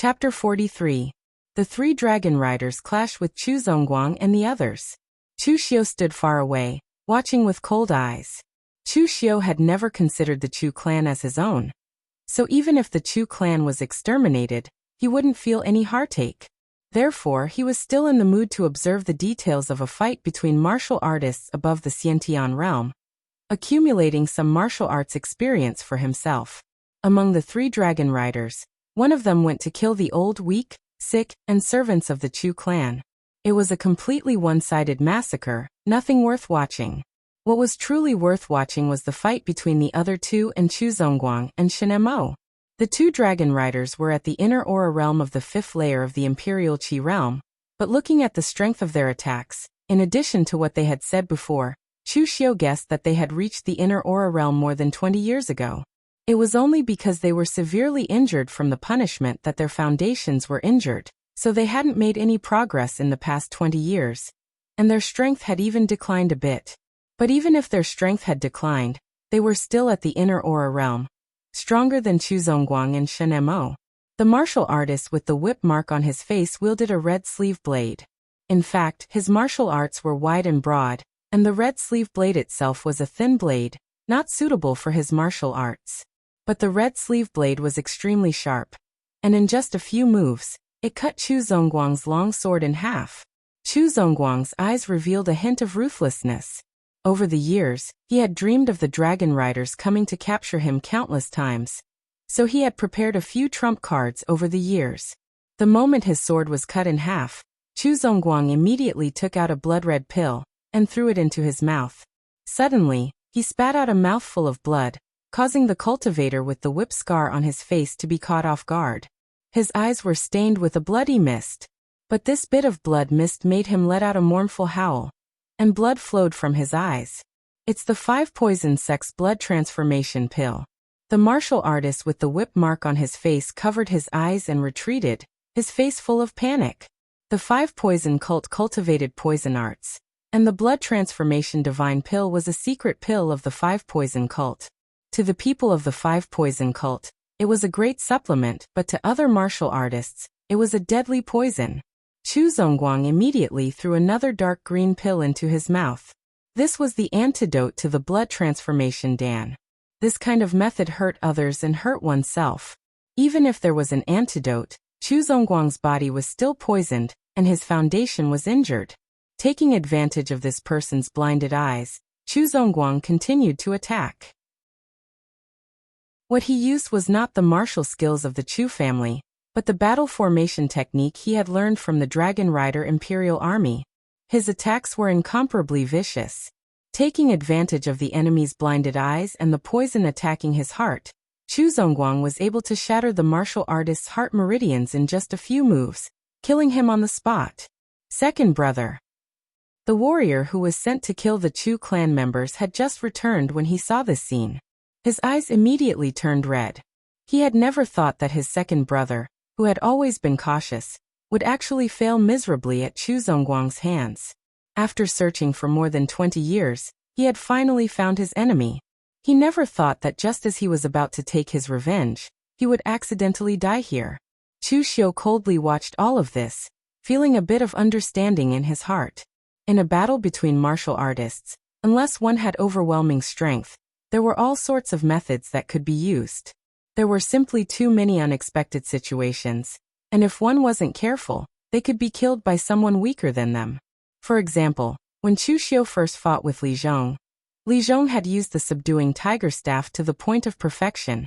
Chapter 43. The three dragon riders clash with Chu Zongguang and the others. Chu Xiu stood far away, watching with cold eyes. Chu Xiu had never considered the Chu clan as his own. So even if the Chu clan was exterminated, he wouldn't feel any heartache. Therefore, he was still in the mood to observe the details of a fight between martial artists above the Xiantian realm, accumulating some martial arts experience for himself. Among the three dragon riders, one of them went to kill the old, weak, sick, and servants of the Chu clan. It was a completely one-sided massacre, nothing worth watching. What was truly worth watching was the fight between the other two and Chu Zongguang and Shen Mo. The two dragon riders were at the inner aura realm of the fifth layer of the Imperial Qi realm, but looking at the strength of their attacks, in addition to what they had said before, Chu Xiu guessed that they had reached the inner aura realm more than 20 years ago. It was only because they were severely injured from the punishment that their foundations were injured, so they hadn't made any progress in the past 20 years, and their strength had even declined a bit. But even if their strength had declined, they were still at the inner aura realm, stronger than Chu Zongguang and Shen Mo. The martial artist with the whip mark on his face wielded a red sleeve blade. In fact, his martial arts were wide and broad, and the red sleeve blade itself was a thin blade, not suitable for his martial arts. But the red sleeve blade was extremely sharp, and in just a few moves, it cut Chu Zongguang's long sword in half. Chu Zongguang's eyes revealed a hint of ruthlessness. Over the years, he had dreamed of the dragon riders coming to capture him countless times, so he had prepared a few trump cards over the years. The moment his sword was cut in half, Chu Zongguang immediately took out a blood-red pill and threw it into his mouth. Suddenly, he spat out a mouthful of blood, causing the cultivator with the whip scar on his face to be caught off guard. His eyes were stained with a bloody mist, but this bit of blood mist made him let out a mournful howl, and blood flowed from his eyes. It's the 5-poison sex blood transformation pill. The martial artist with the whip mark on his face covered his eyes and retreated, his face full of panic. The 5-poison cult cultivated poison arts, and the blood transformation divine pill was a secret pill of the 5-poison cult. To the people of the 5-poison cult, it was a great supplement, but to other martial artists, it was a deadly poison. Chu Zongguang immediately threw another dark green pill into his mouth. This was the antidote to the blood transformation dan. This kind of method hurt others and hurt oneself. Even if there was an antidote, Chu Zongguang's body was still poisoned, and his foundation was injured. Taking advantage of this person's blinded eyes, Chu Zongguang continued to attack. What he used was not the martial skills of the Chu family, but the battle formation technique he had learned from the Dragon Rider Imperial Army. His attacks were incomparably vicious. Taking advantage of the enemy's blinded eyes and the poison attacking his heart, Chu Zongguang was able to shatter the martial artist's heart meridians in just a few moves, killing him on the spot. Second brother. The warrior who was sent to kill the Chu clan members had just returned when he saw this scene. His eyes immediately turned red. He had never thought that his second brother, who had always been cautious, would actually fail miserably at Chu Zongguang's hands. After searching for more than 20 years, he had finally found his enemy. He never thought that just as he was about to take his revenge, he would accidentally die here. Chu Xiu coldly watched all of this, feeling a bit of understanding in his heart. In a battle between martial artists, unless one had overwhelming strength, there were all sorts of methods that could be used. There were simply too many unexpected situations, and if one wasn't careful, they could be killed by someone weaker than them. For example, when Chu Xiu first fought with Li Zhong had used the subduing tiger staff to the point of perfection,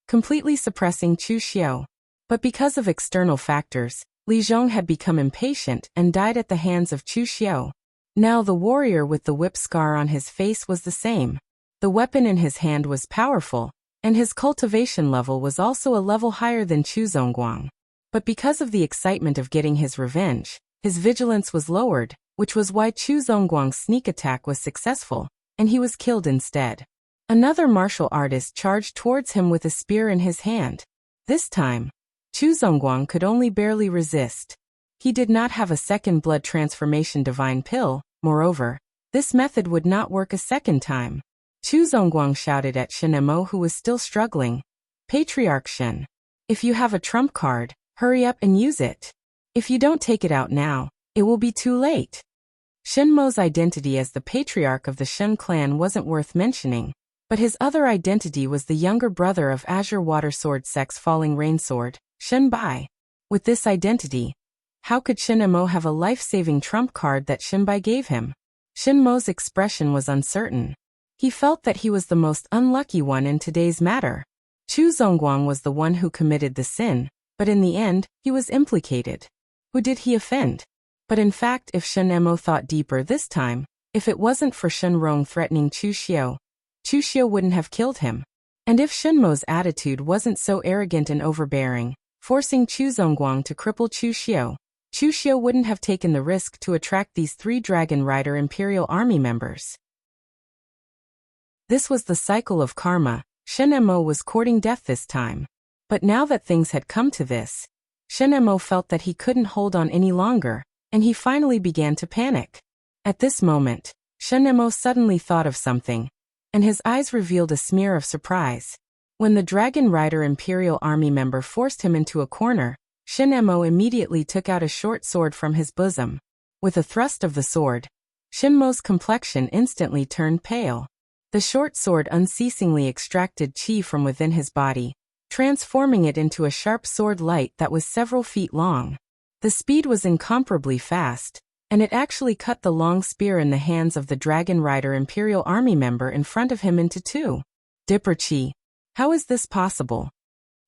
completely suppressing Chu Xiu. But because of external factors, Li Zhong had become impatient and died at the hands of Chu Xiu. Now the warrior with the whip scar on his face was the same. The weapon in his hand was powerful, and his cultivation level was also a level higher than Chu Zongguang. But because of the excitement of getting his revenge, his vigilance was lowered, which was why Chu Zongguang's sneak attack was successful, and he was killed instead. Another martial artist charged towards him with a spear in his hand. This time, Chu Zongguang could only barely resist. He did not have a second blood transformation divine pill, moreover, this method would not work a second time. Chu Zongguang shouted at Shen Mo, who was still struggling. Patriarch Shen, if you have a trump card, Hurry up and use it. If you don't take it out now, it will be too late. Shenmo's identity as the patriarch of the Shen clan wasn't worth mentioning, but his other identity was the younger brother of Azure Water Sword Sex Falling Rain Sword, Shen Bai. With this identity, how could Shen Mo have a life-saving trump card that Shen Bai gave him? Shen Mo's expression was uncertain. He felt that he was the most unlucky one in today's matter. Chu Zongguang was the one who committed the sin, but in the end, he was implicated. Who did he offend? But in fact, if Shen Mo thought deeper this time, if it wasn't for Shen Rong threatening Chu Xiao wouldn't have killed him. And if Shen Mo's attitude wasn't so arrogant and overbearing, forcing Chu Zongguang to cripple Chu Xiao wouldn't have taken the risk to attract these 3 Dragon Rider Imperial Army members. This was the cycle of karma. Shen Mo was courting death this time. But now that things had come to this, Shen Mo felt that he couldn't hold on any longer, and he finally began to panic. At this moment, Shen Mo suddenly thought of something, and his eyes revealed a smear of surprise. When the Dragon Rider Imperial Army member forced him into a corner, Shen Mo immediately took out a short sword from his bosom. With a thrust of the sword, Shen Mo's complexion instantly turned pale. The short sword unceasingly extracted qi from within his body, transforming it into a sharp sword light that was several feet long. The speed was incomparably fast, and it actually cut the long spear in the hands of the Dragon Rider Imperial Army member in front of him into 2. Dipper qi. How is this possible?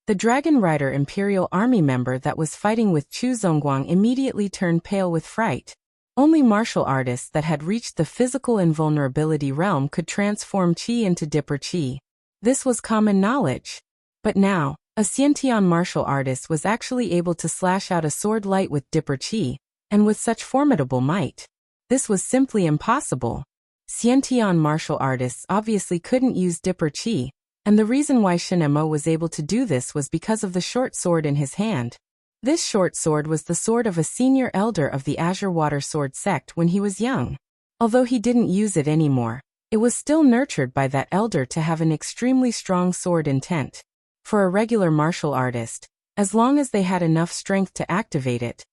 The Dragon Rider Imperial Army member that was fighting with Chu Zongguang immediately turned pale with fright. Only martial artists that had reached the physical invulnerability realm could transform qi into dipper qi. This was common knowledge. But now, a Xiantian martial artist was actually able to slash out a sword light with dipper qi, and with such formidable might. This was simply impossible. Xiantian martial artists obviously couldn't use dipper qi, and the reason why Shen Mo was able to do this was because of the short sword in his hand. This short sword was the sword of a senior elder of the Azure Water Sword sect when he was young. Although he didn't use it anymore, it was still nurtured by that elder to have an extremely strong sword intent. For a regular martial artist, as long as they had enough strength to activate it,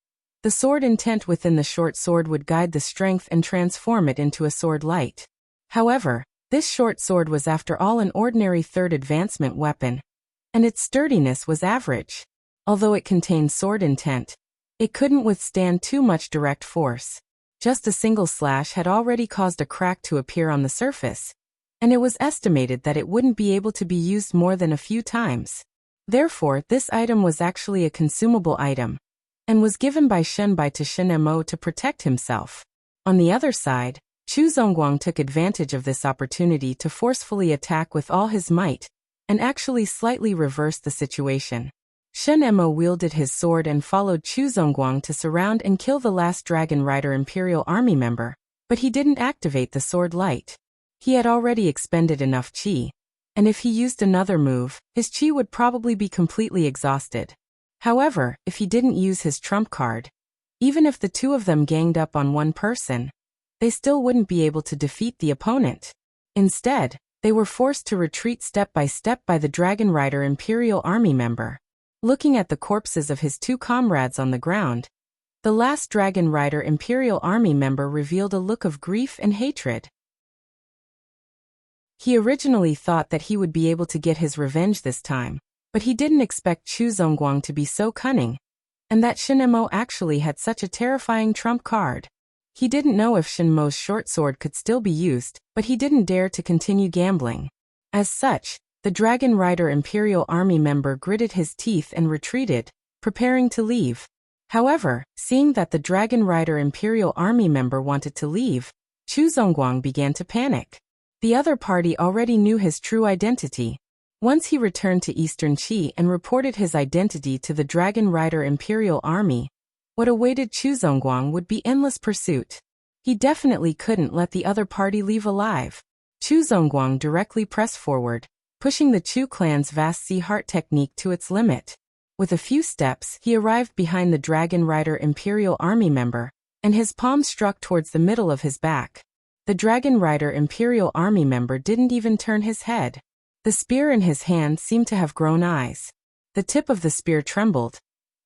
the sword intent within the short sword would guide the strength and transform it into a sword light. However, this short sword was after all an ordinary 3rd advancement weapon, and its sturdiness was average. Although it contained sword intent, it couldn't withstand too much direct force. Just a single slash had already caused a crack to appear on the surface, and it was estimated that it wouldn't be able to be used more than a few times. Therefore, this item was actually a consumable item, and was given by Shen Bai to Shen Mo to protect himself. On the other side, Chu Zongguang took advantage of this opportunity to forcefully attack with all his might, and actually slightly reversed the situation. Shen Mo wielded his sword and followed Chu Zongguang to surround and kill the last Dragon Rider Imperial Army member, but he didn't activate the sword light. He had already expended enough qi, and if he used another move, his qi would probably be completely exhausted. However, if he didn't use his trump card, even if the 2 of them ganged up on one person, they still wouldn't be able to defeat the opponent. Instead, they were forced to retreat step by step by the Dragon Rider Imperial Army member. Looking at the corpses of his 2 comrades on the ground, the last Dragon Rider Imperial Army member revealed a look of grief and hatred. He originally thought that he would be able to get his revenge this time, but he didn't expect Chu Zongguang to be so cunning, and that Shen Mo actually had such a terrifying trump card. He didn't know if Shen Mo's short sword could still be used, but he didn't dare to continue gambling. As such, the Dragon Rider Imperial Army member gritted his teeth and retreated, preparing to leave. However, seeing that the Dragon Rider Imperial Army member wanted to leave, Chu Zongguang began to panic. The other party already knew his true identity. Once he returned to Eastern Qi and reported his identity to the Dragon Rider Imperial Army, what awaited Chu Zongguang would be endless pursuit. He definitely couldn't let the other party leave alive. Chu Zongguang directly pressed forward, pushing the Chu clan's vast sea heart technique to its limit. With a few steps, he arrived behind the Dragon Rider Imperial Army member, and his palm struck towards the middle of his back. The Dragon Rider Imperial Army member didn't even turn his head. The spear in his hand seemed to have grown eyes. The tip of the spear trembled,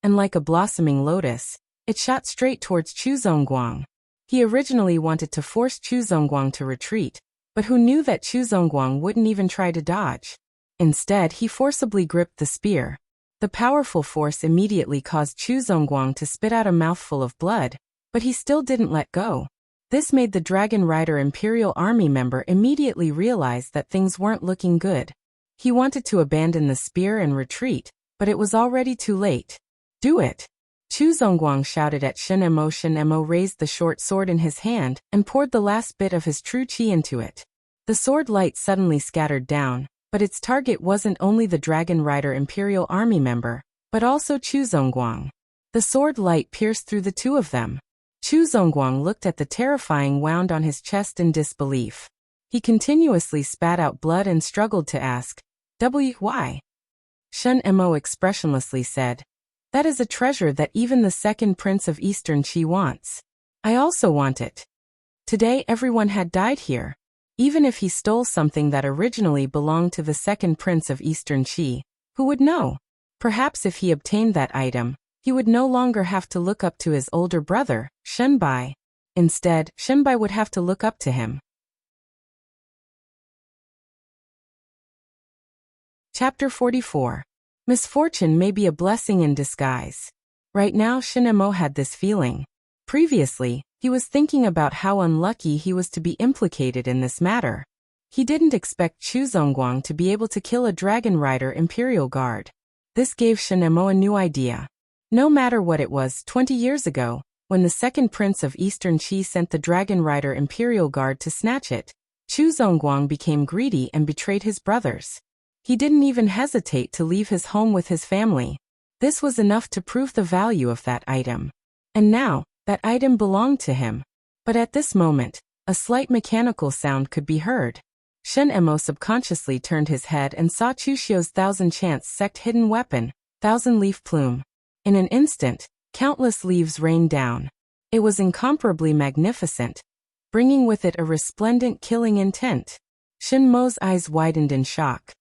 and like a blossoming lotus, it shot straight towards Chu Zongguang. He originally wanted to force Chu Zongguang to retreat, but who knew that Chu Zongguang wouldn't even try to dodge? Instead, he forcibly gripped the spear. The powerful force immediately caused Chu Zongguang to spit out a mouthful of blood, but he still didn't let go. This made the Dragon Rider Imperial Army member immediately realize that things weren't looking good. He wanted to abandon the spear and retreat, but it was already too late. Do it! Chu Zongguang shouted at Shen Mo. Shen Mo raised the short sword in his hand and poured the last bit of his true qi into it. The sword light suddenly scattered down, but its target wasn't only the Dragon Rider Imperial Army member, but also Chu Zongguang. The sword light pierced through the two of them. Chu Zongguang looked at the terrifying wound on his chest in disbelief. He continuously spat out blood and struggled to ask, "Why?" Shen Mo expressionlessly said, "That is a treasure that even the second prince of Eastern Qi wants. I also want it. Today everyone had died here. Even if he stole something that originally belonged to the second prince of Eastern Qi, who would know? Perhaps if he obtained that item, he would no longer have to look up to his older brother, Shenbai. Instead, Shenbai would have to look up to him." Chapter 44. Misfortune may be a blessing in disguise. Right now Shen Mo had this feeling. Previously, he was thinking about how unlucky he was to be implicated in this matter. He didn't expect Chu Zongguang to be able to kill a Dragon Rider Imperial Guard. This gave Shen Mo a new idea. No matter what it was 20 years ago, when the second prince of Eastern Qi sent the Dragon Rider Imperial Guard to snatch it, Chu Zongguang became greedy and betrayed his brothers. He didn't even hesitate to leave his home with his family. This was enough to prove the value of that item. And now, that item belonged to him. But at this moment, a slight mechanical sound could be heard. Shen Mo subconsciously turned his head and saw Chu Xiu's thousand chance sect hidden weapon, Thousand Leaf Plume. In an instant, countless leaves rained down. It was incomparably magnificent, bringing with it a resplendent killing intent. Shen Mo's eyes widened in shock.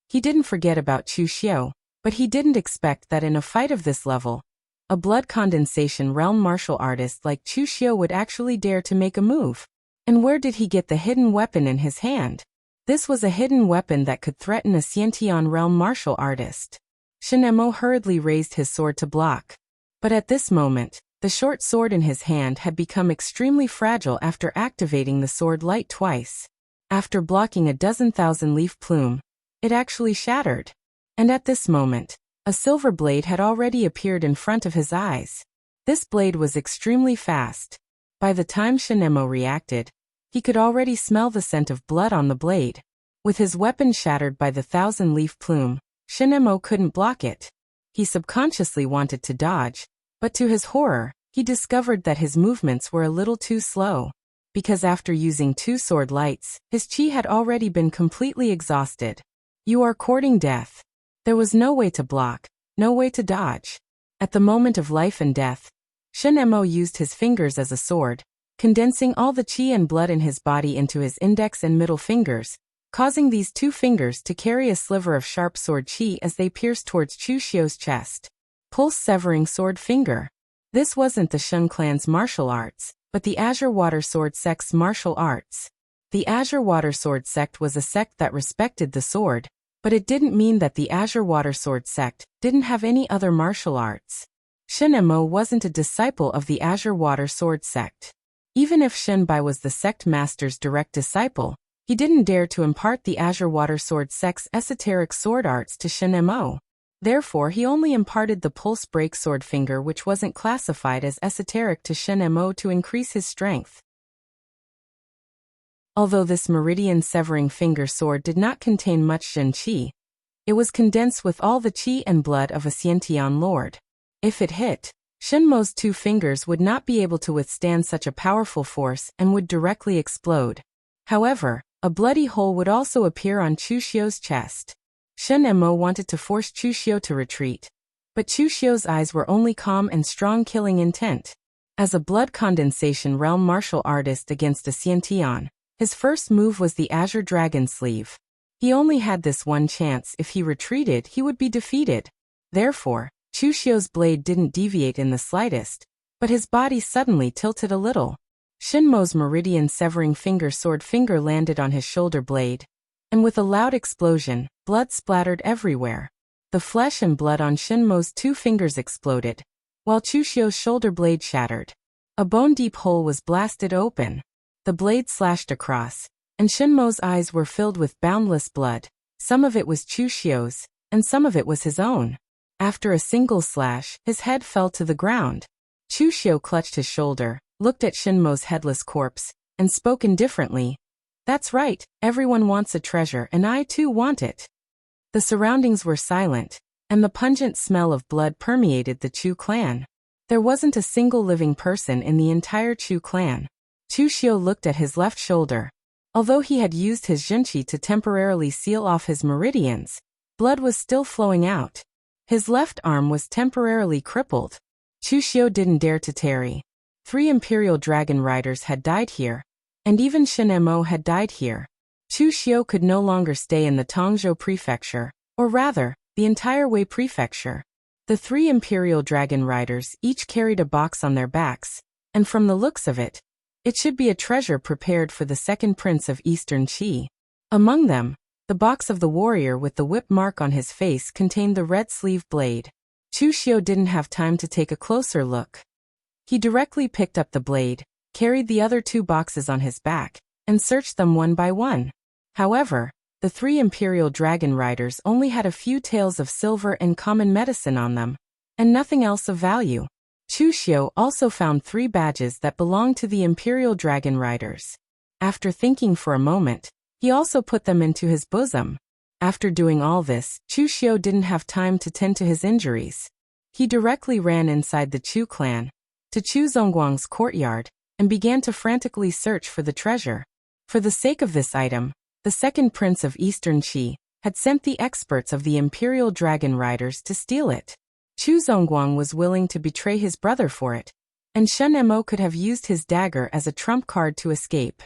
He didn't forget about Chu Xiu, but he didn't expect that in a fight of this level, a blood condensation realm martial artist like Chu Xiu would actually dare to make a move. And where did he get the hidden weapon in his hand? This was a hidden weapon that could threaten a Xiantian realm martial artist. Shen Mo hurriedly raised his sword to block. But at this moment, the short sword in his hand had become extremely fragile after activating the sword light twice. After blocking a dozen thousand leaf plume, it actually shattered. And at this moment, a silver blade had already appeared in front of his eyes. This blade was extremely fast. By the time Shen Mo reacted, he could already smell the scent of blood on the blade. With his weapon shattered by the thousand leaf plume, Shen Mo couldn't block it. He subconsciously wanted to dodge, but to his horror, he discovered that his movements were a little too slow. Because after using two sword lights, his qi had already been completely exhausted. You are courting death. There was no way to block, no way to dodge. At the moment of life and death, Shen Mo used his fingers as a sword, condensing all the qi and blood in his body into his index and middle fingers, causing these two fingers to carry a sliver of sharp sword qi as they pierced towards Chu Xiu's chest. Pulse-severing sword finger. This wasn't the Shun clan's martial arts, but the Azure Water Sword sect's martial arts. The Azure Water Sword sect was a sect that respected the sword, but it didn't mean that the Azure Water Sword sect didn't have any other martial arts. Shen Mo wasn't a disciple of the Azure Water Sword sect. Even if Shenbai was the sect master's direct disciple, he didn't dare to impart the Azure Water Sword sect's esoteric sword arts to Shen Mo. Therefore, he only imparted the Pulse Break Sword Finger, which wasn't classified as esoteric, to Shen Mo to increase his strength. Although this meridian-severing finger sword did not contain much Shen qi, it was condensed with all the qi and blood of a Xiantian lord. If it hit, Shen Mo's two fingers would not be able to withstand such a powerful force and would directly explode. However, a bloody hole would also appear on Chu Xiu's chest. Shen Mo wanted to force Chu Xiu to retreat, but Chu Xiu's eyes were only calm and strong killing intent. As a blood condensation realm martial artist against a Xiantian, his first move was the Azure Dragon Sleeve. He only had this one chance. If he retreated, he would be defeated. Therefore, Chu Xiu's blade didn't deviate in the slightest, but his body suddenly tilted a little. Shin Mo's meridian-severing sword finger landed on his shoulder blade, and with a loud explosion, blood splattered everywhere. The flesh and blood on Shin Mo's 2 fingers exploded, while Chu Xiu's shoulder blade shattered. A bone-deep hole was blasted open. The blade slashed across, and Shin Mo's eyes were filled with boundless blood. Some of it was Chu Xiu's, and some of it was his own. After a single slash, his head fell to the ground. Chu Xiu clutched his shoulder, looked at Shin Mo's headless corpse, and spoke indifferently. "That's right, everyone wants a treasure and I too want it." The surroundings were silent, and the pungent smell of blood permeated the Chu clan. There wasn't a single living person in the entire Chu clan. Chu Xiu looked at his left shoulder. Although he had used his Junqi to temporarily seal off his meridians, blood was still flowing out. His left arm was temporarily crippled. Chu Xiu didn't dare to tarry. 3 Imperial Dragon Riders had died here, and even Shin Mo had died here. Chu Xiu could no longer stay in the Tongzhou Prefecture, or rather, the entire Wei Prefecture. The 3 Imperial Dragon Riders each carried a box on their backs, and from the looks of it, it should be a treasure prepared for the second prince of Eastern Qi. Among them, the box of the warrior with the whip mark on his face contained the red sleeve blade. Chu Xiu didn't have time to take a closer look. He directly picked up the blade, carried the other 2 boxes on his back, and searched them one by one. However, the 3 Imperial Dragon Riders only had a few taels of silver and common medicine on them, and nothing else of value. Chu Xiu also found 3 badges that belonged to the Imperial Dragon Riders. After thinking for a moment, he also put them into his bosom. After doing all this, Chu Xiu didn't have time to tend to his injuries. He directly ran inside the Chu clan, to Chu Zongguang's courtyard, and began to frantically search for the treasure. For the sake of this item, the second prince of Eastern Qi had sent the experts of the Imperial Dragon Riders to steal it. Chu Zongguang was willing to betray his brother for it, and Shen Mo could have used his dagger as a trump card to escape.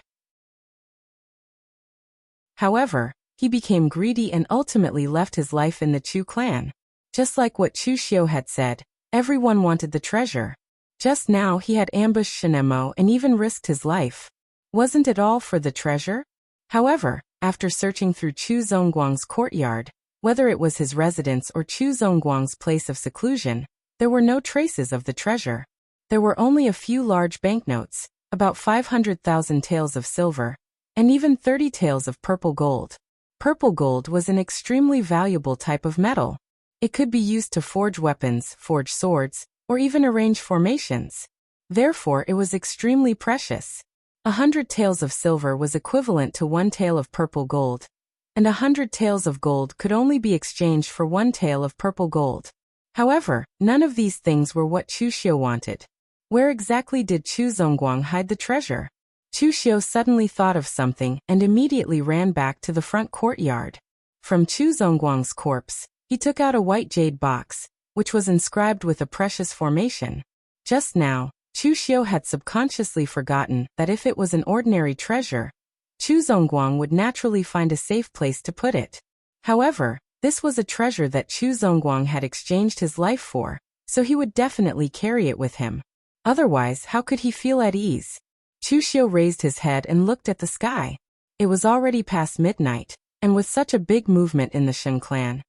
However, he became greedy and ultimately left his life in the Chu clan. Just like what Chu Xiu had said, everyone wanted the treasure. Just now he had ambushed Shen Mo and even risked his life. Wasn't it all for the treasure? However, after searching through Chu Zongguang's courtyard, whether it was his residence or Chu Zongguang's place of seclusion, there were no traces of the treasure. There were only a few large banknotes, about 500,000 taels of silver, and even 30 taels of purple gold. Purple gold was an extremely valuable type of metal. It could be used to forge weapons, forge swords, or even arrange formations. Therefore, it was extremely precious. 100 taels of silver was equivalent to 1 tael of purple gold, and 100 taels of gold could only be exchanged for 1 tael of purple gold. However, none of these things were what Chu Xiu wanted. Where exactly did Chu Zongguang hide the treasure? Chu Xiu suddenly thought of something and immediately ran back to the front courtyard. From Chu Zongguang's corpse, he took out a white jade box, which was inscribed with a precious formation. Just now, Chu Xiu had subconsciously forgotten that if it was an ordinary treasure, Chu Zongguang would naturally find a safe place to put it. However, this was a treasure that Chu Zongguang had exchanged his life for, so he would definitely carry it with him. Otherwise, how could he feel at ease? Chu Xiu raised his head and looked at the sky. It was already past midnight, and with such a big movement in the Shen clan,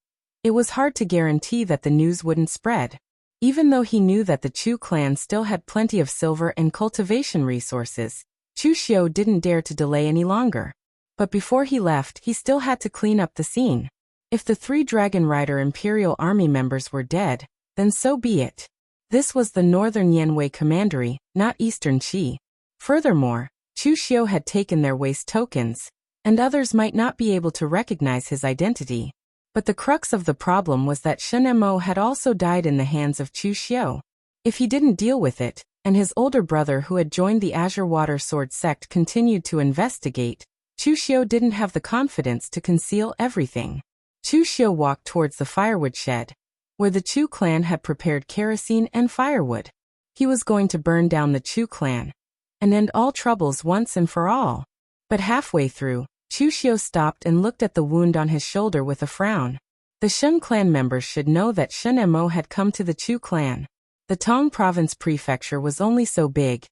it was hard to guarantee that the news wouldn't spread. Even though he knew that the Chu clan still had plenty of silver and cultivation resources, Chu Xiu didn't dare to delay any longer. But before he left, he still had to clean up the scene. If the 3 Dragon Rider Imperial Army members were dead, then so be it. This was the Northern Yanwei Commandery, not Eastern Qi. Furthermore, Chu Xiu had taken their waste tokens, and others might not be able to recognize his identity. But the crux of the problem was that Shen Mo had also died in the hands of Chu Xiu. If he didn't deal with it, and his older brother who had joined the Azure Water Sword sect continued to investigate, Chu Xiu didn't have the confidence to conceal everything. Chu Xiu walked towards the firewood shed, where the Chu clan had prepared kerosene and firewood. He was going to burn down the Chu clan and end all troubles once and for all. But halfway through, Chu Xiu stopped and looked at the wound on his shoulder with a frown. The Shun clan members should know that Shun Mo had come to the Chu clan. The Tong province prefecture was only so big,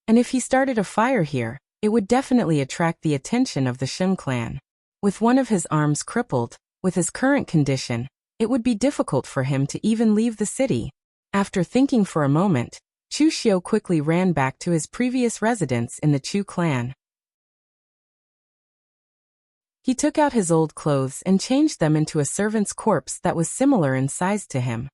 and if he started a fire here, it would definitely attract the attention of the Shun clan. With one of his arms crippled, with his current condition, it would be difficult for him to even leave the city. After thinking for a moment, Chu Xiu quickly ran back to his previous residence in the Chu clan. He took out his old clothes and changed them into a servant's corpse that was similar in size to him.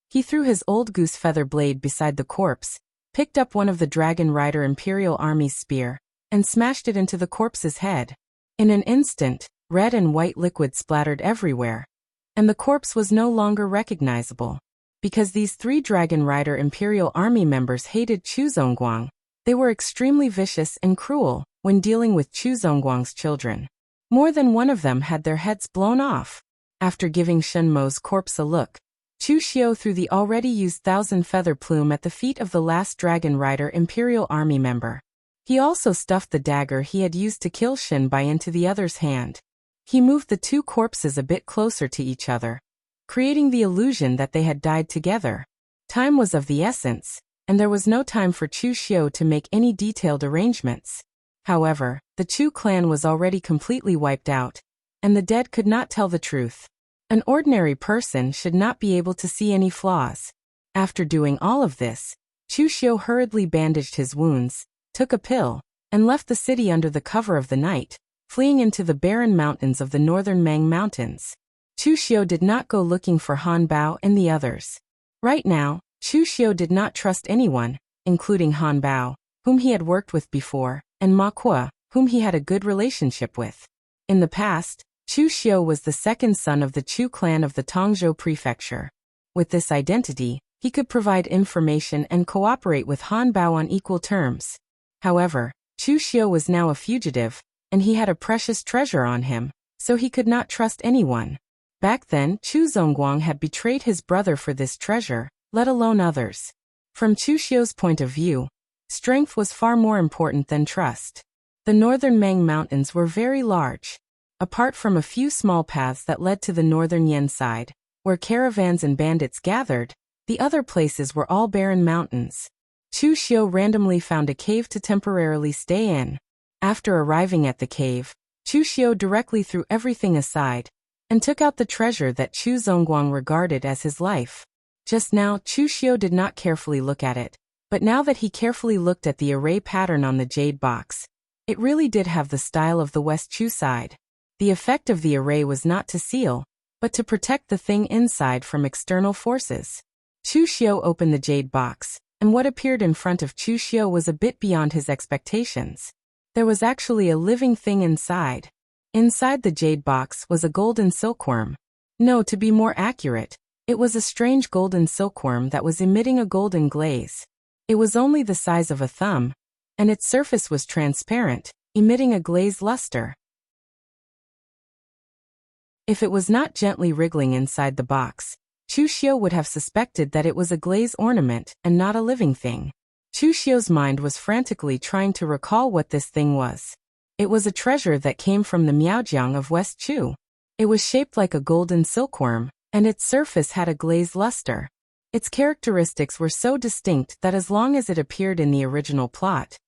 He threw his old goose feather blade beside the corpse, picked up one of the Dragon Rider Imperial Army's spear, and smashed it into the corpse's head. In an instant, red and white liquid splattered everywhere, and the corpse was no longer recognizable. Because these 3 Dragon Rider Imperial Army members hated Chu Zongguang, they were extremely vicious and cruel when dealing with Chu Zongguang's children. More than one of them had their heads blown off. After giving Shun Mo's corpse a look, Chu Xiu threw the already used 1,000 feather plume at the feet of the last Dragon Rider Imperial Army member. He also stuffed the dagger he had used to kill Shin Bai into the other's hand. He moved the 2 corpses a bit closer to each other, creating the illusion that they had died together. Time was of the essence, and there was no time for Chu Xiu to make any detailed arrangements. However, the Chu clan was already completely wiped out, and the dead could not tell the truth. An ordinary person should not be able to see any flaws. After doing all of this, Chu Xiu hurriedly bandaged his wounds, took a pill, and left the city under the cover of the night, fleeing into the barren mountains of the northern Mang Mountains. Chu Xiu did not go looking for Han Bao and the others. Right now, Chu Xiu did not trust anyone, including Han Bao, whom he had worked with before, and Ma Kuo, whom he had a good relationship with. In the past, Chu Xiu was the second son of the Chu clan of the Tongzhou prefecture. With this identity, he could provide information and cooperate with Han Bao on equal terms. However, Chu Xiu was now a fugitive, and he had a precious treasure on him, so he could not trust anyone. Back then, Chu Zongguang had betrayed his brother for this treasure, let alone others. From Chu Xiu's point of view, strength was far more important than trust. The northern Mang Mountains were very large. Apart from a few small paths that led to the northern Yen side, where caravans and bandits gathered, the other places were all barren mountains. Chu Xiu randomly found a cave to temporarily stay in. After arriving at the cave, Chu Xiu directly threw everything aside, and took out the treasure that Chu Zongguang regarded as his life. Just now, Chu Xiu did not carefully look at it, but now that he carefully looked at the array pattern on the jade box, it really did have the style of the West Chu side. The effect of the array was not to seal, but to protect the thing inside from external forces. Chu Xiu opened the jade box, and what appeared in front of Chu Xiu was a bit beyond his expectations. There was actually a living thing inside. Inside the jade box was a golden silkworm. No, to be more accurate, it was a strange golden silkworm that was emitting a golden glaze. It was only the size of a thumb, and its surface was transparent, emitting a glazed luster. If it was not gently wriggling inside the box, Chu Xiu would have suspected that it was a glaze ornament and not a living thing. Chu Xiu's mind was frantically trying to recall what this thing was. It was a treasure that came from the Miaojiang of West Chu. It was shaped like a golden silkworm, and its surface had a glazed luster. Its characteristics were so distinct that as long as it appeared in the original plot,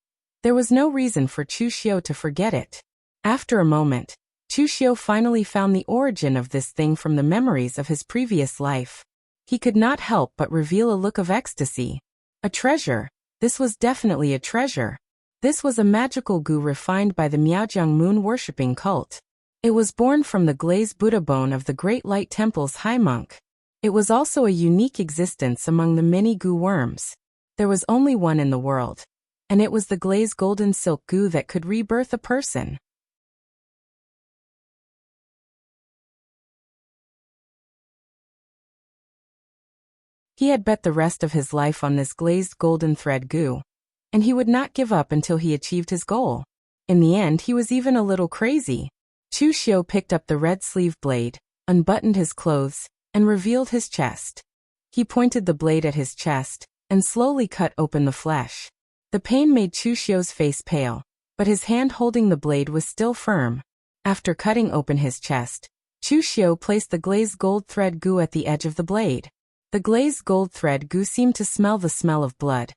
there was no reason for Chu Xiu to forget it. After a moment, Chu Xiu finally found the origin of this thing from the memories of his previous life. He could not help but reveal a look of ecstasy. A treasure. This was definitely a treasure. This was a magical goo refined by the Miaojiang moon-worshipping cult. It was born from the glazed Buddha bone of the Great Light Temple's high monk. It was also a unique existence among the many goo worms. There was only one in the world, and it was the glazed golden silk goo that could rebirth a person. He had bet the rest of his life on this glazed golden thread goo, and he would not give up until he achieved his goal. In the end, he was even a little crazy. Chu Xiu picked up the red sleeve blade, unbuttoned his clothes, and revealed his chest. He pointed the blade at his chest, and slowly cut open the flesh. The pain made Chu Xiu's face pale, but his hand holding the blade was still firm. After cutting open his chest, Chu Xiu placed the glazed gold thread goo at the edge of the blade. The glazed gold thread goo seemed to smell the smell of blood,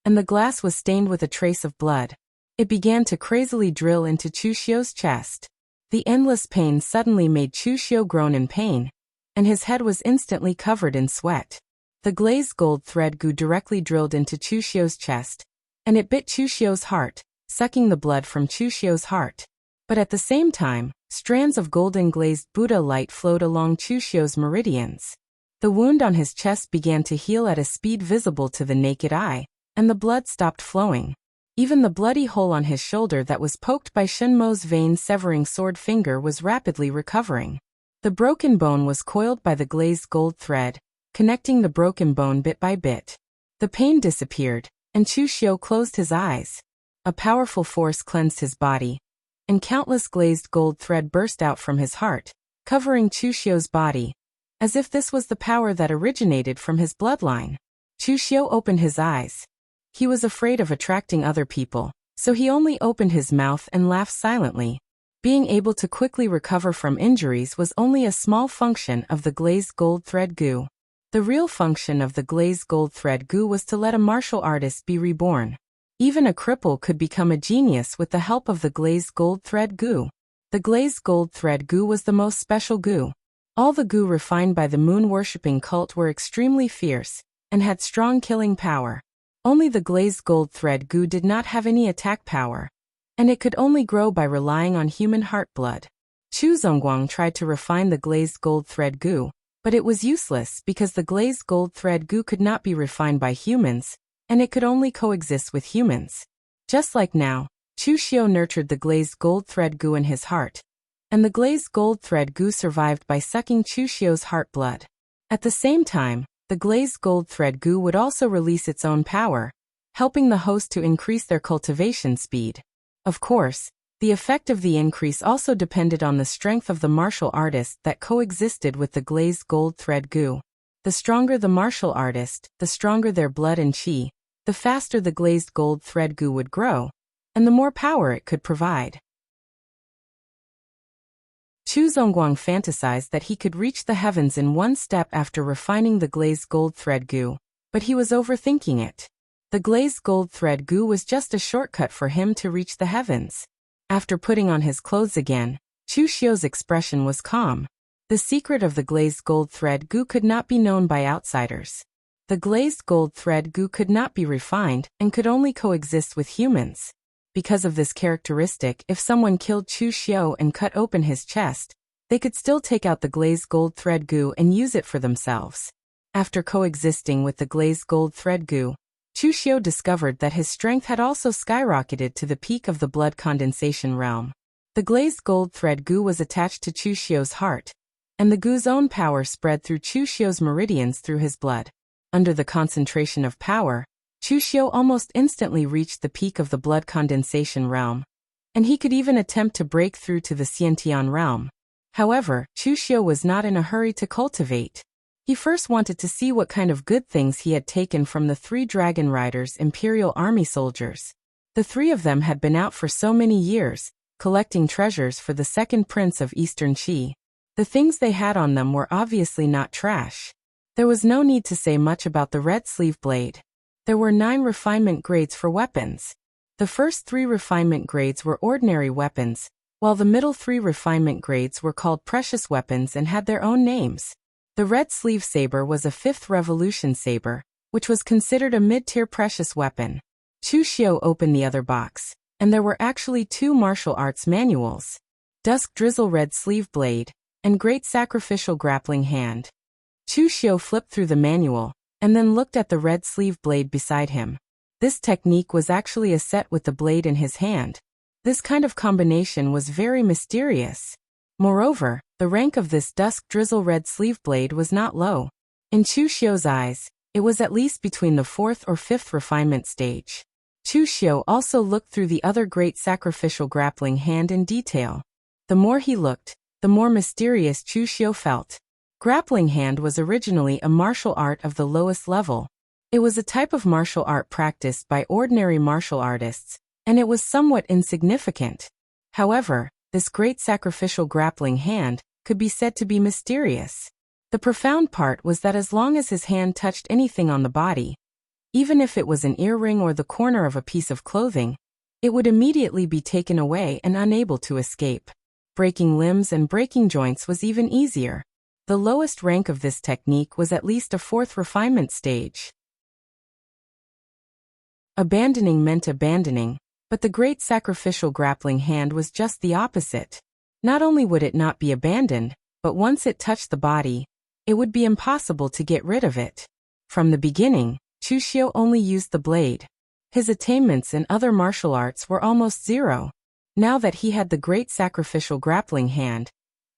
and the glass was stained with a trace of blood. It began to crazily drill into Chu Xiu's chest. The endless pain suddenly made Chu Xiu groan in pain, and his head was instantly covered in sweat. The glazed gold thread goo directly drilled into Chu Xiu's chest, and it bit Chu Xiu's heart, sucking the blood from Chu Xiu's heart. But at the same time, strands of golden glazed Buddha light flowed along Chu Xiu's meridians. The wound on his chest began to heal at a speed visible to the naked eye, and the blood stopped flowing. Even the bloody hole on his shoulder that was poked by Shen Mo's vein-severing sword finger was rapidly recovering. The broken bone was coiled by the glazed gold thread, connecting the broken bone bit by bit. The pain disappeared, and Chu Xiu closed his eyes. A powerful force cleansed his body, and countless glazed gold thread burst out from his heart, covering Chu Xiu's body, as if this was the power that originated from his bloodline. Chu Xiu opened his eyes. He was afraid of attracting other people, so he only opened his mouth and laughed silently. Being able to quickly recover from injuries was only a small function of the glazed gold thread goo. The real function of the glazed gold thread goo was to let a martial artist be reborn. Even a cripple could become a genius with the help of the glazed gold thread goo. The glazed gold thread goo was the most special goo. All the goo refined by the moon-worshipping cult were extremely fierce, and had strong killing power. Only the glazed gold thread goo did not have any attack power, and it could only grow by relying on human heart blood. Chu Zongguang tried to refine the glazed gold thread goo, but it was useless because the glazed gold thread goo could not be refined by humans, and it could only coexist with humans. Just like now, Chu Xiu nurtured the glazed gold thread goo in his heart, and the glazed gold thread goo survived by sucking Chu Xiu's heart blood. At the same time, the glazed gold thread goo would also release its own power, helping the host to increase their cultivation speed. Of course, the effect of the increase also depended on the strength of the martial artist that coexisted with the glazed gold thread goo. The stronger the martial artist, the stronger their blood and qi, the faster the glazed gold thread goo would grow, and the more power it could provide. Chu Zongguang fantasized that he could reach the heavens in one step after refining the glazed gold thread goo, but he was overthinking it. The glazed gold thread goo was just a shortcut for him to reach the heavens. After putting on his clothes again, Chu Xiu's expression was calm. The secret of the glazed gold thread goo could not be known by outsiders. The glazed gold thread goo could not be refined and could only coexist with humans. Because of this characteristic, if someone killed Chu Xiu and cut open his chest, they could still take out the glazed gold thread goo and use it for themselves. After coexisting with the glazed gold thread goo, Chu Xiu discovered that his strength had also skyrocketed to the peak of the blood condensation realm. The glazed gold thread goo was attached to Chu Xiu's heart, and the goo's own power spread through Chu Xiu's meridians through his blood. Under the concentration of power, Chu Xiu almost instantly reached the peak of the blood condensation realm, and he could even attempt to break through to the Xiantian realm. However, Chu Xiu was not in a hurry to cultivate. He first wanted to see what kind of good things he had taken from the 3 dragon riders' imperial army soldiers. The 3 of them had been out for so many years, collecting treasures for the second prince of Eastern Qi. The things they had on them were obviously not trash. There was no need to say much about the red sleeve blade. There were 9 refinement grades for weapons. The first 3 refinement grades were ordinary weapons, while the middle 3 refinement grades were called precious weapons and had their own names. The red sleeve saber was a 5th revolution saber, which was considered a mid-tier precious weapon. Chu Xiu opened the other box, and there were actually 2 martial arts manuals: Dusk Drizzle Red Sleeve Blade, and Great Sacrificial Grappling Hand. Chu Xiu flipped through the manual, and then looked at the red sleeve blade beside him. This technique was actually a set with the blade in his hand. This kind of combination was very mysterious. Moreover, the rank of this dusk drizzle red sleeve blade was not low. In Chu Xiu's eyes, it was at least between the 4th or 5th refinement stage. Chu Xiu also looked through the other great sacrificial grappling hand in detail. The more he looked, the more mysterious Chu Xiu felt. Grappling hand was originally a martial art of the lowest level. It was a type of martial art practiced by ordinary martial artists, and it was somewhat insignificant. However, this great sacrificial grappling hand could be said to be mysterious. The profound part was that as long as his hand touched anything on the body, even if it was an earring or the corner of a piece of clothing, it would immediately be taken away and unable to escape. Breaking limbs and breaking joints was even easier. The lowest rank of this technique was at least a fourth refinement stage. Abandoning meant abandoning, but the great sacrificial grappling hand was just the opposite. Not only would it not be abandoned, but once it touched the body, it would be impossible to get rid of it. From the beginning, Chushio only used the blade. His attainments in other martial arts were almost zero. Now that he had the great sacrificial grappling hand,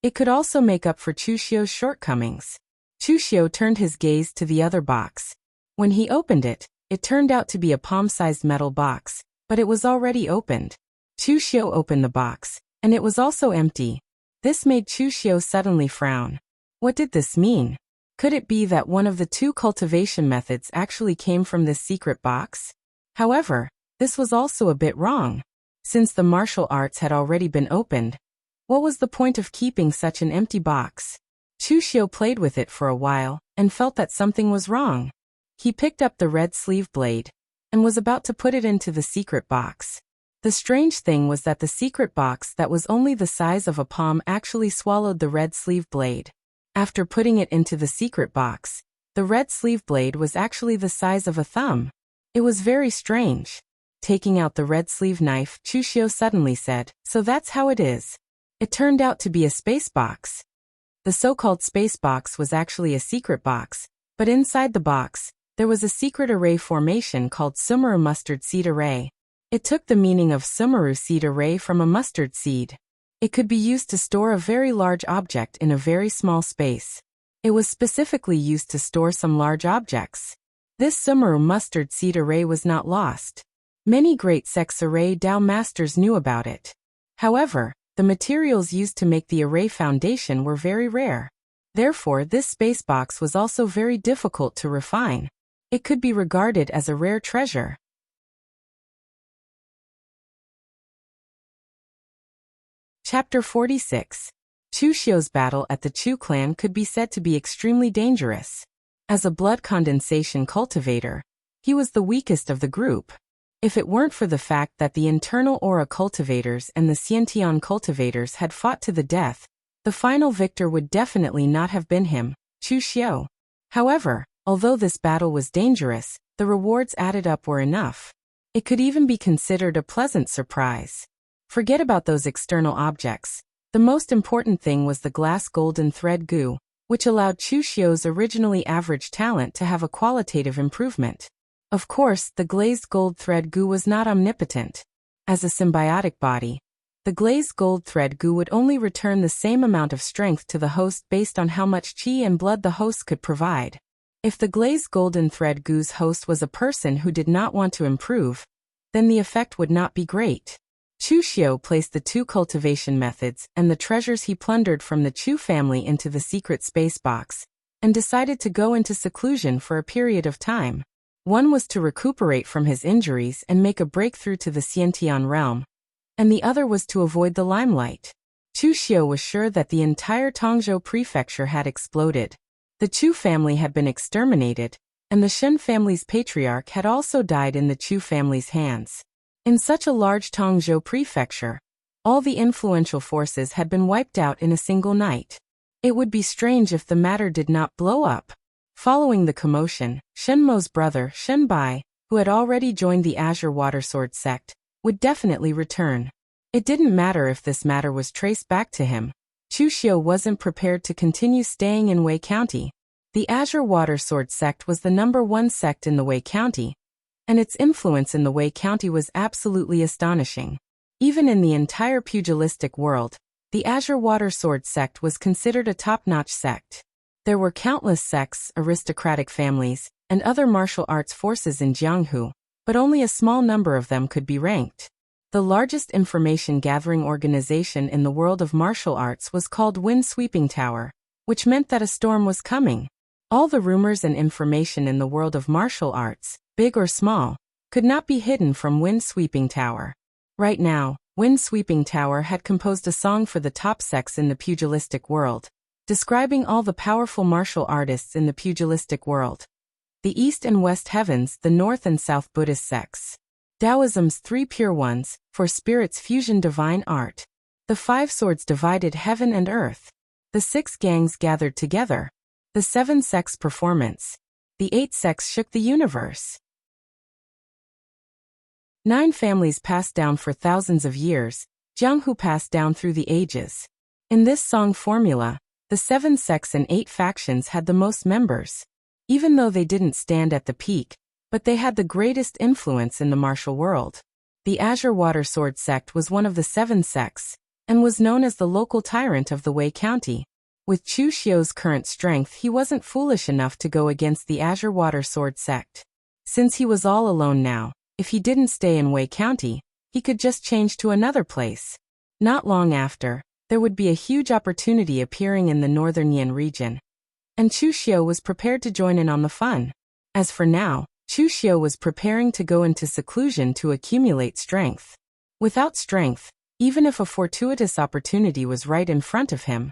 it could also make up for Chushio's shortcomings. Chushio turned his gaze to the other box. When he opened it, it turned out to be a palm-sized metal box, but it was already opened. Chushio opened the box, and it was also empty. This made Chushio suddenly frown. What did this mean? Could it be that one of the two cultivation methods actually came from this secret box? However, this was also a bit wrong. Since the martial arts had already been opened, what was the point of keeping such an empty box? Chushio played with it for a while and felt that something was wrong. He picked up the red sleeve blade and was about to put it into the secret box. The strange thing was that the secret box that was only the size of a palm actually swallowed the red sleeve blade. After putting it into the secret box, the red sleeve blade was actually the size of a thumb. It was very strange. Taking out the red sleeve knife, Chushio suddenly said, "So that's how it is." It turned out to be a space box. The so-called space box was actually a secret box, but inside the box, there was a secret array formation called Sumeru mustard seed array. It took the meaning of Sumeru seed array from a mustard seed. It could be used to store a very large object in a very small space. It was specifically used to store some large objects. This Sumeru mustard seed array was not lost. Many great Sex Array Dao masters knew about it. However, the materials used to make the array foundation were very rare. Therefore, this space box was also very difficult to refine. It could be regarded as a rare treasure. Chapter 46. Chushio's battle at the Chu clan could be said to be extremely dangerous. As a blood condensation cultivator, he was the weakest of the group. If it weren't for the fact that the internal aura cultivators and the Xiantian cultivators had fought to the death, the final victor would definitely not have been him, Chushio. However, although this battle was dangerous, the rewards added up were enough. It could even be considered a pleasant surprise. Forget about those external objects. The most important thing was the glass golden thread goo, which allowed Chushio's originally average talent to have a qualitative improvement. Of course, the glazed gold thread goo was not omnipotent. As a symbiotic body, the glazed gold thread goo would only return the same amount of strength to the host based on how much chi and blood the host could provide. If the glazed golden thread goo's host was a person who did not want to improve, then the effect would not be great. Chushio placed the two cultivation methods and the treasures he plundered from the Chu family into the secret space box, and decided to go into seclusion for a period of time. One was to recuperate from his injuries and make a breakthrough to the Xiantian realm, and the other was to avoid the limelight. Chushio was sure that the entire Tongzhou prefecture had exploded. The Chu family had been exterminated, and the Shen family's patriarch had also died in the Chu family's hands. In such a large Tongzhou prefecture, all the influential forces had been wiped out in a single night. It would be strange if the matter did not blow up. Following the commotion, Shenmo's brother, Shenbai, who had already joined the Azure Watersword sect, would definitely return. It didn't matter if this matter was traced back to him. Chushio wasn't prepared to continue staying in Wei County. The Azure Watersword sect was the #1 sect in the Wei County, and its influence in the Wei County was absolutely astonishing. Even in the entire pugilistic world, the Azure Watersword sect was considered a top-notch sect. There were countless sects, aristocratic families, and other martial arts forces in Jianghu, but only a small number of them could be ranked. The largest information-gathering organization in the world of martial arts was called Wind Sweeping Tower, which meant that a storm was coming. All the rumors and information in the world of martial arts, big or small, could not be hidden from Wind Sweeping Tower. Right now, wind-sweeping tower had composed a song for the top sects in the pugilistic world, describing all the powerful martial artists in the pugilistic world. The East and West heavens, the North and South Buddhist sects. Taoism's three pure ones, for spirits fusion divine art. The five swords divided heaven and earth. The six gangs gathered together. The seven sects performance. The eight sects shook the universe. 9 families passed down for thousands of years, Jianghu passed down through the ages. In this song formula, the 7 sects and 8 factions had the most members. Even though they didn't stand at the peak, but they had the greatest influence in the martial world. The Azure Water Sword sect was one of the 7 sects, and was known as the local tyrant of the Wei County. With Chu Xiu's current strength, he wasn't foolish enough to go against the Azure Water Sword sect. Since he was all alone now, if he didn't stay in Wei County, he could just change to another place. Not long after, there would be a huge opportunity appearing in the northern Yan region. And Chu Xiu was prepared to join in on the fun. As for now, Chu Xiu was preparing to go into seclusion to accumulate strength. Without strength, even if a fortuitous opportunity was right in front of him,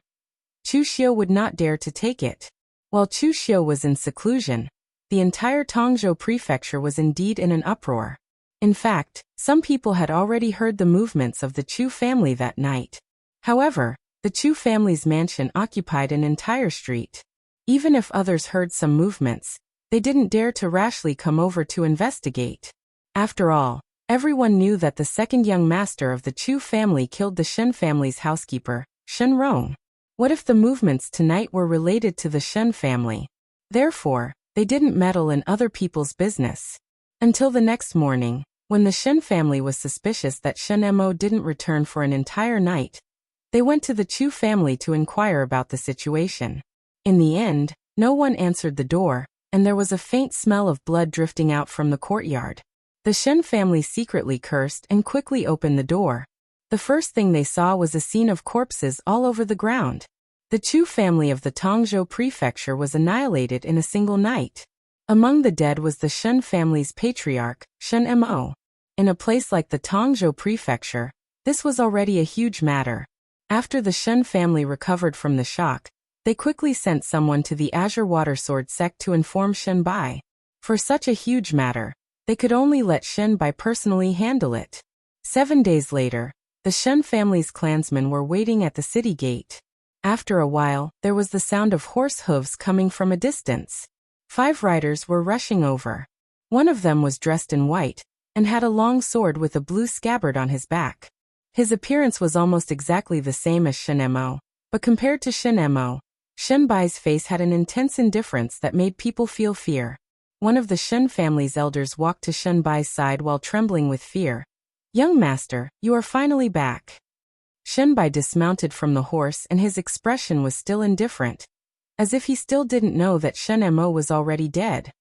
Chu Xiu would not dare to take it. While Chu Xiu was in seclusion, the entire Tongzhou prefecture was indeed in an uproar. In fact, some people had already heard the movements of the Chu family that night. However, the Chu family's mansion occupied an entire street. Even if others heard some movements, they didn't dare to rashly come over to investigate. After all, everyone knew that the second young master of the Chu family killed the Shen family's housekeeper, Shen Rong. What if the movements tonight were related to the Shen family? Therefore, they didn't meddle in other people's business. Until the next morning, when the Shen family was suspicious that Shen Mo didn't return for an entire night, they went to the Chu family to inquire about the situation. In the end, no one answered the door, and there was a faint smell of blood drifting out from the courtyard. The Shen family secretly cursed and quickly opened the door. The first thing they saw was a scene of corpses all over the ground. The Chu family of the Tongzhou prefecture was annihilated in a single night. Among the dead was the Shen family's patriarch, Shen Mo. In a place like the Tongzhou prefecture, this was already a huge matter. After the Shen family recovered from the shock, they quickly sent someone to the Azure Water Sword sect to inform Shen Bai. For such a huge matter, they could only let Shen Bai personally handle it. 7 days later, the Shen family's clansmen were waiting at the city gate. After a while, there was the sound of horse hooves coming from a distance. 5 riders were rushing over. One of them was dressed in white, and had a long sword with a blue scabbard on his back. His appearance was almost exactly the same as Shen Mo, but compared to Shen Mo, Shen Bai's face had an intense indifference that made people feel fear. One of the Shen family's elders walked to Shen Bai's side while trembling with fear. "Young master, you are finally back." Shen Bai dismounted from the horse and his expression was still indifferent, as if he still didn't know that Shen Mo was already dead.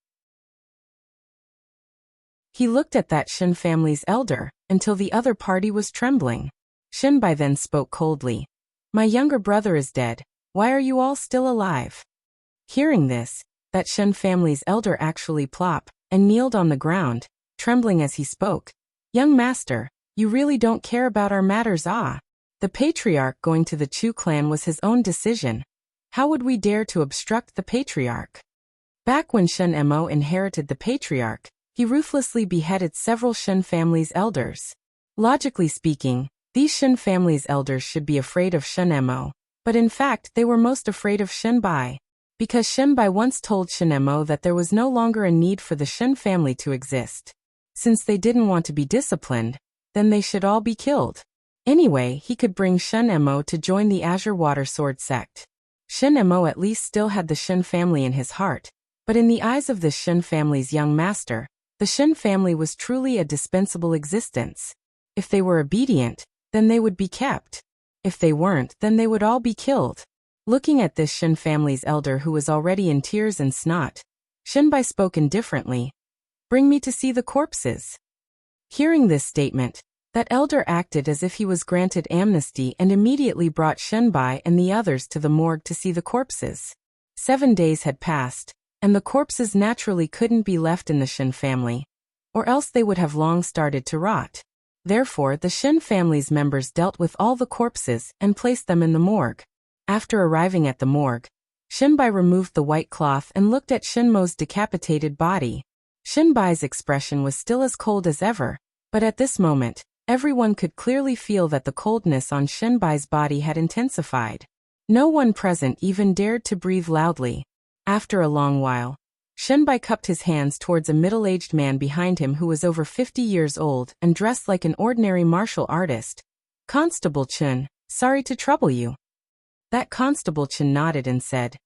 He looked at that Shen family's elder, until the other party was trembling. Shen Bai then spoke coldly. "My younger brother is dead, why are you all still alive?" Hearing this, that Shen family's elder actually plopped and kneeled on the ground, trembling as he spoke. "Young master, you really don't care about our matters, ah? The patriarch going to the Chu clan was his own decision. How would we dare to obstruct the patriarch?" Back when Shen Mo inherited the patriarch, he ruthlessly beheaded several Shen family's elders. Logically speaking, these Shen family's elders should be afraid of Shen Mo, but in fact they were most afraid of Shen Bai. Because Shen Bai once told Shen Mo that there was no longer a need for the Shen family to exist. Since they didn't want to be disciplined, then they should all be killed. Anyway, he could bring Shen Mo to join the Azure Water Sword sect. Shen Mo at least still had the Shen family in his heart, but in the eyes of the Shen family's young master, the Shen family was truly a dispensable existence. If they were obedient, then they would be kept. If they weren't, then they would all be killed. Looking at this Shen family's elder who was already in tears and snot, Shen Bai spoke indifferently. "Bring me to see the corpses." Hearing this statement, that elder acted as if he was granted amnesty and immediately brought Shen Bai and the others to the morgue to see the corpses. 7 days had passed, and the corpses naturally couldn't be left in the Shen family, or else they would have long started to rot. Therefore, the Shin family's members dealt with all the corpses and placed them in the morgue. After arriving at the morgue, Shinbai removed the white cloth and looked at Shinmo's decapitated body. Shinbai's expression was still as cold as ever, but at this moment, everyone could clearly feel that the coldness on Shinbai's body had intensified. No one present even dared to breathe loudly. After a long while, Shinbai cupped his hands towards a middle-aged man behind him who was over 50 years old and dressed like an ordinary martial artist. "Constable Chun, sorry to trouble you." That Constable Chun nodded and said,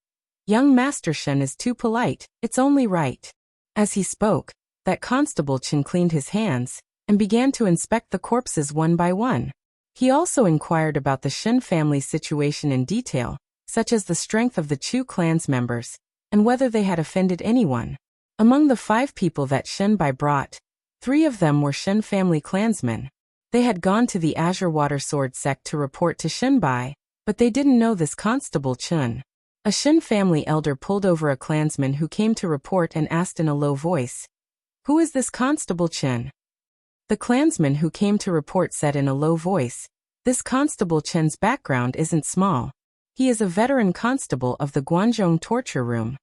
"Young Master Shen is too polite, it's only right." As he spoke, that Constable Chun cleaned his hands and began to inspect the corpses one by one. He also inquired about the Shin family's situation in detail, such as the strength of the Chu clan's members, and whether they had offended anyone. Among the 5 people that Shinbai brought, 3 of them were Shin family clansmen. They had gone to the Azure Water Sword sect to report to Shinbai, but they didn't know this Constable Chun. A Shin family elder pulled over a clansman who came to report and asked in a low voice, "Who is this Constable Chun?" The clansman who came to report said in a low voice, "This Constable Chun's background isn't small. He is a veteran constable of the Guanzhong torture room."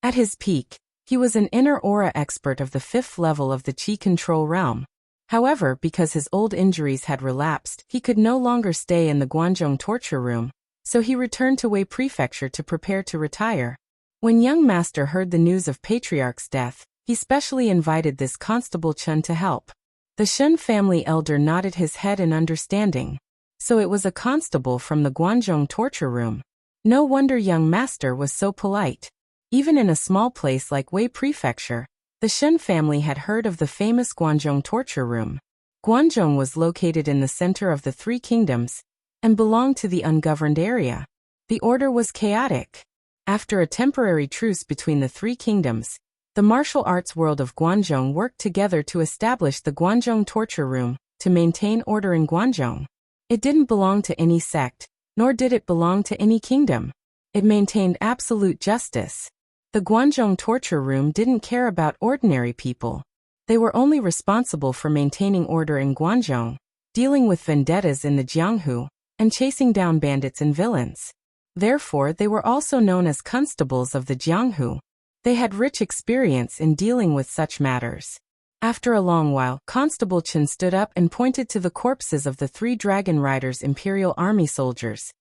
At his peak, he was an inner aura expert of the 5th level of the Qi control realm. However, because his old injuries had relapsed, he could no longer stay in the Guanzhong torture room, so he returned to Wei Prefecture to prepare to retire. When young master heard the news of Patriarch's death, he specially invited this Constable Chun to help. The Shin family elder nodded his head in understanding. So it was a constable from the Guanzhong torture room. No wonder young master was so polite. Even in a small place like Wei Prefecture, the Shin family had heard of the famous Guanzhong torture room. Guanzhong was located in the center of the 3 kingdoms and belonged to the ungoverned area. The order was chaotic. After a temporary truce between the 3 kingdoms, the martial arts world of Guanzhong worked together to establish the Guanzhong torture room to maintain order in Guanzhong. It didn't belong to any sect, nor did it belong to any kingdom. It maintained absolute justice. The Guanzhong torture room didn't care about ordinary people. They were only responsible for maintaining order in Guanzhong, dealing with vendettas in the Jianghu, and chasing down bandits and villains. Therefore, they were also known as constables of the Jianghu. They had rich experience in dealing with such matters. After a long while, Constable Chun stood up and pointed to the corpses of the 3 dragon riders' Imperial Army soldiers.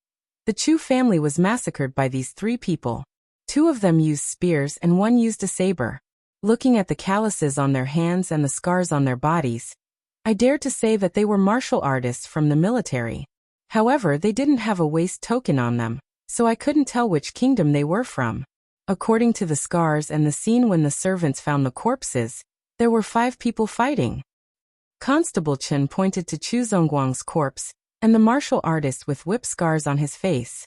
The Chu family was massacred by these 3 people. 2 of them used spears and 1 used a saber. Looking at the calluses on their hands and the scars on their bodies, I dare to say that they were martial artists from the military. However, they didn't have a waist token on them, so I couldn't tell which kingdom they were from. According to the scars and the scene when the servants found the corpses, there were 5 people fighting. Constable Chun pointed to Chu Zongguang's corpse, and the martial artist with whip scars on his face.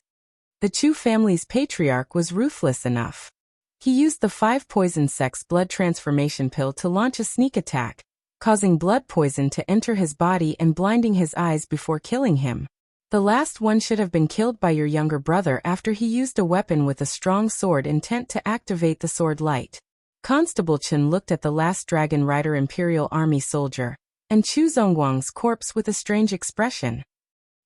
The Chu family's patriarch was ruthless enough. He used the 5 poison sects blood transformation pill to launch a sneak attack, causing blood poison to enter his body and blinding his eyes before killing him. The last one should have been killed by your younger brother after he used a weapon with a strong sword intent to activate the sword light. Constable Chun looked at the last dragon rider Imperial Army soldier, and Chu Zongguang's corpse with a strange expression.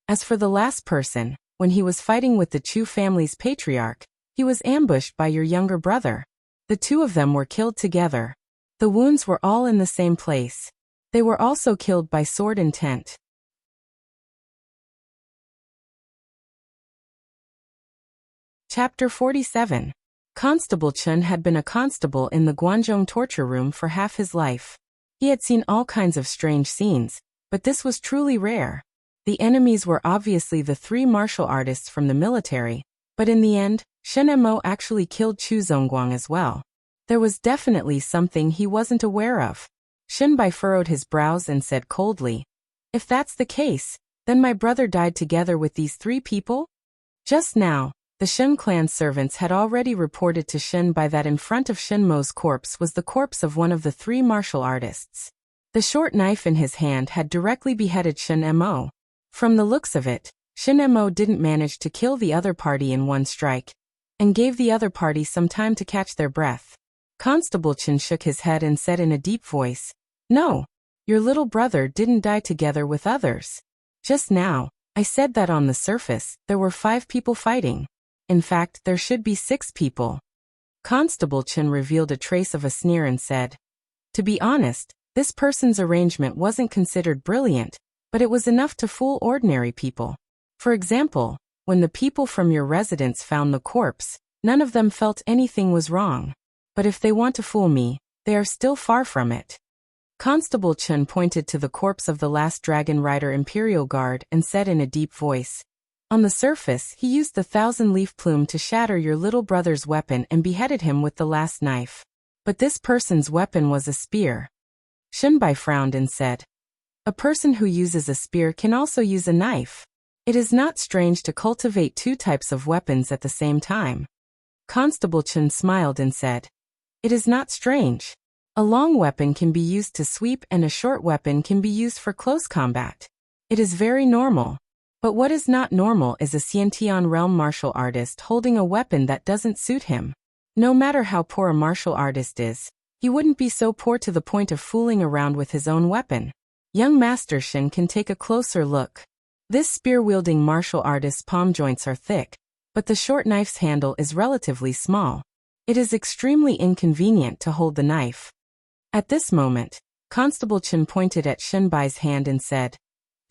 As for the last person, when he was fighting with the Chu family's patriarch, he was ambushed by your younger brother. The 2 of them were killed together. The wounds were all in the same place. They were also killed by sword intent. Chapter 47. Constable Chun had been a constable in the Guanzhong torture room for half his life. He had seen all kinds of strange scenes, but this was truly rare. The enemies were obviously the 3 martial artists from the military, but in the end, Shen Mo actually killed Chu Zongguang as well. There was definitely something he wasn't aware of. Shinbai furrowed his brows and said coldly, "If that's the case, then my brother died together with these 3 people?" Just now, the Shen clan servants had already reported to Shinbai that in front of Shenmo's corpse was the corpse of one of the 3 martial artists. The short knife in his hand had directly beheaded Shen Mo. From the looks of it, Shen Mo didn't manage to kill the other party in one strike, and gave the other party some time to catch their breath. Constable Chun shook his head and said in a deep voice, No. Your little brother didn't die together with others. Just now, I said that on the surface, there were 5 people fighting. In fact, there should be 6 people. Constable Chen revealed a trace of a sneer and said, "To be honest, this person's arrangement wasn't considered brilliant, but it was enough to fool ordinary people. For example, when the people from your residence found the corpse, none of them felt anything was wrong. But if they want to fool me, they are still far from it." Constable Chen pointed to the corpse of the last dragon rider Imperial Guard and said in a deep voice, "On the surface, he used the 1,000-leaf plume to shatter your little brother's weapon and beheaded him with the last knife. But this person's weapon was a spear." Shunbai frowned and said, "A person who uses a spear can also use a knife. It is not strange to cultivate 2 types of weapons at the same time." Constable Chen smiled and said, "It is not strange. A long weapon can be used to sweep and a short weapon can be used for close combat. It is very normal. But what is not normal is a Xiantian realm martial artist holding a weapon that doesn't suit him. No matter how poor a martial artist is, he wouldn't be so poor to the point of fooling around with his own weapon. Young Master Shin can take a closer look. This spear-wielding martial artist's palm joints are thick, but the short knife's handle is relatively small. It is extremely inconvenient to hold the knife." At this moment, Constable Chen pointed at Shinbai's hand and said,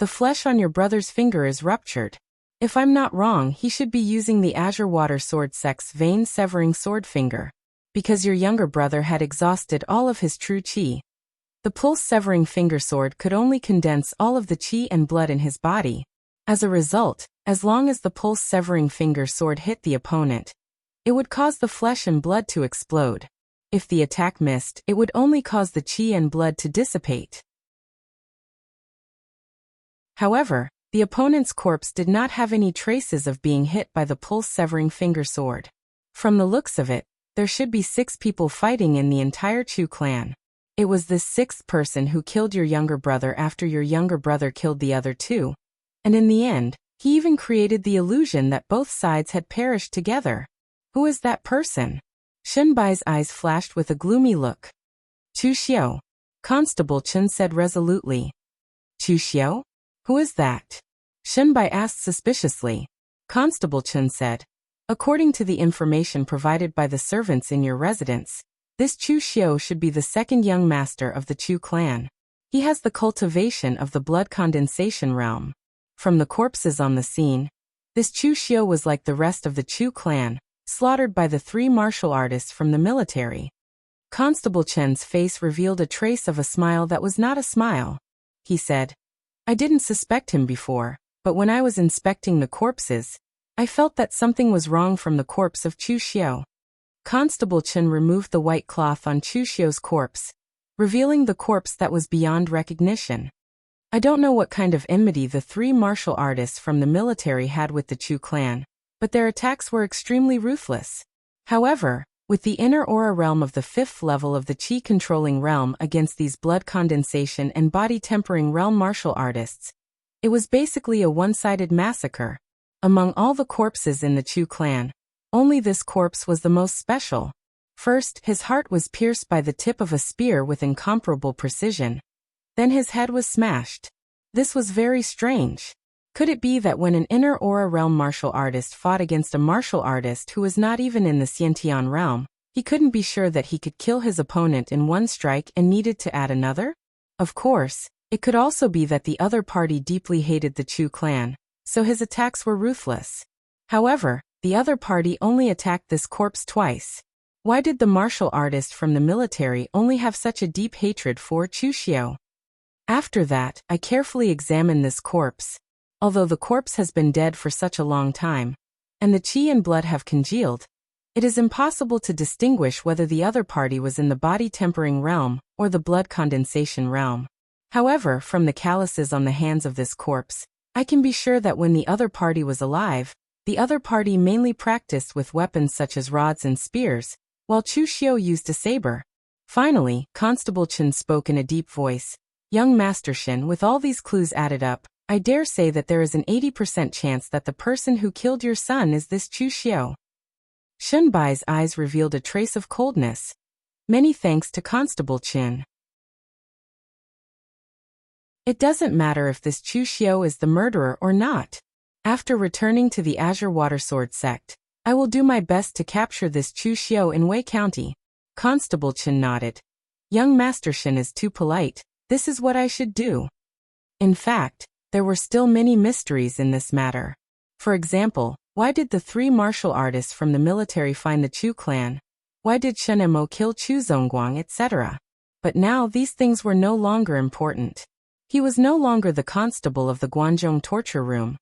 "The flesh on your brother's finger is ruptured. If I'm not wrong, he should be using the Azure Water Sword Sect's vein-severing sword finger. Because your younger brother had exhausted all of his true qi. The pulse-severing finger sword could only condense all of the qi and blood in his body. As a result, as long as the pulse-severing finger sword hit the opponent, it would cause the flesh and blood to explode. If the attack missed, it would only cause the qi and blood to dissipate." However, the opponent's corpse did not have any traces of being hit by the pulse-severing finger sword. From the looks of it, there should be 6 people fighting in the entire Chu clan. It was this 6th person who killed your younger brother after your younger brother killed the other 2. And in the end, he even created the illusion that both sides had perished together. Who is that person? Shinbai's eyes flashed with a gloomy look. "Chu Xiao," Constable Chen said resolutely. "Chu Xiao? Who is that?" Shinbai asked suspiciously. Constable Chen said, "According to the information provided by the servants in your residence, this Chu Xiao should be the 2nd young master of the Chu clan. He has the cultivation of the blood condensation realm. From the corpses on the scene, this Chu Xiao was like the rest of the Chu clan, slaughtered by the 3 martial artists from the military." Constable Chen's face revealed a trace of a smile that was not a smile. He said, "I didn't suspect him before, but when I was inspecting the corpses, I felt that something was wrong from the corpse of Chu Xiao." Constable Chen removed the white cloth on Chu Xiao's corpse, revealing the corpse that was beyond recognition. I don't know what kind of enmity the 3 martial artists from the military had with the Chu clan, but their attacks were extremely ruthless. However, with the inner aura realm of the 5th level of the qi-controlling realm against these blood condensation and body-tempering realm martial artists, it was basically a one-sided massacre. Among all the corpses in the Chu clan, only this corpse was the most special. First, his heart was pierced by the tip of a spear with incomparable precision. Then his head was smashed. This was very strange. Could it be that when an inner aura realm martial artist fought against a martial artist who was not even in the Xiantian realm, he couldn't be sure that he could kill his opponent in one strike and needed to add another? Of course, it could also be that the other party deeply hated the Chu clan, so his attacks were ruthless. However, the other party only attacked this corpse twice. Why did the martial artist from the military only have such a deep hatred for Chu Xiao? After that, I carefully examined this corpse. Although the corpse has been dead for such a long time, and the qi and blood have congealed, it is impossible to distinguish whether the other party was in the body-tempering realm or the blood condensation realm. However, from the calluses on the hands of this corpse, I can be sure that when the other party was alive, the other party mainly practiced with weapons such as rods and spears, while Chu Xiao used a saber. Finally, Constable Chen spoke in a deep voice. "Young Master Shin, with all these clues added up, I dare say that there is an 80% chance that the person who killed your son is this Chu Xiao." Shunbai's eyes revealed a trace of coldness. Many thanks to Constable Chen. It doesn't matter if this Chu Xiu is the murderer or not. After returning to the Azure Watersword sect, I will do my best to capture this Chu Xiu in Wei County. Constable Chen nodded. Young Master Shen is too polite. This is what I should do. In fact, there were still many mysteries in this matter. For example, why did the 3 martial artists from the military find the Chu clan? Why did Shen Mo kill Chu Zongguang, etc.? But now these things were no longer important. He was no longer the constable of the Guanzhong torture room,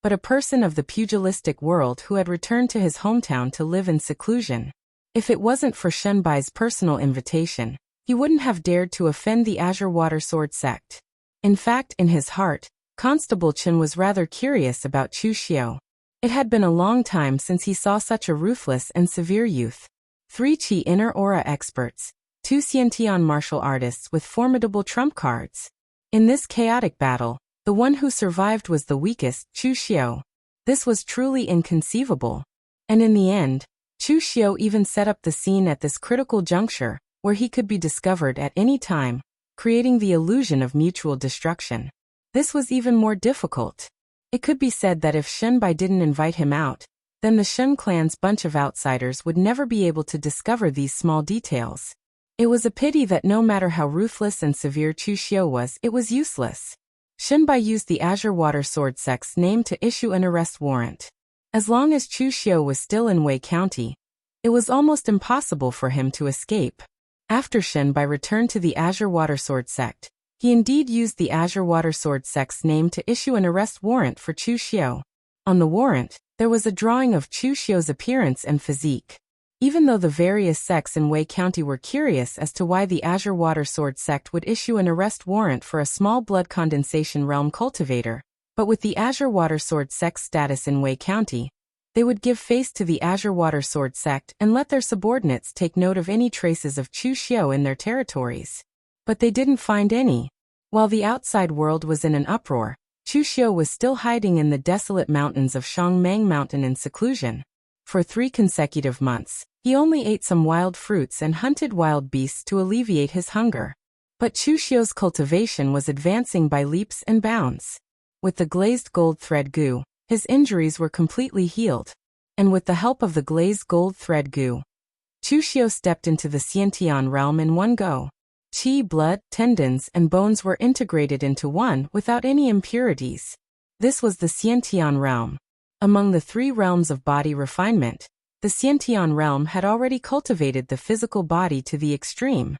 but a person of the pugilistic world who had returned to his hometown to live in seclusion. If it wasn't for Shen Bai's personal invitation, he wouldn't have dared to offend the Azure Watersword sect. In fact, in his heart, Constable Chen was rather curious about Chu Xiu. It had been a long time since he saw such a ruthless and severe youth. 3 Qi inner aura experts, 2 Xiantian martial artists with formidable trump cards. In this chaotic battle, the one who survived was the weakest, Chu Xiu. This was truly inconceivable. And in the end, Chu Xiu even set up the scene at this critical juncture, where he could be discovered at any time, creating the illusion of mutual destruction. This was even more difficult. It could be said that if Shen Bai didn't invite him out, then the Shen clan's bunch of outsiders would never be able to discover these small details. It was a pity that no matter how ruthless and severe Chu Xiu was, it was useless. Shen Bai used the Azure Watersword sect's name to issue an arrest warrant. As long as Chu Xiu was still in Wei County, it was almost impossible for him to escape. After Shen Bai returned to the Azure Watersword sect, he indeed used the Azure Watersword sect's name to issue an arrest warrant for Chu Xiu. On the warrant, there was a drawing of Chu Xiu's appearance and physique. Even though the various sects in Wei County were curious as to why the Azure Watersword sect would issue an arrest warrant for a small blood condensation realm cultivator, but with the Azure Watersword sect's status in Wei County, they would give face to the Azure Watersword sect and let their subordinates take note of any traces of Chu Xiu in their territories. But they didn't find any. While the outside world was in an uproar, Chu Xiu was still hiding in the desolate mountains of Shangmeng Mountain in seclusion. For 3 consecutive months, he only ate some wild fruits and hunted wild beasts to alleviate his hunger. But Chu Xiu's cultivation was advancing by leaps and bounds. With the glazed gold thread goo, his injuries were completely healed. And with the help of the glazed gold thread goo, Chu Xiu stepped into the Xiantian realm in one go. Qi, blood, tendons, and bones were integrated into one without any impurities. This was the Xiantian realm. Among the 3 realms of body refinement, the Xiantian realm had already cultivated the physical body to the extreme.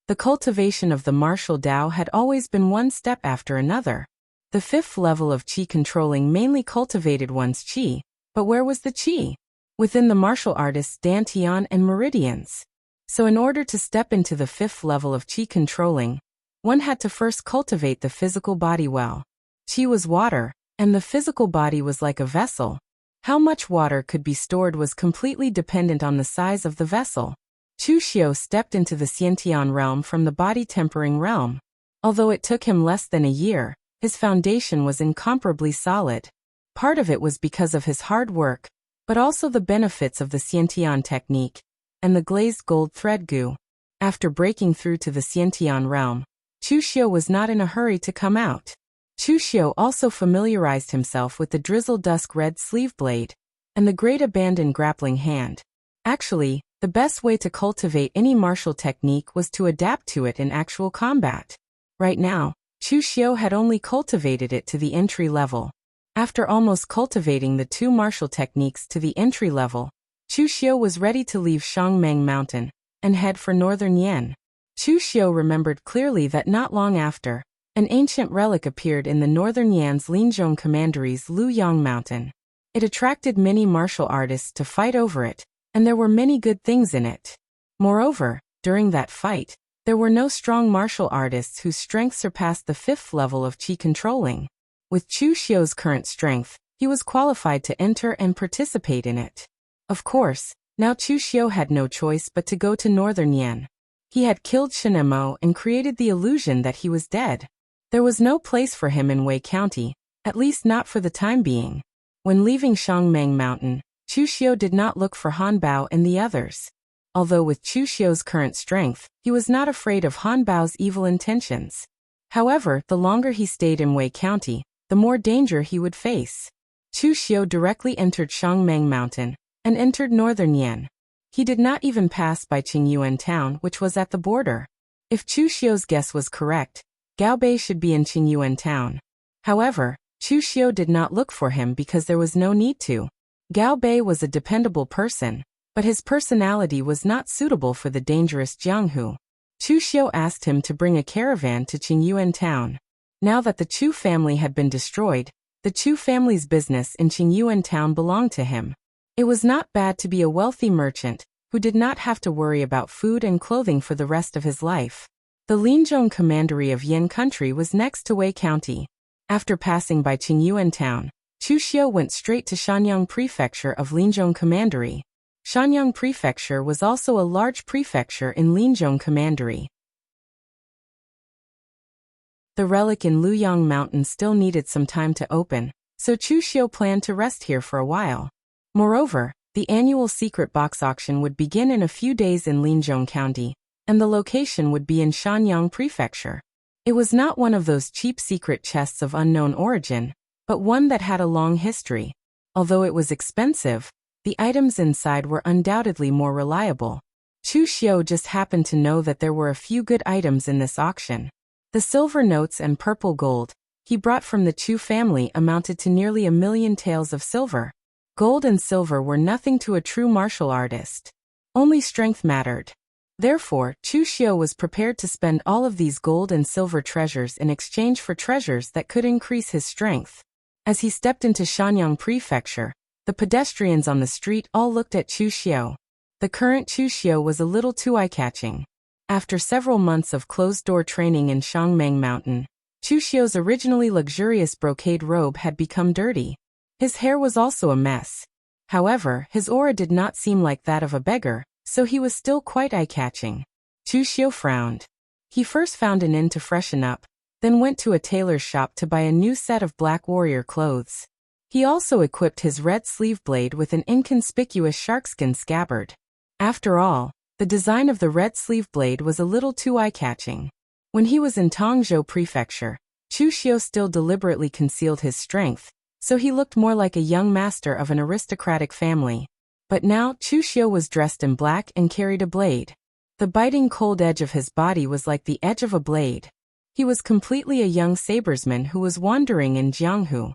The cultivation of the martial Tao had always been one step after another. The 5th level of Qi controlling mainly cultivated one's Qi, but where was the Qi? Within the martial artist's Dantian and meridians. So in order to step into the 5th level of Qi controlling, one had to first cultivate the physical body well. Qi was water, and the physical body was like a vessel. How much water could be stored was completely dependent on the size of the vessel. Chu Xiu stepped into the Xiantian realm from the body-tempering realm. Although it took him less than a year, his foundation was incomparably solid. Part of it was because of his hard work, but also the benefits of the Xiantian technique and the glazed gold thread goo. After breaking through to the Xiantian realm, Chu Xiu was not in a hurry to come out. Chu Xiu also familiarized himself with the drizzle dusk red sleeve blade and the great abandoned grappling hand. Actually, the best way to cultivate any martial technique was to adapt to it in actual combat. Right now, Chu Xiu had only cultivated it to the entry level. After almost cultivating the 2 martial techniques to the entry level, Chu Xiu was ready to leave Shangmeng Mountain and head for northern Yan. Chu Xiu remembered clearly that not long after, an ancient relic appeared in the northern Yan's Linzhong Commandery's Luyang Mountain. It attracted many martial artists to fight over it, and there were many good things in it. Moreover, during that fight, there were no strong martial artists whose strength surpassed the 5th level of Qi controlling. With Chu Xiu's current strength, he was qualified to enter and participate in it. Of course, now Chu Xiu had no choice but to go to northern Yan. He had killed Shen Mo and created the illusion that he was dead. There was no place for him in Wei County, at least not for the time being. When leaving Shangmeng Mountain, Chu Xiu did not look for Han Bao and the others. Although with Chu Xiu's current strength, he was not afraid of Han Bao's evil intentions. However, the longer he stayed in Wei County, the more danger he would face. Chu Xiu directly entered Shangmeng Mountain and entered northern Yan. He did not even pass by Qingyuan town, which was at the border. If Chu Xiu's guess was correct, Gao Bei should be in Qingyuan town. However, Chu Xiu did not look for him because there was no need to. Gao Bei was a dependable person, but his personality was not suitable for the dangerous Jianghu. Chu Xiu asked him to bring a caravan to Qingyuan town. Now that the Chu family had been destroyed, the Chu family's business in Qingyuan town belonged to him. It was not bad to be a wealthy merchant who did not have to worry about food and clothing for the rest of his life. The Linzhong Commandery of Yan Country was next to Wei County. After passing by Qingyuan town, Chu Xiu went straight to Shanyang Prefecture of Linzhong Commandery. Shanyang Prefecture was also a large prefecture in Linzhong Commandery. The relic in Luyang Mountain still needed some time to open, so Chu Xiu planned to rest here for a while. Moreover, the annual secret box auction would begin in a few days in Linzhong County, and the location would be in Shanyang Prefecture. It was not one of those cheap secret chests of unknown origin, but one that had a long history. Although it was expensive, the items inside were undoubtedly more reliable. Chu Xiu just happened to know that there were a few good items in this auction. The silver notes and purple gold he brought from the Chu family amounted to nearly 1 million taels of silver. Gold and silver were nothing to a true martial artist. Only strength mattered. Therefore, Chu Xiu was prepared to spend all of these gold and silver treasures in exchange for treasures that could increase his strength. As he stepped into Shanyang Prefecture, the pedestrians on the street all looked at Chu Xiu. The current Chu Xiu was a little too eye-catching. After several months of closed-door training in Shangmeng Mountain, Chu Xiu's originally luxurious brocade robe had become dirty. His hair was also a mess. However, his aura did not seem like that of a beggar, so he was still quite eye-catching. Chu Xiu frowned. He first found an inn to freshen up, then went to a tailor's shop to buy a new set of black warrior clothes. He also equipped his red sleeve blade with an inconspicuous sharkskin scabbard. After all, the design of the red sleeve blade was a little too eye-catching. When he was in Tongzhou Prefecture, Chu Xiu still deliberately concealed his strength, so he looked more like a young master of an aristocratic family. But now Chu Xiu was dressed in black and carried a blade. The biting cold edge of his body was like the edge of a blade. He was completely a young sabersman who was wandering in Jianghu.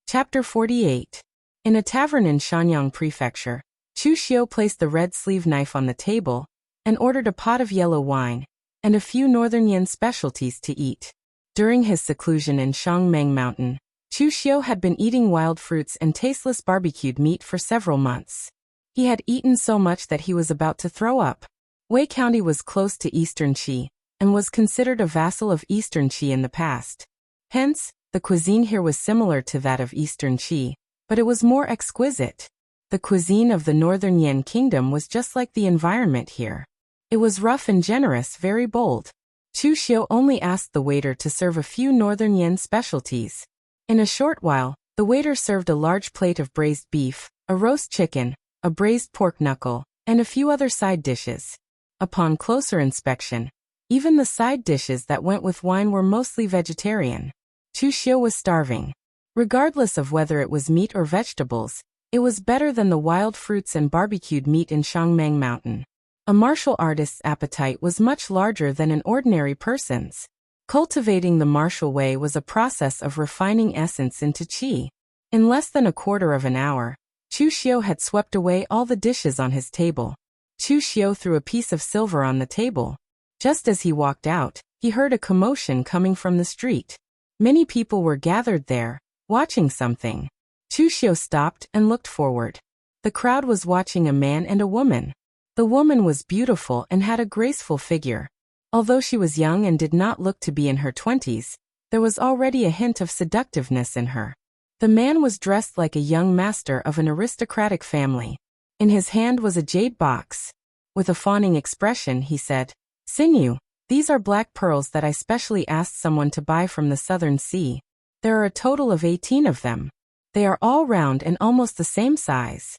Chapter 48. In a tavern in Shanyang Prefecture, Chu Xiu placed the red sleeve knife on the table and ordered a pot of yellow wine and a few northern Yan specialties to eat. During his seclusion in Shangmeng Mountain, Chu Xiu had been eating wild fruits and tasteless barbecued meat for several months. He had eaten so much that he was about to throw up. Wei County was close to Eastern Qi and was considered a vassal of Eastern Qi in the past. Hence, the cuisine here was similar to that of Eastern Qi, but it was more exquisite. The cuisine of the Northern Yan Kingdom was just like the environment here. It was rough and generous, very bold. Chu Xiu only asked the waiter to serve a few Northern Yan specialties. In a short while, the waiter served a large plate of braised beef, a roast chicken, a braised pork knuckle, and a few other side dishes. Upon closer inspection, even the side dishes that went with wine were mostly vegetarian. Chu Xiu was starving. Regardless of whether it was meat or vegetables, it was better than the wild fruits and barbecued meat in Shangmeng Mountain. A martial artist's appetite was much larger than an ordinary person's. Cultivating the martial way was a process of refining essence into qi. In less than a quarter of an hour, Chu Xiu had swept away all the dishes on his table. Chu Xiu threw a piece of silver on the table. Just as he walked out, he heard a commotion coming from the street. Many people were gathered there, watching something. Chu Xiu stopped and looked forward. The crowd was watching a man and a woman. The woman was beautiful and had a graceful figure. Although she was young and did not look to be in her 20s, there was already a hint of seductiveness in her. The man was dressed like a young master of an aristocratic family. In his hand was a jade box. With a fawning expression, he said, "Sinew, these are black pearls that I specially asked someone to buy from the southern sea. There are a total of 18 of them. They are all round and almost the same size.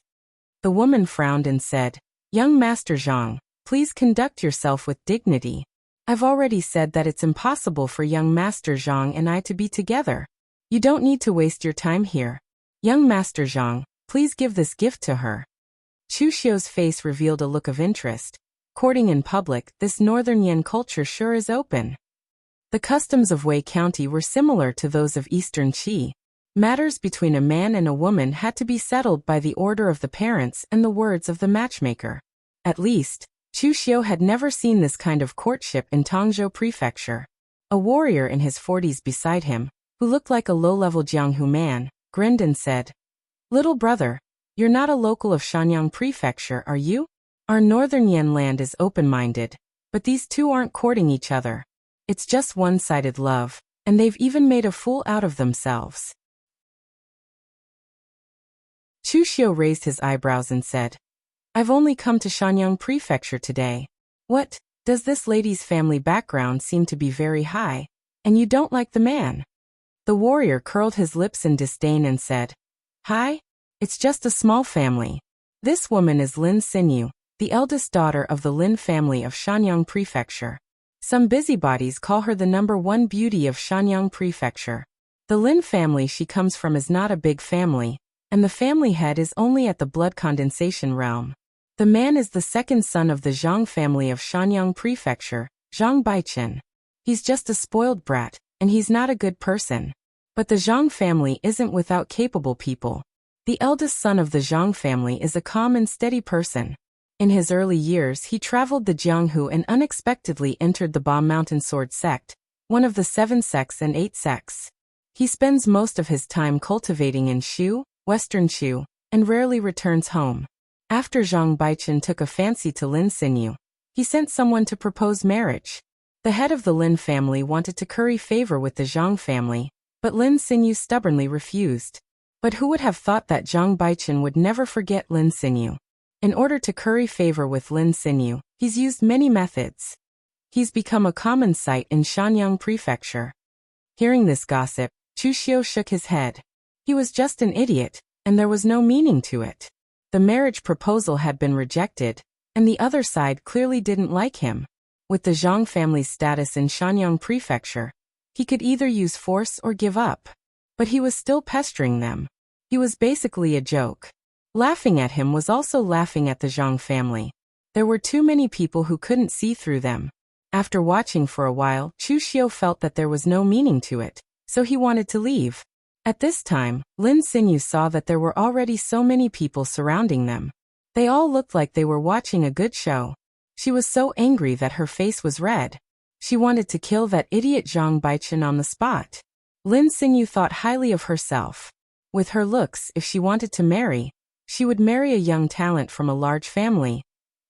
The woman frowned and said, "Young Master Zhang, please conduct yourself with dignity. I've already said that it's impossible for young Master Zhang and I to be together. You don't need to waste your time here. Young Master Zhang, please give this gift to her." Chu Xiu's face revealed a look of interest. Courting in public, this northern Yan culture sure is open. The customs of Wei County were similar to those of eastern Qi. Matters between a man and a woman had to be settled by the order of the parents and the words of the matchmaker. At least, Chu Xiu had never seen this kind of courtship in Tongzhou Prefecture. A warrior in his 40s beside him, who looked like a low-level Jianghu man, grinned and said, "Little brother, you're not a local of Shanyang Prefecture, are you? Our northern Yan land is open-minded, but these two aren't courting each other. It's just one-sided love, and they've even made a fool out of themselves." Chu Xiu raised his eyebrows and said, "I've only come to Shanyang Prefecture today. What, does this lady's family background seem to be very high, and you don't like the man?" The warrior curled his lips in disdain and said, "Hi? It's just a small family. This woman is Lin Xinyu, the eldest daughter of the Lin family of Shanyang Prefecture. Some busybodies call her the #1 beauty of Shanyang Prefecture. The Lin family she comes from is not a big family, and the family head is only at the blood condensation realm. The man is the second son of the Zhang family of Shanyang Prefecture, Zhang Baichen. He's just a spoiled brat, and he's not a good person. But the Zhang family isn't without capable people. The eldest son of the Zhang family is a calm and steady person. In his early years he traveled the Jianghu and unexpectedly entered the Ba Mountain Sword sect, one of the 7 sects and 8 sects. He spends most of his time cultivating in Shu, Western Shu, and rarely returns home. After Zhang Baichen took a fancy to Lin Xinyu, he sent someone to propose marriage. The head of the Lin family wanted to curry favor with the Zhang family, but Lin Xinyu stubbornly refused. But who would have thought that Zhang Baichen would never forget Lin Xinyu? In order to curry favor with Lin Xinyu, he's used many methods. He's become a common sight in Shanyang Prefecture. Hearing this gossip, Chu Xiu shook his head. He was just an idiot, and there was no meaning to it. The marriage proposal had been rejected, and the other side clearly didn't like him. With the Zhang family's status in Shanyang Prefecture, he could either use force or give up. But he was still pestering them. He was basically a joke. Laughing at him was also laughing at the Zhang family. There were too many people who couldn't see through them. After watching for a while, Chu Xiu felt that there was no meaning to it, so he wanted to leave. At this time, Lin Xinyu saw that there were already so many people surrounding them. They all looked like they were watching a good show. She was so angry that her face was red. She wanted to kill that idiot Zhang Baichen on the spot. Lin Xinyu thought highly of herself. With her looks, if she wanted to marry, she would marry a young talent from a large family,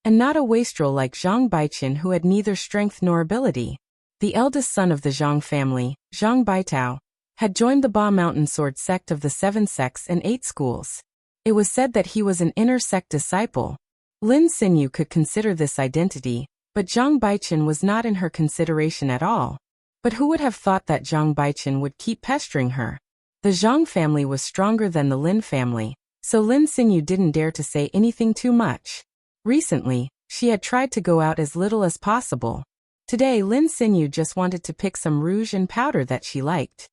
and not a wastrel like Zhang Baichen who had neither strength nor ability. The eldest son of the Zhang family, Zhang Baitao, had joined the Ba Mountain Sword sect of the 7 sects and 8 schools. It was said that he was an inner sect disciple. Lin Xinyu could consider this identity, but Zhang Baichen was not in her consideration at all. But who would have thought that Zhang Baichen would keep pestering her? The Zhang family was stronger than the Lin family, so Lin Xinyu didn't dare to say anything too much. Recently, she had tried to go out as little as possible. Today Lin Xinyu just wanted to pick some rouge and powder that she liked.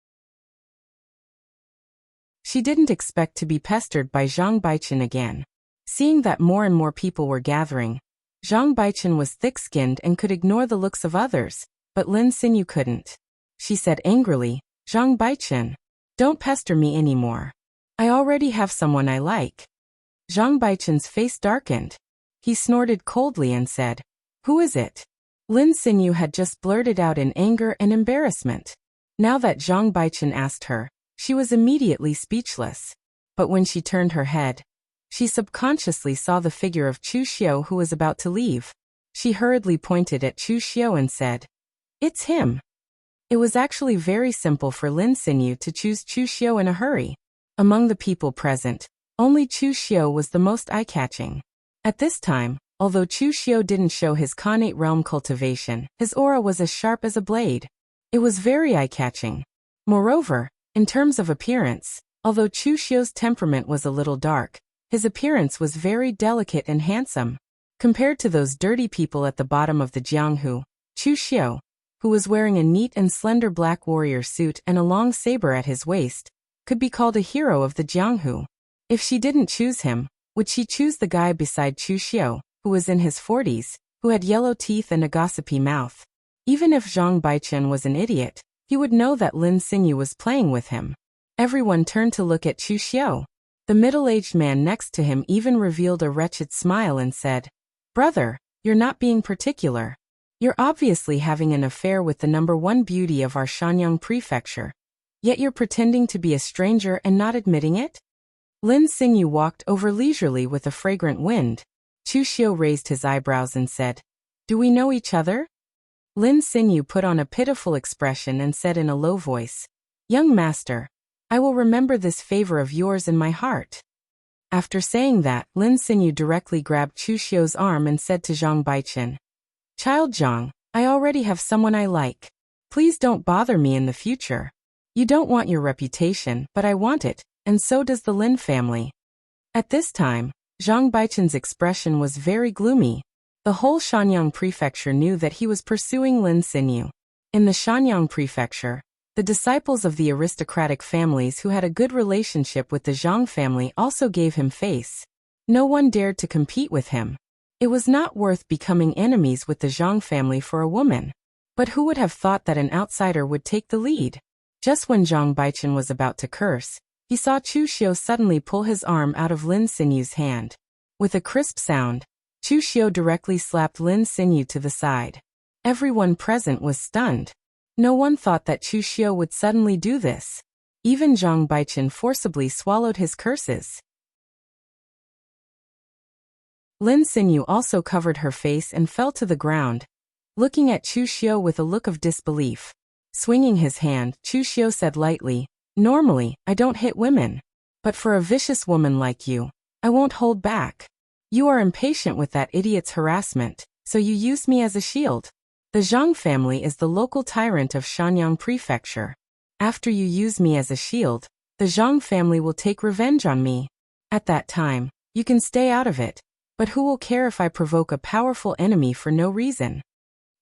She didn't expect to be pestered by Zhang Baichen again. Seeing that more and more people were gathering, Zhang Baichen was thick-skinned and could ignore the looks of others, but Lin Xinyu couldn't. She said angrily, "Zhang Baichen, don't pester me anymore. I already have someone I like." Zhang Baichen's face darkened. He snorted coldly and said, "Who is it?" Lin Xinyu had just blurted out in anger and embarrassment. Now that Zhang Baichen asked her, she was immediately speechless. But when she turned her head, she subconsciously saw the figure of Chu Xiu who was about to leave. She hurriedly pointed at Chu Xiu and said, "It's him." It was actually very simple for Lin Xinyu to choose Chu Xiu in a hurry. Among the people present, only Chu Xiu was the most eye-catching. At this time, although Chu Xiu didn't show his Khanate realm cultivation, his aura was as sharp as a blade. It was very eye-catching. Moreover, in terms of appearance, Although Chu Xiu's temperament was a little dark, his appearance was very delicate and handsome. Compared to those dirty people at the bottom of the Jianghu, Chu Xiu, who was wearing a neat and slender black warrior suit and a long saber at his waist, could be called a hero of the Jianghu. If she didn't choose him, would she choose the guy beside Chu Xiu, who was in his 40s, who had yellow teeth and a gossipy mouth? Even if Zhang Baichen was an idiot, he would know that Lin Xinyu was playing with him. Everyone turned to look at Chu Xiu. The middle-aged man next to him even revealed a wretched smile and said, "Brother, you're not being particular. You're obviously having an affair with the #1 beauty of our Shanyang prefecture. Yet you're pretending to be a stranger and not admitting it?" Lin Xinyu walked over leisurely with a fragrant wind. Chu Xiu raised his eyebrows and said, "Do we know each other?" Lin Xinyu put on a pitiful expression and said in a low voice, "Young master, I will remember this favor of yours in my heart." After saying that, Lin Xinyu directly grabbed Chu Xiu's arm and said to Zhang Baichen, "Child Zhang, I already have someone I like. Please don't bother me in the future. You don't want your reputation, but I want it, and so does the Lin family." At this time, Zhang Baichen's expression was very gloomy. The whole Shanyang prefecture knew that he was pursuing Lin Xinyu. In the Shanyang prefecture, the disciples of the aristocratic families who had a good relationship with the Zhang family also gave him face. No one dared to compete with him. It was not worth becoming enemies with the Zhang family for a woman. But who would have thought that an outsider would take the lead? Just when Zhang Baichen was about to curse, he saw Chu Xiu suddenly pull his arm out of Lin Xinyu's hand. With a crisp sound, Chu Xiu directly slapped Lin Xinyu to the side. Everyone present was stunned. No one thought that Chu Xiu would suddenly do this. Even Zhang Baichen forcibly swallowed his curses. Lin Xinyu also covered her face and fell to the ground, looking at Chu Xiu with a look of disbelief. Swinging his hand, Chu Xiu said lightly, "Normally, I don't hit women. But for a vicious woman like you, I won't hold back. You are impatient with that idiot's harassment, so you use me as a shield. The Zhang family is the local tyrant of Shanyang prefecture. After you use me as a shield, the Zhang family will take revenge on me. At that time, you can stay out of it, but who will care if I provoke a powerful enemy for no reason?"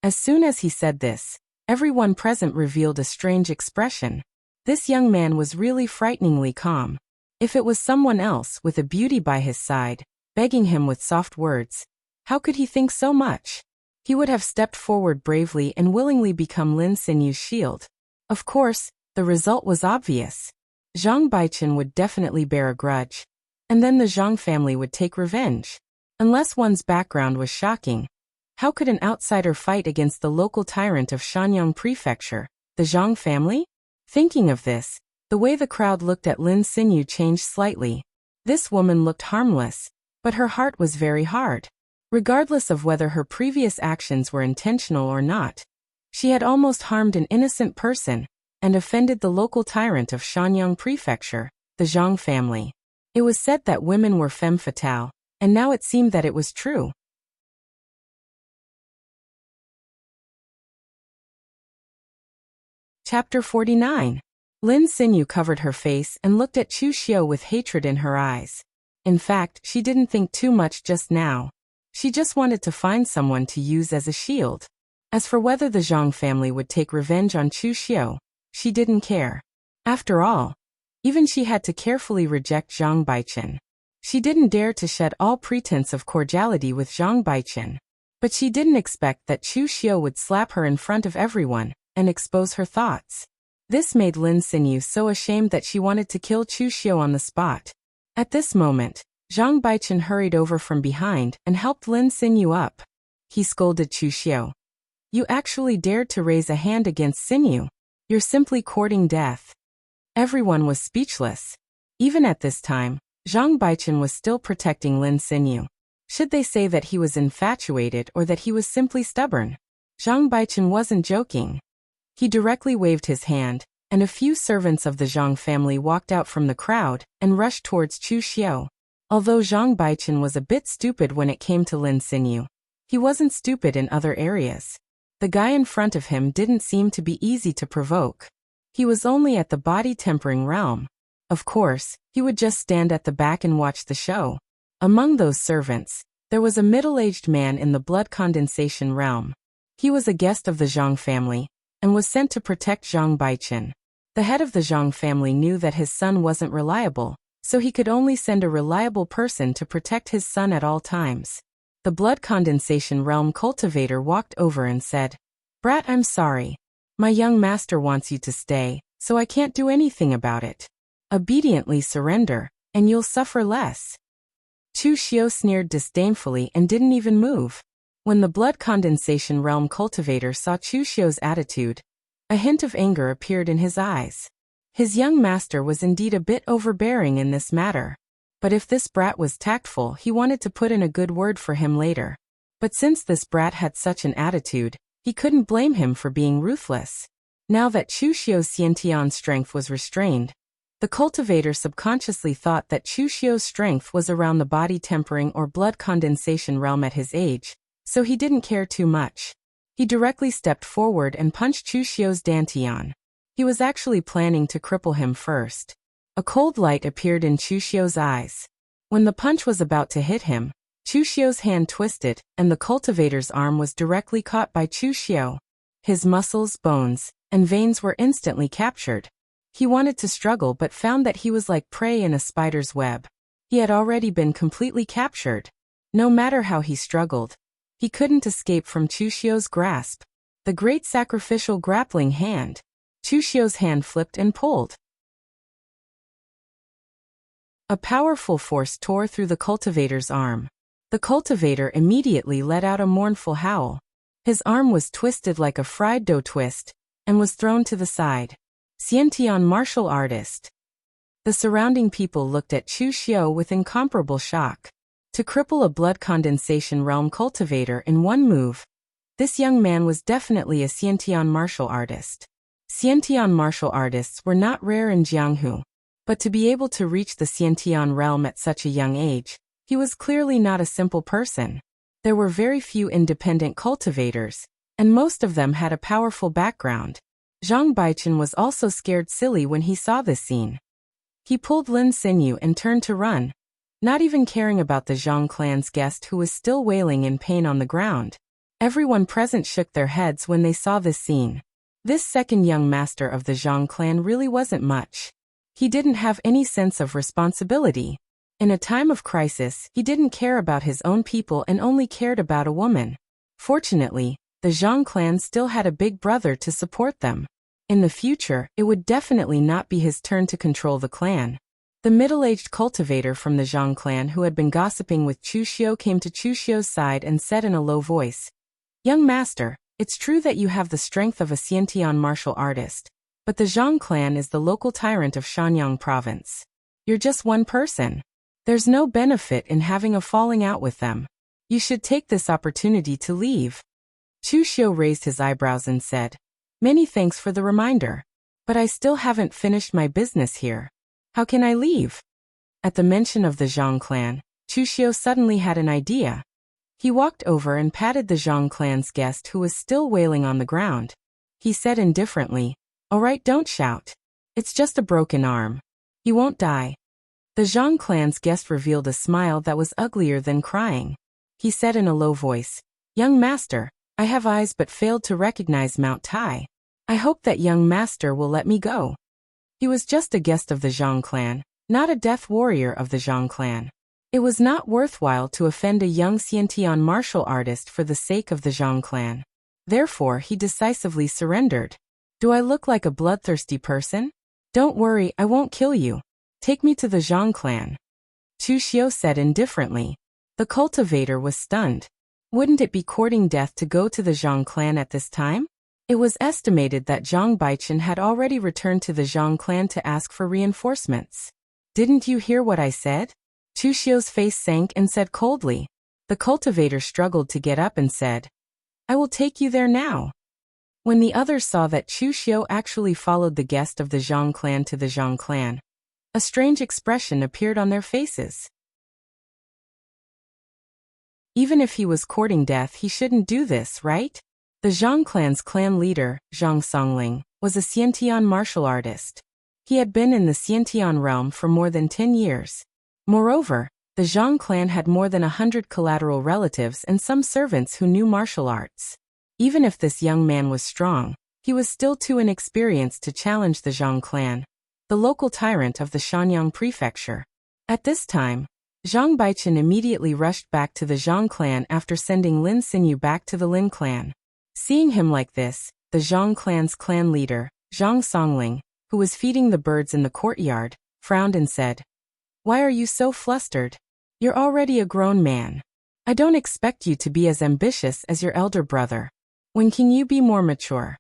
As soon as he said this, everyone present revealed a strange expression. This young man was really frighteningly calm. If it was someone else with a beauty by his side, begging him with soft words, how could he think so much? He would have stepped forward bravely and willingly become Lin Xinyu's shield. Of course, the result was obvious. Zhang Baichen would definitely bear a grudge. And then the Zhang family would take revenge. Unless one's background was shocking, how could an outsider fight against the local tyrant of Shanyang prefecture, the Zhang family? Thinking of this, the way the crowd looked at Lin Xinyu changed slightly. This woman looked harmless, but her heart was very hard. Regardless of whether her previous actions were intentional or not, she had almost harmed an innocent person and offended the local tyrant of Shanyang prefecture, the Zhang family. It was said that women were femme fatale, and now it seemed that it was true. Chapter 49. Lin Xinyu covered her face and looked at Chu Xiu with hatred in her eyes. In fact, she didn't think too much just now. She just wanted to find someone to use as a shield. As for whether the Zhang family would take revenge on Chu Xiu, she didn't care. After all, even she had to carefully reject Zhang Baichen. She didn't dare to shed all pretense of cordiality with Zhang Baichen. But she didn't expect that Chu Xiu would slap her in front of everyone and expose her thoughts. This made Lin Xinyu so ashamed that she wanted to kill Chu Xiu on the spot. At this moment, Zhang Baichen hurried over from behind and helped Lin Xinyu up. He scolded Chu Xiu. "You actually dared to raise a hand against Xinyu. You're simply courting death." Everyone was speechless. Even at this time, Zhang Baichen was still protecting Lin Xinyu. Should they say that he was infatuated or that he was simply stubborn? Zhang Baichen wasn't joking. He directly waved his hand, and a few servants of the Zhang family walked out from the crowd and rushed towards Chu Xiu. Although Zhang Baichen was a bit stupid when it came to Lin Xinyu, he wasn't stupid in other areas. The guy in front of him didn't seem to be easy to provoke. He was only at the body tempering realm. Of course, he would just stand at the back and watch the show. Among those servants, there was a middle-aged man in the blood condensation realm. He was a guest of the Zhang family, and was sent to protect Zhang Baichen. The head of the Zhang family knew that his son wasn't reliable, so he could only send a reliable person to protect his son at all times. The blood condensation realm cultivator walked over and said, "Brat, I'm sorry. My young master wants you to stay, so I can't do anything about it. Obediently surrender, and you'll suffer less." Chu Xiu sneered disdainfully and didn't even move. When the blood condensation realm cultivator saw Chu Xiu's attitude, a hint of anger appeared in his eyes. His young master was indeed a bit overbearing in this matter. But if this brat was tactful, he wanted to put in a good word for him later. But since this brat had such an attitude, he couldn't blame him for being ruthless. Now that Chu Xiu's Xiantian's strength was restrained, the cultivator subconsciously thought that Chu Xiu's strength was around the body tempering or blood condensation realm at his age, so he didn't care too much. He directly stepped forward and punched Chu Xiu's Dantian. He was actually planning to cripple him first. A cold light appeared in Chu Xiu's eyes. When the punch was about to hit him, Chu Xiu's hand twisted, and the cultivator's arm was directly caught by Chu Xiu. His muscles, bones, and veins were instantly captured. He wanted to struggle but found that he was like prey in a spider's web. He had already been completely captured. No matter how he struggled, he couldn't escape from Chu Xiu's grasp. The great sacrificial grappling hand. Chu Xiu's hand flipped and pulled. A powerful force tore through the cultivator's arm. The cultivator immediately let out a mournful howl. His arm was twisted like a fried dough twist, and was thrown to the side. Xiantian martial artist. The surrounding people looked at Chu Xiu with incomparable shock. To cripple a blood condensation realm cultivator in one move, this young man was definitely a Xiantian martial artist. Xiantian martial artists were not rare in Jianghu, but to be able to reach the Xiantian realm at such a young age, he was clearly not a simple person. There were very few independent cultivators, and most of them had a powerful background. Zhang Baichen was also scared silly when he saw this scene. He pulled Lin's sinew and turned to run, not even caring about the Zhang clan's guest who was still wailing in pain on the ground. Everyone present shook their heads when they saw this scene. This second young master of the Zhang clan really wasn't much. He didn't have any sense of responsibility. In a time of crisis, he didn't care about his own people and only cared about a woman. Fortunately, the Zhang clan still had a big brother to support them. In the future, it would definitely not be his turn to control the clan. The middle-aged cultivator from the Zhang clan who had been gossiping with Chu Xiu came to Chu Xiu's side and said in a low voice, "Young master, it's true that you have the strength of a Xiantian martial artist, but the Zhang clan is the local tyrant of Shanyang province. You're just one person. There's no benefit in having a falling out with them. You should take this opportunity to leave." Chu Xiu raised his eyebrows and said, "Many thanks for the reminder. But I still haven't finished my business here. How can I leave?" At the mention of the Zhang clan, Chu Xiu suddenly had an idea. He walked over and patted the Zhang clan's guest who was still wailing on the ground. He said indifferently, "All right, don't shout. It's just a broken arm. He won't die." The Zhang clan's guest revealed a smile that was uglier than crying. He said in a low voice, "Young master, I have eyes but failed to recognize Mount Tai. I hope that young master will let me go." He was just a guest of the Zhang clan, not a death warrior of the Zhang clan. It was not worthwhile to offend a young Xiantian martial artist for the sake of the Zhang clan. Therefore, he decisively surrendered. "Do I look like a bloodthirsty person? Don't worry, I won't kill you. Take me to the Zhang clan," Chu Xiu said indifferently. The cultivator was stunned. Wouldn't it be courting death to go to the Zhang clan at this time? It was estimated that Zhang Baichen had already returned to the Zhang clan to ask for reinforcements. "Didn't you hear what I said?" Chu Xiu's face sank and said coldly. The cultivator struggled to get up and said, "I will take you there now." When the others saw that Chu Xiu actually followed the guest of the Zhang clan to the Zhang clan, a strange expression appeared on their faces. Even if he was courting death, he shouldn't do this, right? The Zhang clan's clan leader, Zhang Songling, was a Xiantian martial artist. He had been in the Xiantian realm for more than 10 years. Moreover, the Zhang clan had more than 100 collateral relatives and some servants who knew martial arts. Even if this young man was strong, he was still too inexperienced to challenge the Zhang clan, the local tyrant of the Shanyang prefecture. At this time, Zhang Baichen immediately rushed back to the Zhang clan after sending Lin Xinyu back to the Lin clan. Seeing him like this, the Zhang clan's clan leader, Zhang Songling, who was feeding the birds in the courtyard, frowned and said, "Why are you so flustered? You're already a grown man. I don't expect you to be as ambitious as your elder brother. When can you be more mature?"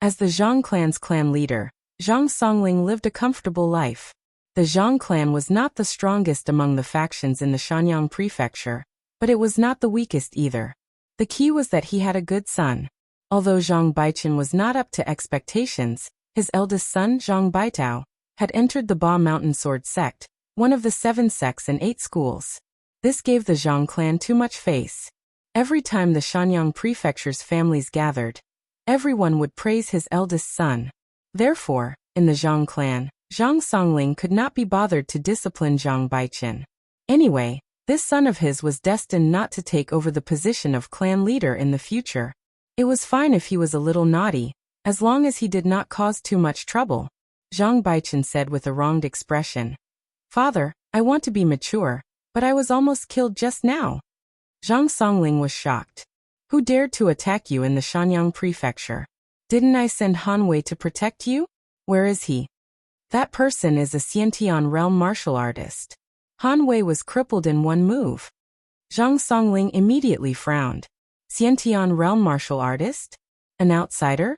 As the Zhang clan's clan leader, Zhang Songling lived a comfortable life. The Zhang clan was not the strongest among the factions in the Shanyang prefecture, but it was not the weakest either. The key was that he had a good son. Although Zhang Baichen was not up to expectations, his eldest son, Zhang Baitao, had entered the Ba Mountain Sword sect, one of the 7 sects and 8 schools. This gave the Zhang clan too much face. Every time the Shanyang prefecture's families gathered, everyone would praise his eldest son. Therefore, in the Zhang clan, Zhang Songling could not be bothered to discipline Zhang Baichen. Anyway, this son of his was destined not to take over the position of clan leader in the future. It was fine if he was a little naughty, as long as he did not cause too much trouble. Zhang Baichen said with a wronged expression, "Father, I want to be mature, but I was almost killed just now." Zhang Songling was shocked. "Who dared to attack you in the Shanyang prefecture? Didn't I send Han Wei to protect you? Where is he?" "That person is a Xiantian realm martial artist. Han Wei was crippled in one move." Zhang Songling immediately frowned. Xiantian realm martial artist? An outsider?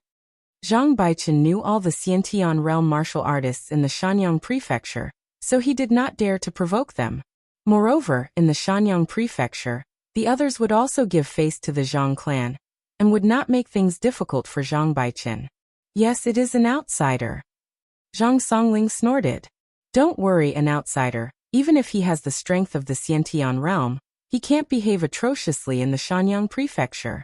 Zhang Baichen knew all the Xiantian realm martial artists in the Shanyang prefecture, so he did not dare to provoke them. Moreover, in the Shanyang prefecture, the others would also give face to the Zhang clan, and would not make things difficult for Zhang Baichen. "Yes, it is an outsider." Zhang Songling snorted. "Don't worry, an outsider. Even if he has the strength of the Xiantian realm, he can't behave atrociously in the Shanyang prefecture."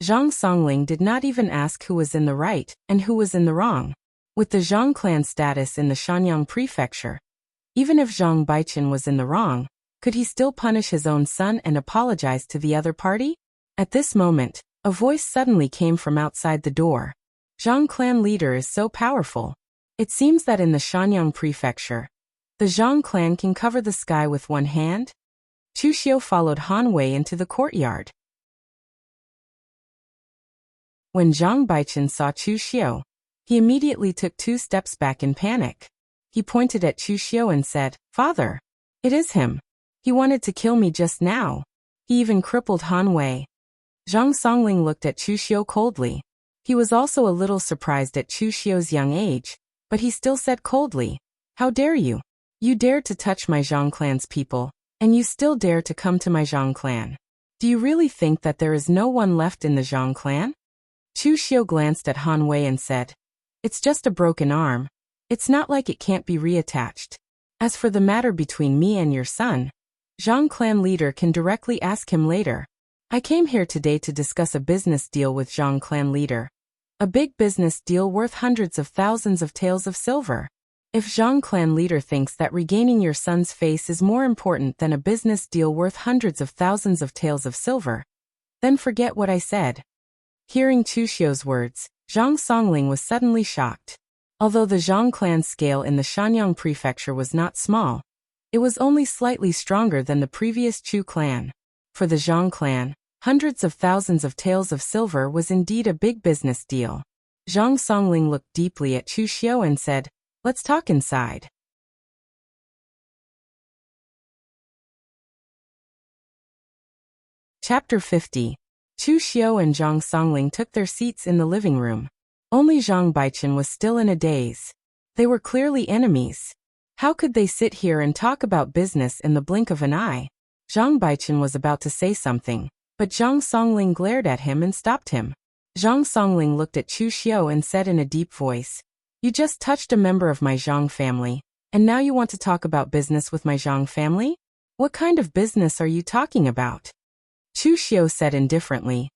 Zhang Songling did not even ask who was in the right and who was in the wrong. With the Zhang clan status in the Shanyang prefecture, even if Zhang Baichen was in the wrong, could he still punish his own son and apologize to the other party? At this moment, a voice suddenly came from outside the door. "Zhang clan leader is so powerful. It seems that in the Shanyang prefecture, the Zhang clan can cover the sky with one hand." Chu Xiu followed Han Wei into the courtyard. When Zhang Baichen saw Chu Xiu, he immediately took 2 steps back in panic. He pointed at Chu Xiu and said, "Father, it is him. He wanted to kill me just now. He even crippled Han Wei." Zhang Songling looked at Chu Xiu coldly. He was also a little surprised at Chu Xiu's young age, but he still said coldly, "How dare you? You dare to touch my Zhang clan's people, and you still dare to come to my Zhang clan. Do you really think that there is no one left in the Zhang clan?" Chu Xiu glanced at Han Wei and said, "It's just a broken arm. It's not like it can't be reattached. As for the matter between me and your son, Zhang clan leader can directly ask him later. I came here today to discuss a business deal with Zhang clan leader. A big business deal worth hundreds of thousands of taels of silver. If Zhang clan leader thinks that regaining your son's face is more important than a business deal worth hundreds of thousands of taels of silver, then forget what I said." Hearing Chu Xiu's words, Zhang Songling was suddenly shocked. Although the Zhang clan's scale in the Shanyang prefecture was not small, it was only slightly stronger than the previous Chu clan. For the Zhang clan, hundreds of thousands of taels of silver was indeed a big business deal. Zhang Songling looked deeply at Chu Xiu and said, "Let's talk inside." Chapter 50. Chu Xiu and Zhang Songling took their seats in the living room. Only Zhang Baichen was still in a daze. They were clearly enemies. How could they sit here and talk about business in the blink of an eye? Zhang Baichen was about to say something, but Zhang Songling glared at him and stopped him. Zhang Songling looked at Chu Xiu and said in a deep voice, "You just touched a member of my Zhang family, and now you want to talk about business with my Zhang family? What kind of business are you talking about?" Chu Xiu said indifferently,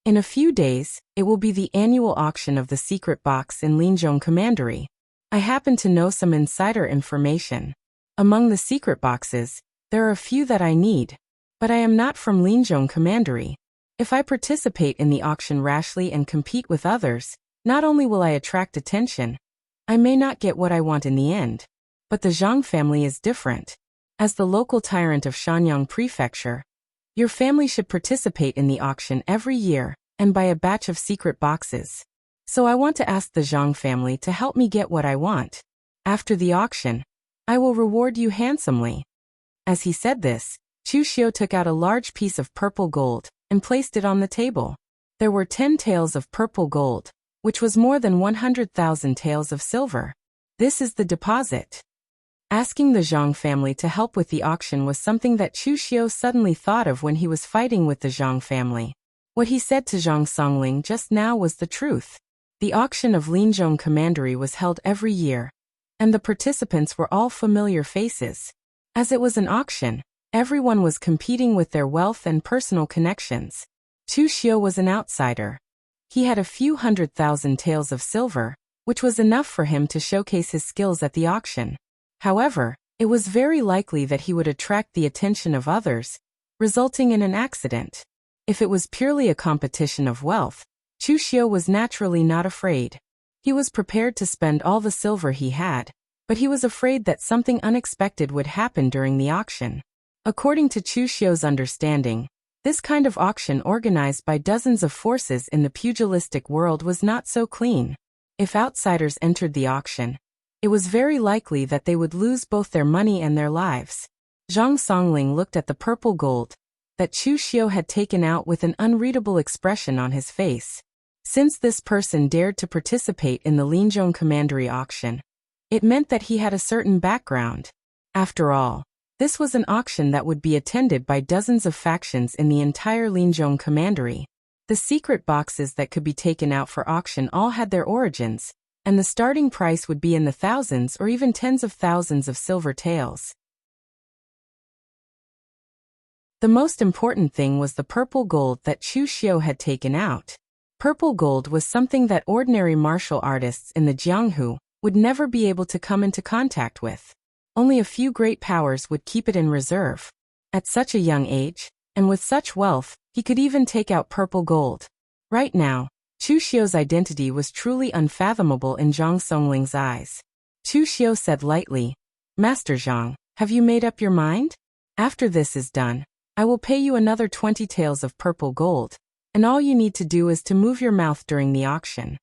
"In a few days, it will be the annual auction of the secret box in Linzhong Commandery. I happen to know some insider information. Among the secret boxes, there are a few that I need. But I am not from Linzhong Commandery. If I participate in the auction rashly and compete with others, not only will I attract attention, I may not get what I want in the end. But the Zhang family is different. As the local tyrant of Shanyang Prefecture, your family should participate in the auction every year and buy a batch of secret boxes. So I want to ask the Zhang family to help me get what I want. After the auction, I will reward you handsomely. As he said this, Chu Xiu took out a large piece of purple gold and placed it on the table. There were 10 taels of purple gold, which was more than 100,000 taels of silver. This is the deposit. Asking the Zhang family to help with the auction was something that Chu Xiu suddenly thought of when he was fighting with the Zhang family. What he said to Zhang Songling just now was the truth. The auction of Linzhong Commandery was held every year, and the participants were all familiar faces. As it was an auction, everyone was competing with their wealth and personal connections. Chu Xiu was an outsider. He had a few 100,000 taels of silver, which was enough for him to showcase his skills at the auction. However, it was very likely that he would attract the attention of others, resulting in an accident. If it was purely a competition of wealth, Chu Xiu was naturally not afraid. He was prepared to spend all the silver he had, but he was afraid that something unexpected would happen during the auction. According to Chu Xiu's understanding, this kind of auction organized by dozens of forces in the pugilistic world was not so clean. If outsiders entered the auction, it was very likely that they would lose both their money and their lives. Zhang Songling looked at the purple gold that Chu Xiu had taken out with an unreadable expression on his face. Since this person dared to participate in the Linzhong Commandery auction, it meant that he had a certain background. After all, this was an auction that would be attended by dozens of factions in the entire Linzhong Commandery. The secret boxes that could be taken out for auction all had their origins, and the starting price would be in the thousands or even tens of thousands of silver taels. The most important thing was the purple gold that Chu Xiu had taken out. Purple gold was something that ordinary martial artists in the Jianghu would never be able to come into contact with. Only a few great powers would keep it in reserve. At such a young age, and with such wealth, he could even take out purple gold. Right now, Chu Xiu's identity was truly unfathomable in Zhang Songling's eyes. Chu Xiu said lightly, "Master Zhang, have you made up your mind? After this is done, I will pay you another 20 taels of purple gold, and all you need to do is to move your mouth during the auction."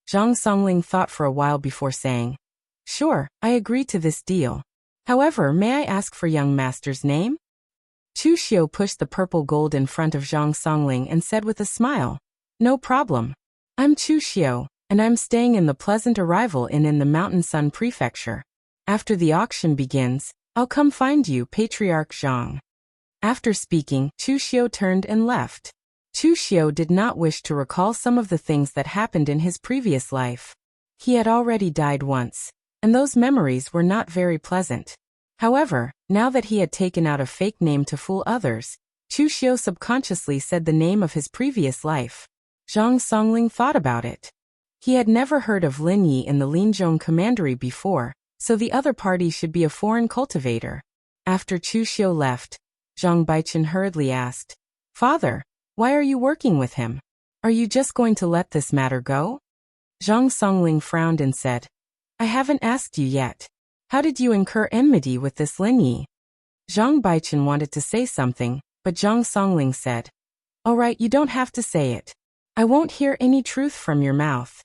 Zhang Songling thought for a while before saying, "Sure, I agree to this deal. However, may I ask for young master's name?" Chu Xiu pushed the purple gold in front of Zhang Songling and said with a smile, "No problem. I'm Chu Xiu, and I'm staying in the Pleasant Arrival Inn in the Mountain Sun Prefecture. After the auction begins, I'll come find you, Patriarch Zhang." After speaking, Chu Xiu turned and left. Chu Xiu did not wish to recall some of the things that happened in his previous life. He had already died once, and those memories were not very pleasant. However, now that he had taken out a fake name to fool others, Chu Xiu subconsciously said the name of his previous life. Zhang Songling thought about it. He had never heard of Lin Yi in the Linzhong Commandery before, so the other party should be a foreign cultivator. After Chu Xiu left, Zhang Baichen hurriedly asked, "Father, why are you working with him? Are you just going to let this matter go?" Zhang Songling frowned and said, "I haven't asked you yet. How did you incur enmity with this Lin Yi?" Zhang Baichen wanted to say something, but Zhang Songling said, "All right, you don't have to say it. I won't hear any truth from your mouth."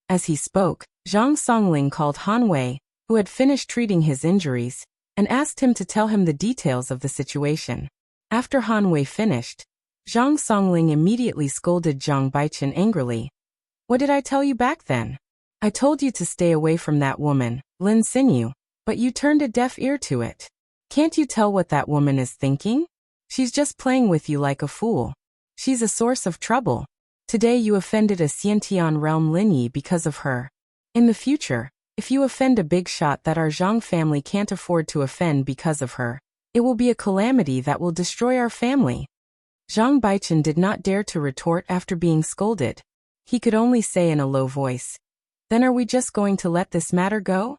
As he spoke, Zhang Songling called Han Wei, who had finished treating his injuries, and asked him to tell him the details of the situation. After Han Wei finished, Zhang Songling immediately scolded Zhang Baichen angrily. "What did I tell you back then? I told you to stay away from that woman, Lin Xinyu, but you turned a deaf ear to it. Can't you tell what that woman is thinking? She's just playing with you like a fool. She's a source of trouble. Today you offended a Xiantian realm Lin Yi because of her. In the future, if you offend a big shot that our Zhang family can't afford to offend because of her, it will be a calamity that will destroy our family." Zhang Baichen did not dare to retort after being scolded. He could only say in a low voice, Then are we just going to let this matter go?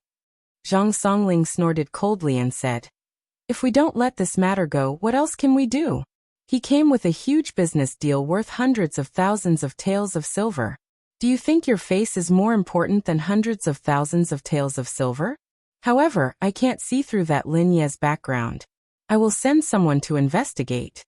Zhang Songling snorted coldly and said, if we don't let this matter go, what else can we do? He came with a huge business deal worth hundreds of thousands of taels of silver. Do you think your face is more important than hundreds of thousands of taels of silver? However, I can't see through that Lin Ye's background. I will send someone to investigate.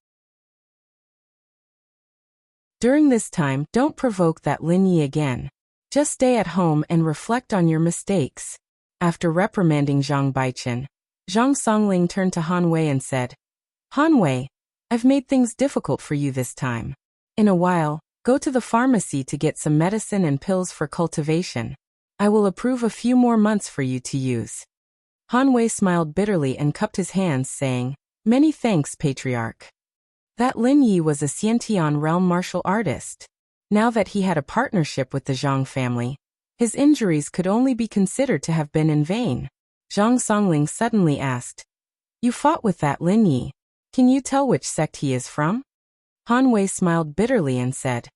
During this time, don't provoke that Lin Ye again. Just stay at home and reflect on your mistakes. After reprimanding Zhang Baichen, Zhang Songling turned to Han Wei and said, Han Wei, I've made things difficult for you this time. In a while, go to the pharmacy to get some medicine and pills for cultivation. I will approve a few more months for you to use. Han Wei smiled bitterly and cupped his hands, saying, many thanks, Patriarch. That Lin Yi was a Xiantian realm martial artist. Now that he had a partnership with the Zhang family, his injuries could only be considered to have been in vain. Zhang Songling suddenly asked, you fought with that Lin Yi. Can you tell which sect he is from? Han Wei smiled bitterly and said,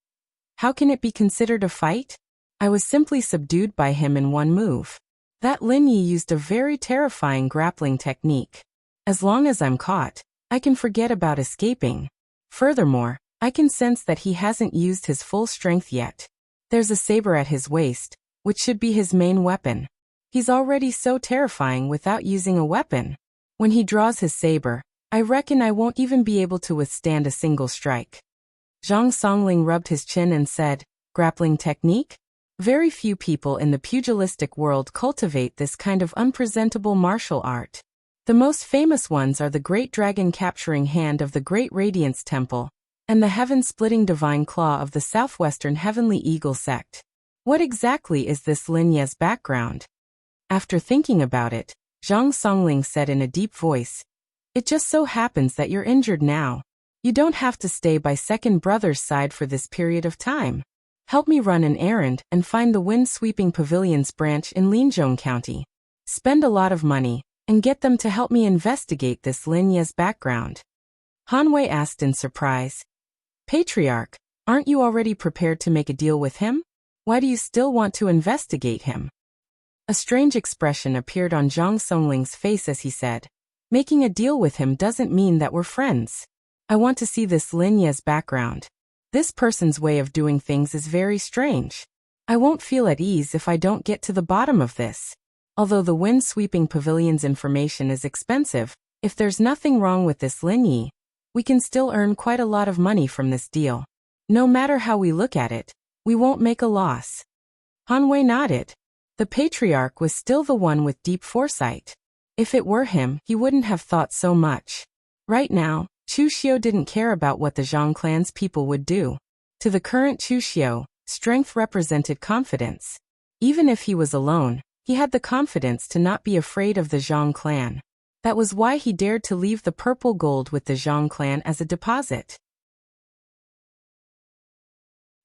how can it be considered a fight? I was simply subdued by him in one move. That Lin Yi used a very terrifying grappling technique. As long as I'm caught, I can forget about escaping. Furthermore, I can sense that he hasn't used his full strength yet. There's a saber at his waist, which should be his main weapon. He's already so terrifying without using a weapon. When he draws his saber, I reckon I won't even be able to withstand a single strike. Zhang Songling rubbed his chin and said, grappling technique? Very few people in the pugilistic world cultivate this kind of unpresentable martial art. The most famous ones are the Great Dragon Capturing Hand of the Great Radiance Temple, and the Heaven-Splitting Divine Claw of the Southwestern Heavenly Eagle sect. What exactly is this Lin Ye's background? After thinking about it, Zhang Songling said in a deep voice, it just so happens that you're injured now. You don't have to stay by second brother's side for this period of time. Help me run an errand and find the Wind-Sweeping Pavilions branch in Linzhong County. Spend a lot of money, and get them to help me investigate this Lin Ye's background. Han Wei asked in surprise, Patriarch, aren't you already prepared to make a deal with him? Why do you still want to investigate him? A strange expression appeared on Zhang Songling's face as he said, making a deal with him doesn't mean that we're friends. I want to see this Lin Ye's background. This person's way of doing things is very strange. I won't feel at ease if I don't get to the bottom of this. Although the Wind-Sweeping Pavilion's information is expensive, if there's nothing wrong with this Lin Yi, we can still earn quite a lot of money from this deal. No matter how we look at it, we won't make a loss. Han Wei nodded. The Patriarch was still the one with deep foresight. If it were him, he wouldn't have thought so much. Right now, Chu Xiu didn't care about what the Zhang clan's people would do. To the current Chu Xiu, strength represented confidence. Even if he was alone, he had the confidence to not be afraid of the Zhang clan. That was why he dared to leave the purple gold with the Zhang clan as a deposit.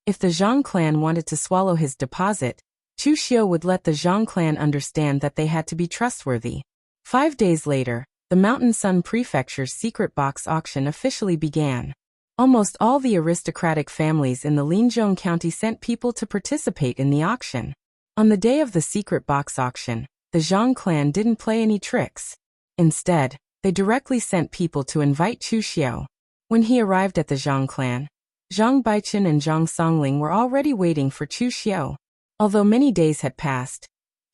If the Zhang clan wanted to swallow his deposit, Chu Xiu would let the Zhang clan understand that they had to be trustworthy. 5 days later, the Mountain Sun Prefecture's secret box auction officially began. Almost all the aristocratic families in the Linzhong County sent people to participate in the auction. On the day of the secret box auction, the Zhang clan didn't play any tricks. Instead, they directly sent people to invite Chu Xiu. When he arrived at the Zhang clan, Zhang Baichen and Zhang Songling were already waiting for Chu Xiu. Although many days had passed,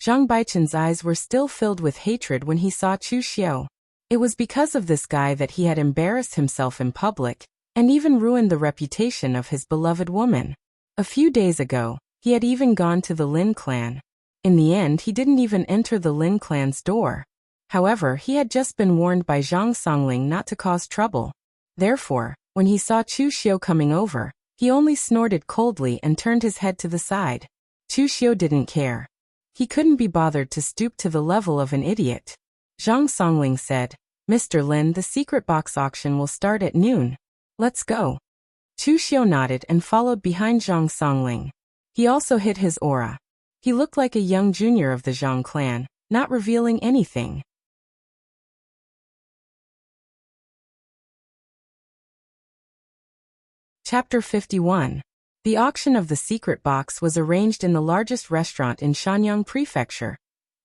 Zhang Baichen's eyes were still filled with hatred when he saw Chu Xiu. It was because of this guy that he had embarrassed himself in public, and even ruined the reputation of his beloved woman. A few days ago, he had even gone to the Lin clan. In the end, he didn't even enter the Lin clan's door. However, he had just been warned by Zhang Songling not to cause trouble. Therefore, when he saw Chu Xiu coming over, he only snorted coldly and turned his head to the side. Chu Xiu didn't care. He couldn't be bothered to stoop to the level of an idiot. Zhang Songling said, Mr. Lin, the secret box auction will start at noon. Let's go. Chu Xiu nodded and followed behind Zhang Songling. He also hid his aura. He looked like a young junior of the Zhang clan, not revealing anything. Chapter 51. The auction of the secret box was arranged in the largest restaurant in Shanyang Prefecture,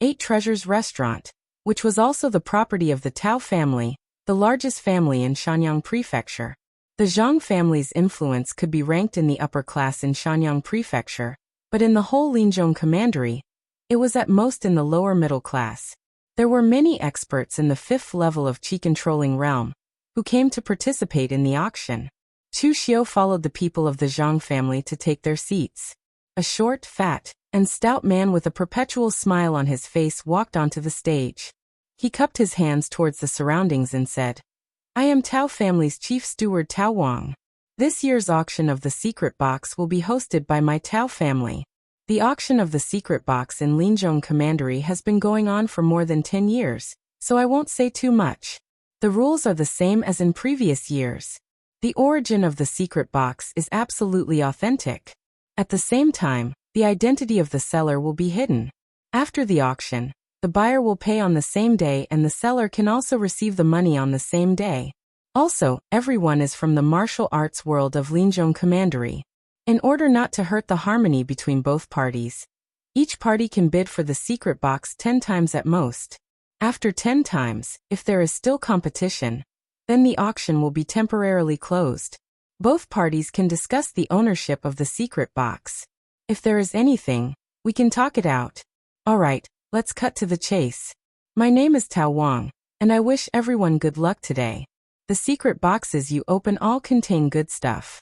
8 Treasures Restaurant, which was also the property of the Tao family, the largest family in Shanyang Prefecture. The Zhang family's influence could be ranked in the upper class in Shanyang Prefecture, but in the whole Linzhong Commandery, it was at most in the lower middle class. There were many experts in the 5th level of qi-controlling realm who came to participate in the auction. Chu Xiu followed the people of the Zhang family to take their seats. A short, fat, and stout man with a perpetual smile on his face walked onto the stage. He cupped his hands towards the surroundings and said, "I am Tao family's chief steward Tao Wang. This year's auction of the secret box will be hosted by my Tao family." The auction of the secret box in Linzhong Commandery has been going on for more than 10 years, so I won't say too much. The rules are the same as in previous years. The origin of the secret box is absolutely authentic. At the same time, the identity of the seller will be hidden. After the auction, the buyer will pay on the same day and the seller can also receive the money on the same day. Also, everyone is from the martial arts world of Linzhong Commandery. In order not to hurt the harmony between both parties, each party can bid for the secret box 10 times at most. After 10 times, if there is still competition, then the auction will be temporarily closed. Both parties can discuss the ownership of the secret box. If there is anything, we can talk it out. Alright, let's cut to the chase. My name is Tao Wang, and I wish everyone good luck today. The secret boxes you open all contain good stuff.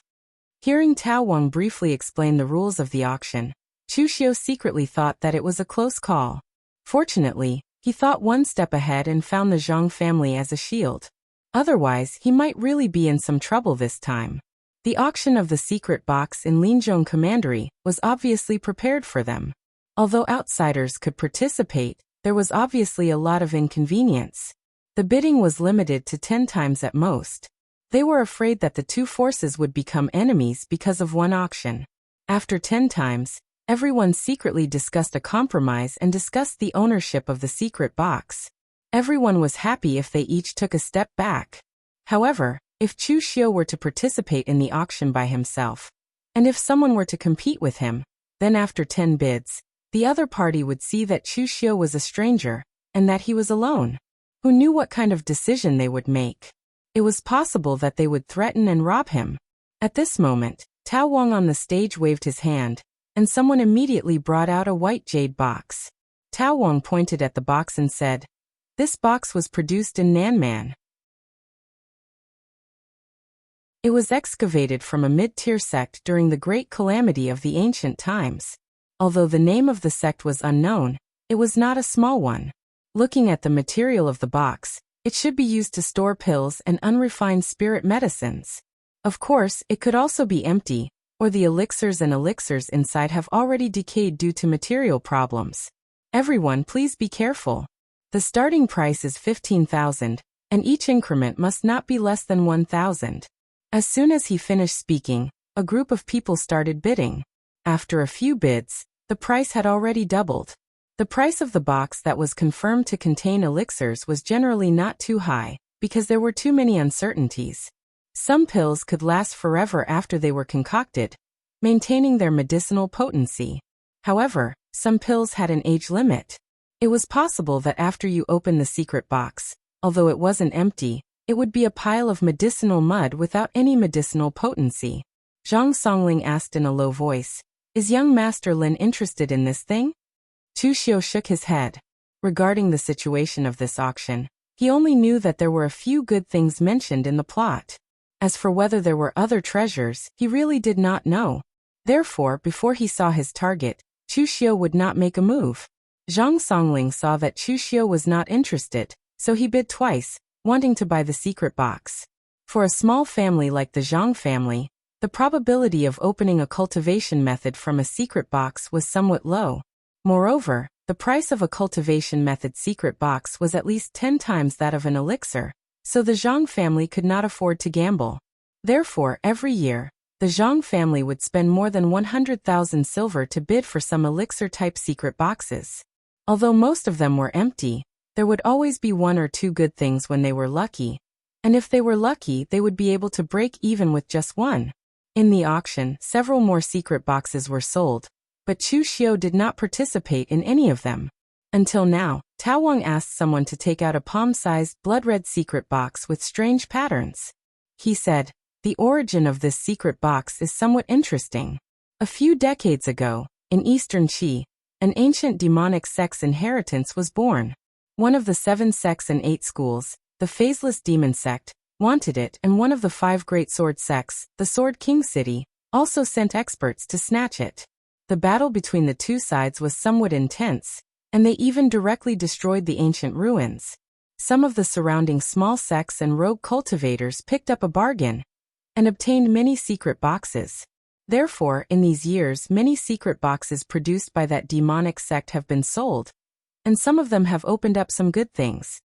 Hearing Tao Wang briefly explain the rules of the auction, Chu Xiu secretly thought that it was a close call. Fortunately, he thought one step ahead and found the Zhang family as a shield. Otherwise, he might really be in some trouble this time. The auction of the secret box in Linzhong Commandery was obviously prepared for them. Although outsiders could participate, there was obviously a lot of inconvenience. The bidding was limited to 10 times at most. They were afraid that the two forces would become enemies because of one auction. After 10 times, everyone secretly discussed a compromise and discussed the ownership of the secret box. Everyone was happy if they each took a step back. However, if Chu Xiu were to participate in the auction by himself, and if someone were to compete with him, then after 10 bids, the other party would see that Chu Xiu was a stranger, and that he was alone. Who knew what kind of decision they would make? It was possible that they would threaten and rob him. At this moment, Tao Wang on the stage waved his hand, and someone immediately brought out a white jade box. Tao Wang pointed at the box and said, "This box was produced in Nanman. It was excavated from a mid-tier sect during the great calamity of the ancient times. Although the name of the sect was unknown, it was not a small one. Looking at the material of the box, it should be used to store pills and unrefined spirit medicines. Of course, it could also be empty, or the elixirs and elixirs inside have already decayed due to material problems. Everyone please be careful. The starting price is 15,000, and each increment must not be less than 1,000. As soon as he finished speaking, a group of people started bidding. After a few bids, the price had already doubled. The price of the box that was confirmed to contain elixirs was generally not too high, because there were too many uncertainties. Some pills could last forever after they were concocted, maintaining their medicinal potency. However, some pills had an age limit. It was possible that after you open the secret box, although it wasn't empty, it would be a pile of medicinal mud without any medicinal potency. Zhang Songling asked in a low voice, "Is young Master Lin interested in this thing?" Chu Xiu shook his head. Regarding the situation of this auction, he only knew that there were a few good things mentioned in the plot. As for whether there were other treasures, he really did not know. Therefore, before he saw his target, Chu Xiu would not make a move. Zhang Songling saw that Chu Xiu was not interested, so he bid twice, wanting to buy the secret box. For a small family like the Zhang family, the probability of opening a cultivation method from a secret box was somewhat low. Moreover, the price of a cultivation method secret box was at least 10 times that of an elixir, so the Zhang family could not afford to gamble. Therefore, every year, the Zhang family would spend more than 100,000 silver to bid for some elixir-type secret boxes. Although most of them were empty, there would always be one or two good things when they were lucky, and if they were lucky they would be able to break even with just one. In the auction, several more secret boxes were sold, but Chu Xiu did not participate in any of them. Until now, Tao Wang asked someone to take out a palm-sized, blood-red secret box with strange patterns. He said, "The origin of this secret box is somewhat interesting. A few decades ago, in Eastern Qi, an ancient demonic sect's inheritance was born. One of the 7 sects and 8 schools, the Phaseless Demon Sect, wanted it, and one of the 5 great sword sects, the Sword King City, also sent experts to snatch it. The battle between the two sides was somewhat intense, and they even directly destroyed the ancient ruins. Some of the surrounding small sects and rogue cultivators picked up a bargain and obtained many secret boxes. Therefore, in these years, many secret boxes produced by that demonic sect have been sold, and some of them have opened up some good things.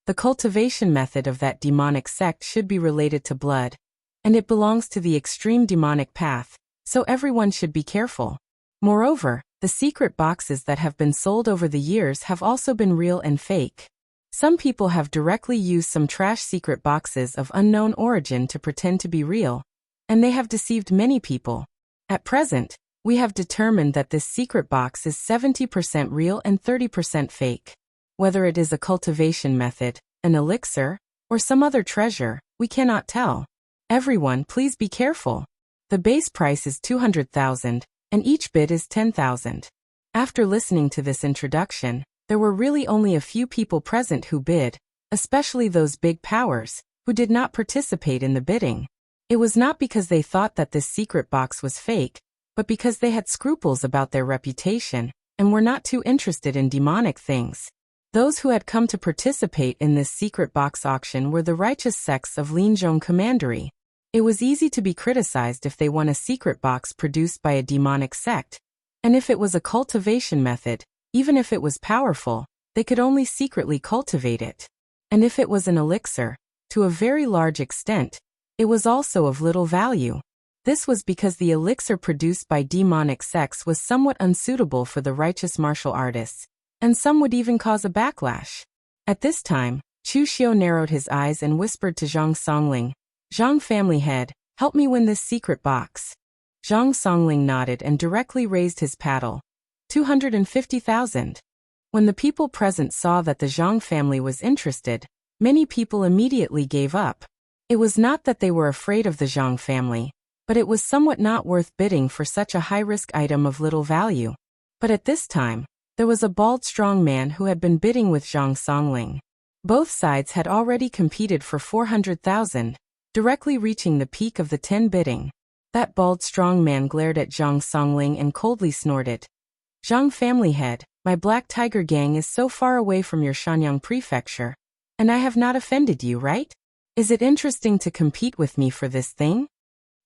The cultivation method of that demonic sect should be related to blood, and it belongs to the extreme demonic path, so everyone should be careful. Moreover, the secret boxes that have been sold over the years have also been real and fake. Some people have directly used some trash secret boxes of unknown origin to pretend to be real, and they have deceived many people. At present, we have determined that this secret box is 70% real and 30% fake. Whether it is a cultivation method, an elixir, or some other treasure, we cannot tell. Everyone, please be careful. The base price is 200,000, and each bid is 10,000. After listening to this introduction, there were really only a few people present who bid, especially those big powers, who did not participate in the bidding. It was not because they thought that this secret box was fake, but because they had scruples about their reputation, and were not too interested in demonic things. Those who had come to participate in this secret box auction were the righteous sects of Linzhong Commandery. It was easy to be criticized if they won a secret box produced by a demonic sect, and if it was a cultivation method, even if it was powerful, they could only secretly cultivate it. And if it was an elixir, to a very large extent, it was also of little value. This was because the elixir produced by demonic sects was somewhat unsuitable for the righteous martial artists, and some would even cause a backlash. At this time, Chu Xiu narrowed his eyes and whispered to Zhang Songling, "Zhang family head, help me win this secret box." Zhang Songling nodded and directly raised his paddle. 250,000. When the people present saw that the Zhang family was interested, many people immediately gave up. It was not that they were afraid of the Zhang family, but it was somewhat not worth bidding for such a high-risk item of little value. But at this time, there was a bald strong man who had been bidding with Zhang Songling. Both sides had already competed for 400,000, directly reaching the peak of the 10 bidding. That bald strong man glared at Zhang Songling and coldly snorted. "Zhang family head, my Black Tiger gang is so far away from your Shanyang prefecture, and I have not offended you, right? Is it interesting to compete with me for this thing?"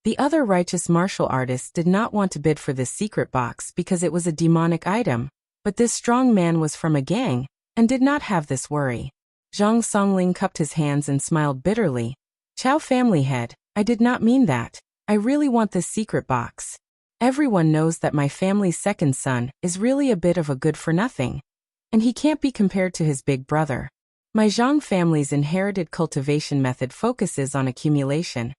The other righteous martial artists did not want to bid for this secret box because it was a demonic item, but this strong man was from a gang, and did not have this worry. Zhang Songling cupped his hands and smiled bitterly. "Chow family head, I did not mean that. I really want this secret box. Everyone knows that my family's second son is really a bit of a good-for-nothing, and he can't be compared to his big brother. My Zhang family's inherited cultivation method focuses on accumulation,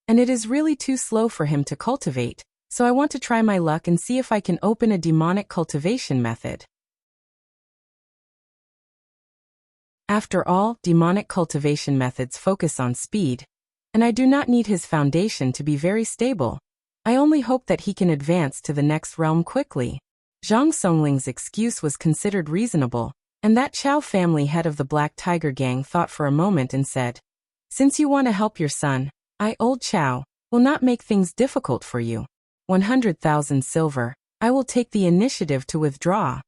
and it is really too slow for him to cultivate, so I want to try my luck and see if I can open a demonic cultivation method." After all, demonic cultivation methods focus on speed, and I do not need his foundation to be very stable. I only hope that he can advance to the next realm quickly. Zhang Songling's excuse was considered reasonable, and that Chow family head of the Black Tiger gang thought for a moment and said, "Since you want to help your son, I, old Chow, will not make things difficult for you. 100,000 silver, I will take the initiative to withdraw."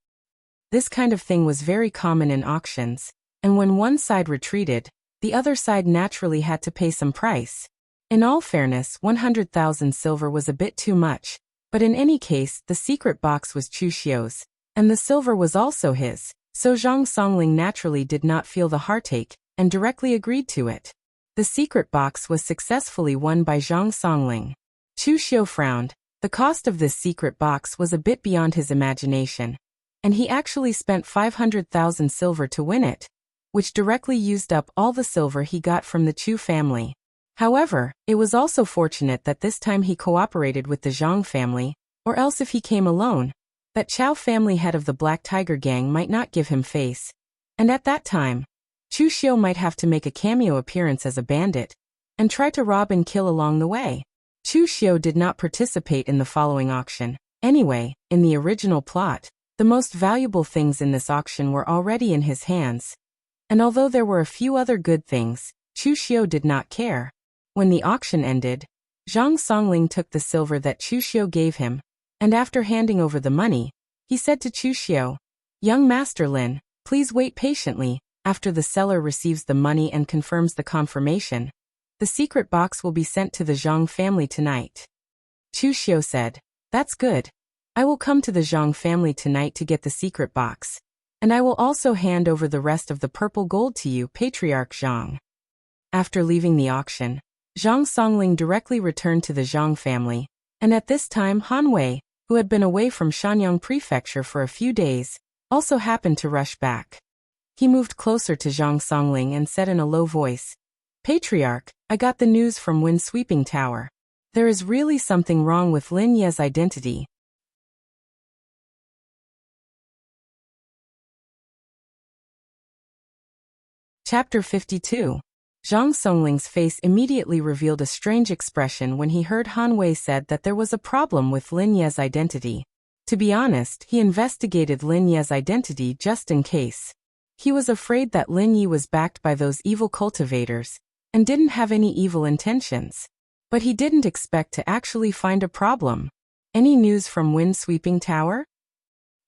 This kind of thing was very common in auctions, and when one side retreated, the other side naturally had to pay some price. In all fairness, 100,000 silver was a bit too much, but in any case, the secret box was Chu Xiu's, and the silver was also his, so Zhang Songling naturally did not feel the heartache, and directly agreed to it. The secret box was successfully won by Zhang Songling. Chu Xiu frowned. The cost of this secret box was a bit beyond his imagination, and he actually spent 500,000 silver to win it, which directly used up all the silver he got from the Chu family. However, it was also fortunate that this time he cooperated with the Zhang family, or else if he came alone, that Chao family head of the Black Tiger gang might not give him face. And at that time, Chu Xiu might have to make a cameo appearance as a bandit, and try to rob and kill along the way. Chu Xiu did not participate in the following auction. Anyway, in the original plot, the most valuable things in this auction were already in his hands. And although there were a few other good things, Chu Xiu did not care. When the auction ended, Zhang Songling took the silver that Chu Xiu gave him, and after handing over the money, he said to Chu Xiu, "Young Master Lin, please wait patiently. After the seller receives the money and confirms the confirmation, the secret box will be sent to the Zhang family tonight." Chu Xiu said, "That's good. I will come to the Zhang family tonight to get the secret box, and I will also hand over the rest of the purple gold to you, Patriarch Zhang." After leaving the auction, Zhang Songling directly returned to the Zhang family, and at this time Han Wei, who had been away from Shanyang Prefecture for a few days, also happened to rush back. He moved closer to Zhang Songling and said in a low voice, "Patriarch, I got the news from Wind Sweeping Tower. There is really something wrong with Lin Ye's identity." Chapter 52. Zhang Songling's face immediately revealed a strange expression when he heard Han Wei said that there was a problem with Lin Ye's identity. To be honest, he investigated Lin Ye's identity just in case. He was afraid that Lin Yi was backed by those evil cultivators, and didn't have any evil intentions. But he didn't expect to actually find a problem. "Any news from Wind Sweeping Tower?"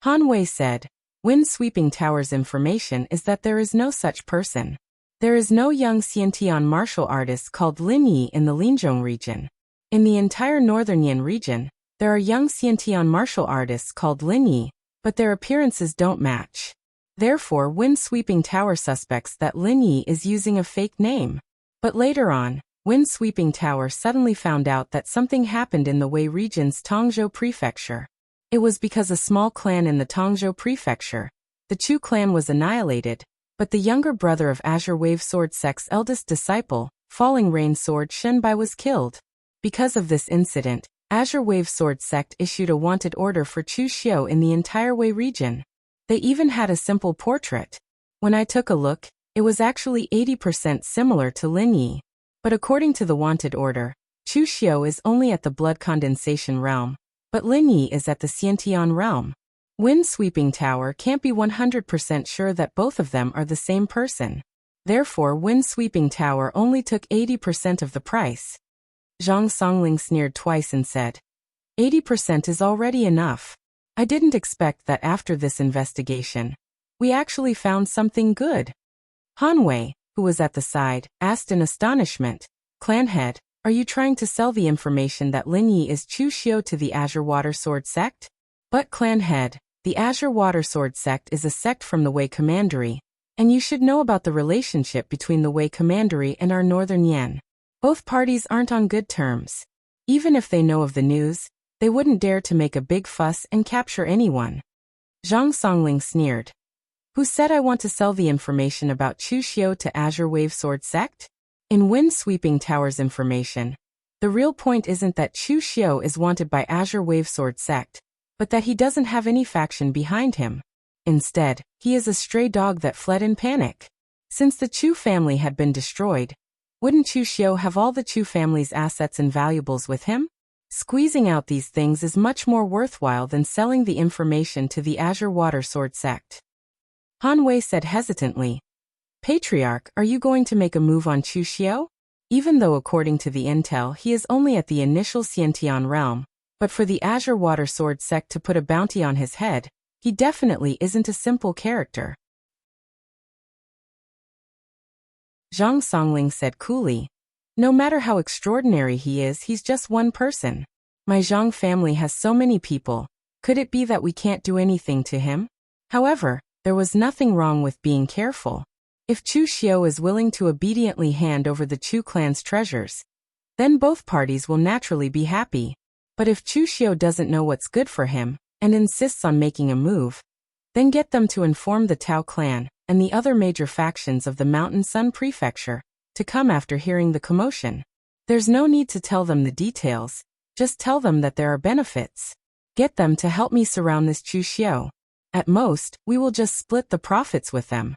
Han Wei said. "Wind Sweeping Tower's information is that there is no such person. There is no young Xiantian martial artist called Lin Yi in the Linzhong region. In the entire northern Yan region, there are young Xiantian martial artists called Lin Yi, but their appearances don't match. Therefore, Wind Sweeping Tower suspects that Lin Yi is using a fake name." But later on, Wind Sweeping Tower suddenly found out that something happened in the Wei region's Tongzhou Prefecture. It was because a small clan in the Tongzhou Prefecture, the Chu clan, was annihilated, but the younger brother of Azure Wave Sword Sect's eldest disciple, Falling Rain Sword Shenbai, was killed. Because of this incident, Azure Wave Sword Sect issued a wanted order for Chu Xiu in the entire Wei region. They even had a simple portrait. When I took a look, it was actually 80% similar to Lin Yi. But according to the wanted order, Chu Xiu is only at the blood condensation realm, but Lin Yi is at the Xiantian realm. Wind Sweeping Tower can't be 100% sure that both of them are the same person. Therefore, Wind Sweeping Tower only took 80% of the price. Zhang Songling sneered twice and said, "80% is already enough. I didn't expect that after this investigation, we actually found something good." Han Wei, who was at the side, asked in astonishment, "Clan head, are you trying to sell the information that Lin Yi is Chu Xiu to the Azure Water Sword Sect?" "But clan head, the Azure Water Sword Sect is a sect from the Wei Commandery, and you should know about the relationship between the Wei Commandery and our northern Yan. Both parties aren't on good terms. Even if they know of the news, they wouldn't dare to make a big fuss and capture anyone." Zhang Songling sneered. "Who said I want to sell the information about Chu Xiu to Azure Wave Sword Sect? In Wind Sweeping Tower's information, the real point isn't that Chu Xiu is wanted by Azure Wave Sword Sect, but that he doesn't have any faction behind him. Instead, he is a stray dog that fled in panic. Since the Chu family had been destroyed, wouldn't Chu Xiu have all the Chu family's assets and valuables with him? Squeezing out these things is much more worthwhile than selling the information to the Azure Water Sword Sect." Han Wei said hesitantly, "Patriarch, are you going to make a move on Chu Xiu? Even though according to the intel he is only at the initial Xiantian realm, but for the Azure Water Sword Sect to put a bounty on his head, he definitely isn't a simple character." Zhang Songling said coolly, "No matter how extraordinary he is, he's just one person. My Zhang family has so many people. Could it be that we can't do anything to him?" However, there was nothing wrong with being careful. If Chu Xiu is willing to obediently hand over the Chu clan's treasures, then both parties will naturally be happy. But if Chu Xiu doesn't know what's good for him, and insists on making a move, then get them to inform the Tao clan and the other major factions of the Mountain Sun Prefecture to come after hearing the commotion. There's no need to tell them the details, just tell them that there are benefits. Get them to help me surround this Chu Xiu. At most, we will just split the profits with them.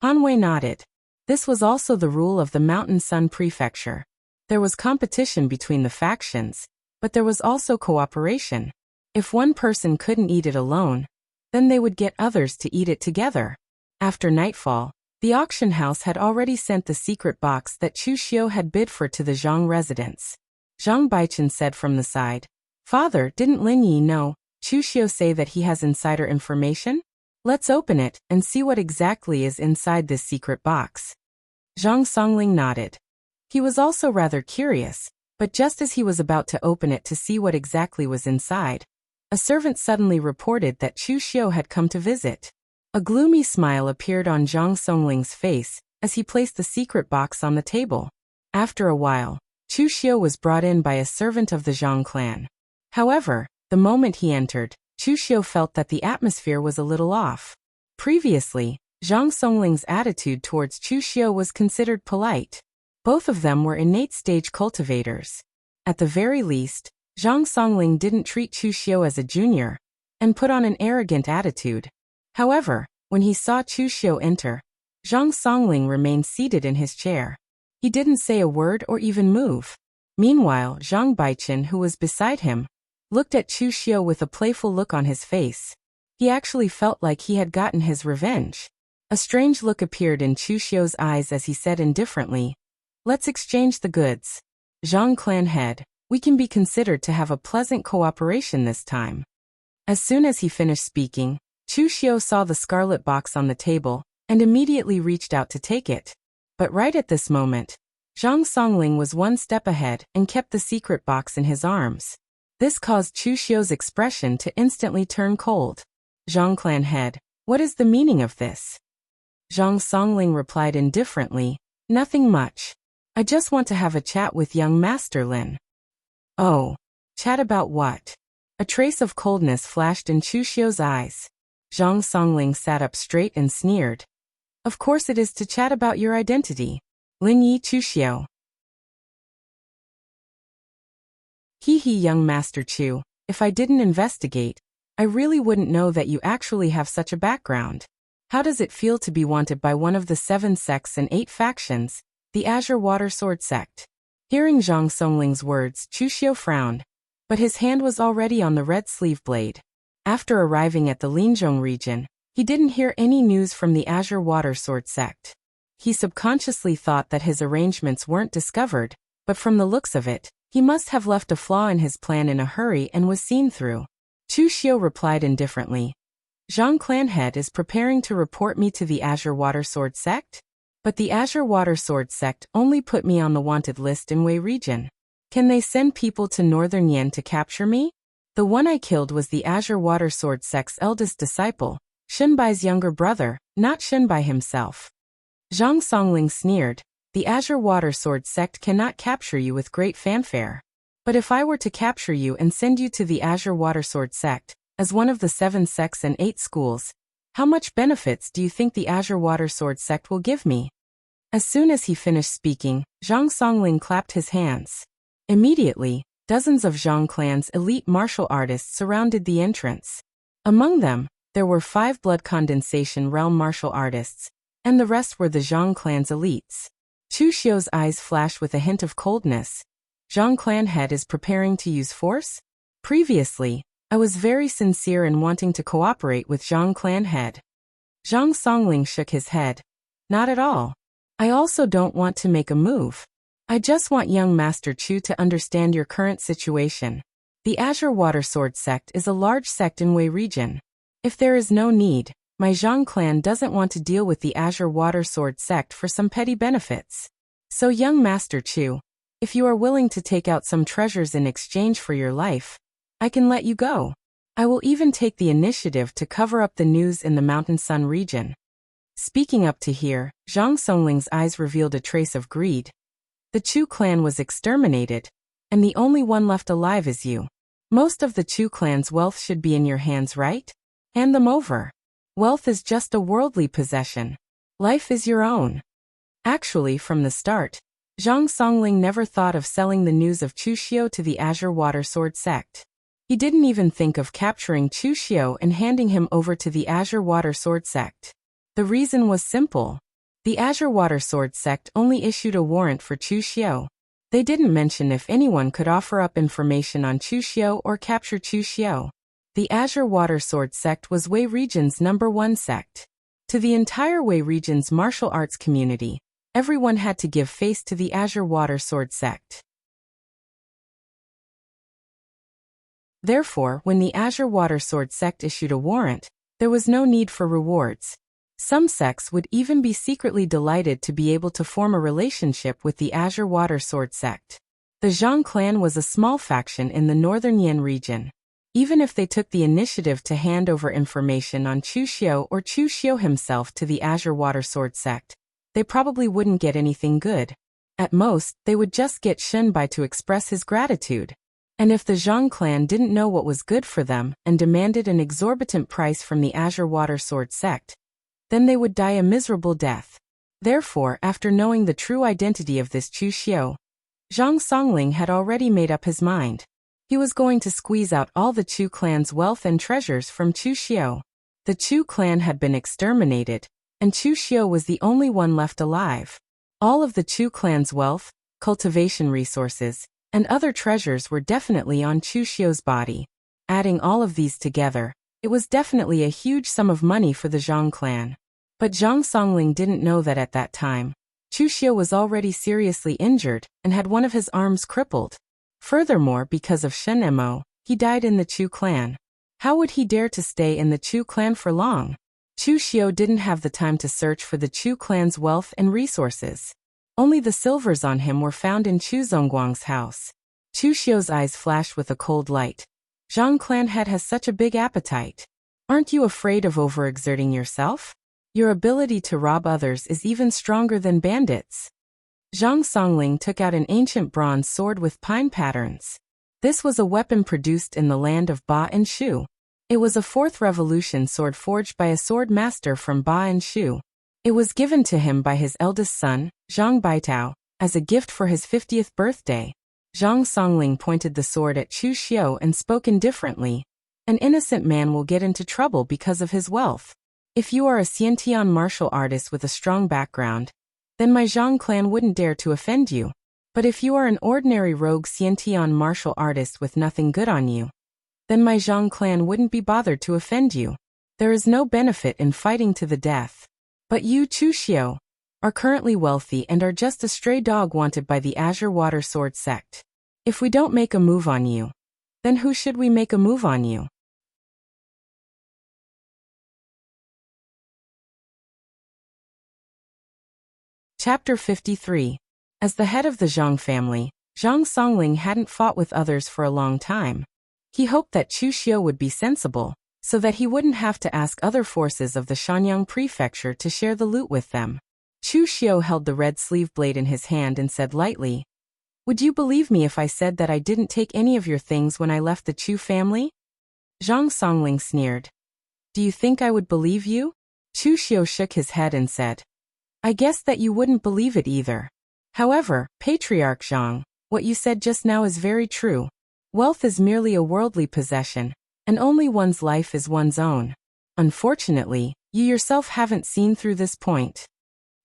Han Wei nodded. This was also the rule of the Mountain Sun Prefecture. There was competition between the factions, but there was also cooperation. If one person couldn't eat it alone, then they would get others to eat it together. After nightfall, the auction house had already sent the secret box that Chu Xiu had bid for to the Zhang residence. Zhang Baichen said from the side, "Father, didn't Lin Yi know Chu Xiu say that he has insider information? Let's open it and see what exactly is inside this secret box." Zhang Songling nodded. He was also rather curious, but just as he was about to open it to see what exactly was inside, a servant suddenly reported that Chu Xiu had come to visit. A gloomy smile appeared on Zhang Songling's face as he placed the secret box on the table. After a while, Chu Xiu was brought in by a servant of the Zhang clan. However, the moment he entered, Chu Xiu felt that the atmosphere was a little off. Previously, Zhang Songling's attitude towards Chu Xiu was considered polite. Both of them were innate stage cultivators. At the very least, Zhang Songling didn't treat Chu Xiu as a junior and put on an arrogant attitude. However, when he saw Chu Xiu enter, Zhang Songling remained seated in his chair. He didn't say a word or even move. Meanwhile, Zhang Baichen, who was beside him, looked at Chu Xiu with a playful look on his face. He actually felt like he had gotten his revenge. A strange look appeared in Chu Xiu's eyes as he said indifferently, "Let's exchange the goods. Zhang clan head, we can be considered to have a pleasant cooperation this time." As soon as he finished speaking, Chu Xiu saw the scarlet box on the table and immediately reached out to take it. But right at this moment, Zhang Songling was one step ahead and kept the secret box in his arms. This caused Chu Xiu's expression to instantly turn cold. "Zhang clan head, what is the meaning of this?" Zhang Songling replied indifferently, "Nothing much. I just want to have a chat with young Master Lin." "Oh, chat about what?" A trace of coldness flashed in Chu Xiu's eyes. Zhang Songling sat up straight and sneered. "Of course it is to chat about your identity. Lin Yi Chu Xiu." "Hee hee, young Master Chu, if I didn't investigate, I really wouldn't know that you actually have such a background. How does it feel to be wanted by one of the 7 sects and 8 factions, the Azure Water Sword sect?" Hearing Zhang Songling's words, Chu Xiu frowned, but his hand was already on the red sleeve blade. After arriving at the Linzhong region, he didn't hear any news from the Azure Water Sword sect. He subconsciously thought that his arrangements weren't discovered, but from the looks of it, he must have left a flaw in his plan in a hurry and was seen through. Chu Xiu replied indifferently, "Zhang Clanhead is preparing to report me to the Azure Water Sword sect? But the Azure Water Sword sect only put me on the wanted list in Wei region. Can they send people to Northern Yen to capture me? The one I killed was the Azure Water Sword sect's eldest disciple, Shenbai's younger brother, not Shenbai himself." Zhang Songling sneered, "The Azure Water Sword sect cannot capture you with great fanfare. But if I were to capture you and send you to the Azure Water Sword sect, as one of the 7 sects and 8 schools, how much benefits do you think the Azure Water Sword sect will give me?" As soon as he finished speaking, Zhang Songling clapped his hands. Immediately, dozens of Zhang clan's elite martial artists surrounded the entrance. Among them, there were 5 blood condensation realm martial artists, and the rest were the Zhang clan's elites. Chu Xiu's eyes flashed with a hint of coldness. "Zhang clan head is preparing to use force? Previously, I was very sincere in wanting to cooperate with Zhang clan head." Zhang Songling shook his head. "Not at all. I also don't want to make a move. I just want young Master Chu to understand your current situation. The Azure Water Sword sect is a large sect in Wei region. If there is no need, my Zhang clan doesn't want to deal with the Azure Water Sword sect for some petty benefits. So young Master Chu, if you are willing to take out some treasures in exchange for your life, I can let you go. I will even take the initiative to cover up the news in the Mountain Sun region." Speaking up to here, Zhang Songling's eyes revealed a trace of greed. "The Chu clan was exterminated, and the only one left alive is you. Most of the Chu clan's wealth should be in your hands, right? Hand them over. Wealth is just a worldly possession. Life is your own." Actually, from the start, Zhang Songling never thought of selling the news of Chu Xiu to the Azure Water Sword sect. He didn't even think of capturing Chu Xiu and handing him over to the Azure Water Sword sect. The reason was simple. The Azure Water Sword sect only issued a warrant for Chu Xiu. They didn't mention if anyone could offer up information on Chu Xiu or capture Chu Xiu. The Azure Water Sword sect was Wei region's #1 sect. To the entire Wei region's martial arts community, everyone had to give face to the Azure Water Sword sect. Therefore, when the Azure Water Sword sect issued a warrant, there was no need for rewards. Some sects would even be secretly delighted to be able to form a relationship with the Azure Water Sword sect. The Zhang clan was a small faction in the northern Yan region. Even if they took the initiative to hand over information on Chu Xiu or Chu Xiu himself to the Azure Water Sword sect, they probably wouldn't get anything good. At most, they would just get Shunbai to express his gratitude. And if the Zhang clan didn't know what was good for them and demanded an exorbitant price from the Azure Water Sword sect, then they would die a miserable death. Therefore, after knowing the true identity of this Chu Xiu, Zhang Songling had already made up his mind. He was going to squeeze out all the Chu clan's wealth and treasures from Chu Xiu. The Chu clan had been exterminated, and Chu Xiu was the only one left alive. All of the Chu clan's wealth, cultivation resources, and other treasures were definitely on Chu Xiu's body. Adding all of these together, it was definitely a huge sum of money for the Zhang clan. But Zhang Songling didn't know that at that time, Chu Xiu was already seriously injured and had one of his arms crippled. Furthermore, because of Shen Mo, he died in the Chu clan. How would he dare to stay in the Chu clan for long? Chu Xiu didn't have the time to search for the Chu clan's wealth and resources. Only the silvers on him were found in Chu Zongguang's house. Chu Xiu's eyes flashed with a cold light. Zhang clan head has such a big appetite. Aren't you afraid of overexerting yourself? Your ability to rob others is even stronger than bandits. Zhang Songling took out an ancient bronze sword with pine patterns. This was a weapon produced in the land of Ba and Shu. It was a 4th revolution sword forged by a sword master from Ba and Shu. It was given to him by his eldest son, Zhang Baitao, as a gift for his 50th birthday. Zhang Songling pointed the sword at Chu Xiu and spoke indifferently. An innocent man will get into trouble because of his wealth. If you are a Xiantian martial artist with a strong background, then my Zhang clan wouldn't dare to offend you. But if you are an ordinary rogue Xiantian martial artist with nothing good on you, then my Zhang clan wouldn't be bothered to offend you. There is no benefit in fighting to the death. But you, Chu Xiu, are currently wealthy and are just a stray dog wanted by the Azure Water Sword sect. If we don't make a move on you, then who should we make a move on you? Chapter 53. As the head of the Zhang family, Zhang Songling hadn't fought with others for a long time. He hoped that Chu Xiu would be sensible, so that he wouldn't have to ask other forces of the Shanyang prefecture to share the loot with them. Chu Xiu held the red sleeve blade in his hand and said lightly, "Would you believe me if I said that I didn't take any of your things when I left the Chu family?" Zhang Songling sneered. "Do you think I would believe you?" Chu Xiu shook his head and said, "I guess that you wouldn't believe it either. However, Patriarch Zhang, what you said just now is very true. Wealth is merely a worldly possession, and only one's life is one's own. Unfortunately, you yourself haven't seen through this point."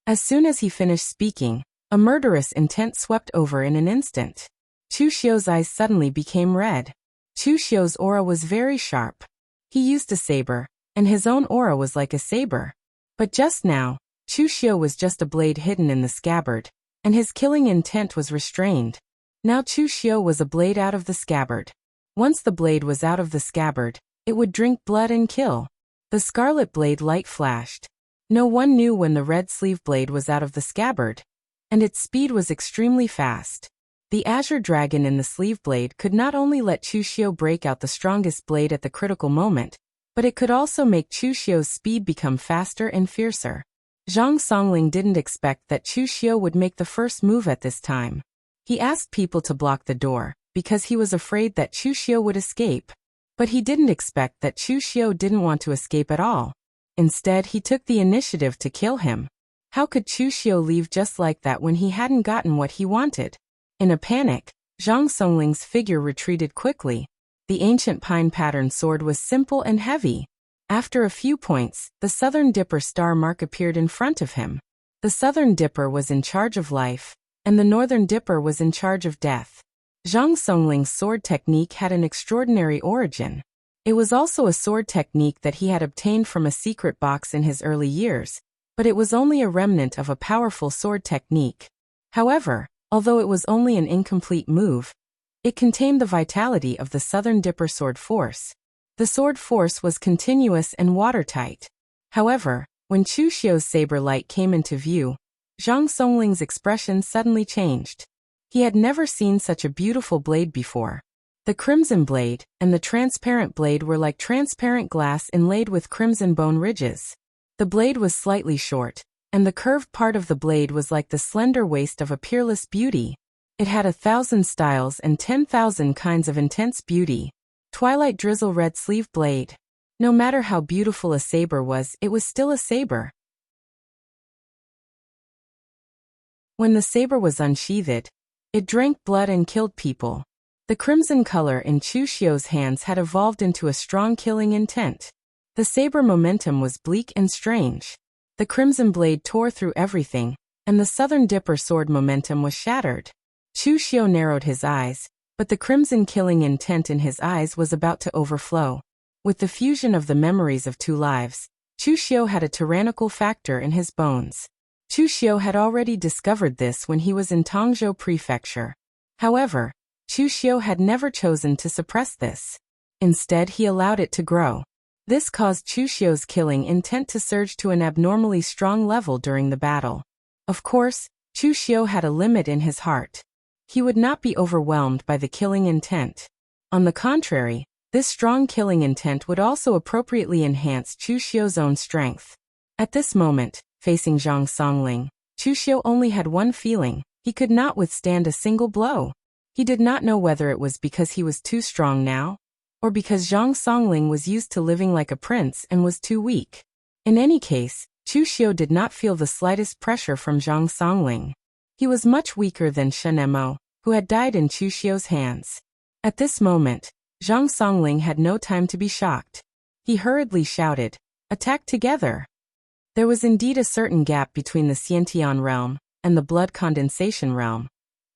As soon as he finished speaking, a murderous intent swept over in an instant. Chu Xiu's eyes suddenly became red. Chu Xiu's aura was very sharp. He used a saber, and his own aura was like a saber. But just now, Chu Xiu was just a blade hidden in the scabbard, and his killing intent was restrained. Now Chu Xiu was a blade out of the scabbard. Once the blade was out of the scabbard, it would drink blood and kill. The scarlet blade light flashed. No one knew when the red sleeve blade was out of the scabbard, and its speed was extremely fast. The azure dragon in the sleeve blade could not only let Chu Xiu break out the strongest blade at the critical moment, but it could also make Chu Xiu's speed become faster and fiercer. Zhang Songling didn't expect that Chu Xiu would make the first move at this time. He asked people to block the door, because he was afraid that Chu Xiu would escape. But he didn't expect that Chu Xiu didn't want to escape at all. Instead, he took the initiative to kill him. How could Chu Xiu leave just like that when he hadn't gotten what he wanted? In a panic, Zhang Songling's figure retreated quickly. The ancient pine pattern sword was simple and heavy. After a few points, the Southern Dipper star mark appeared in front of him. The Southern Dipper was in charge of life, and the Northern Dipper was in charge of death. Zhang Songling's sword technique had an extraordinary origin. It was also a sword technique that he had obtained from a secret box in his early years, but it was only a remnant of a powerful sword technique. However, although it was only an incomplete move, it contained the vitality of the Southern Dipper sword force. The sword force was continuous and watertight. However, when Chu Xiu's saber light came into view, Zhang Songling's expression suddenly changed. He had never seen such a beautiful blade before. The crimson blade and the transparent blade were like transparent glass inlaid with crimson bone ridges. The blade was slightly short, and the curved part of the blade was like the slender waist of a peerless beauty. It had 1,000 styles and 10,000 kinds of intense beauty. Twilight drizzle red sleeve blade. No matter how beautiful a saber was, it was still a saber. When the saber was unsheathed, it drank blood and killed people. The crimson color in Chu Xiu's hands had evolved into a strong killing intent. The saber momentum was bleak and strange. The crimson blade tore through everything, and the Southern Dipper sword momentum was shattered. Chu Xiu narrowed his eyes, but the crimson killing intent in his eyes was about to overflow. With the fusion of the memories of two lives, Chu Xiu had a tyrannical factor in his bones. Chu Xiu had already discovered this when he was in Tongzhou Prefecture. However, Chu Xiu had never chosen to suppress this. Instead, he allowed it to grow. This caused Chu Xiu's killing intent to surge to an abnormally strong level during the battle. Of course, Chu Xiu had a limit in his heart. He would not be overwhelmed by the killing intent. On the contrary, this strong killing intent would also appropriately enhance Chu Xiu's own strength. At this moment, facing Zhang Songling, Chu Xiu only had one feeling: he could not withstand a single blow. He did not know whether it was because he was too strong now, or because Zhang Songling was used to living like a prince and was too weak. In any case, Chu Xiu did not feel the slightest pressure from Zhang Songling. He was much weaker than Shen Mo, who had died in Chu Xiu's hands. At this moment, Zhang Songling had no time to be shocked. He hurriedly shouted, "Attack together!" There was indeed a certain gap between the Xiantian realm and the blood condensation realm.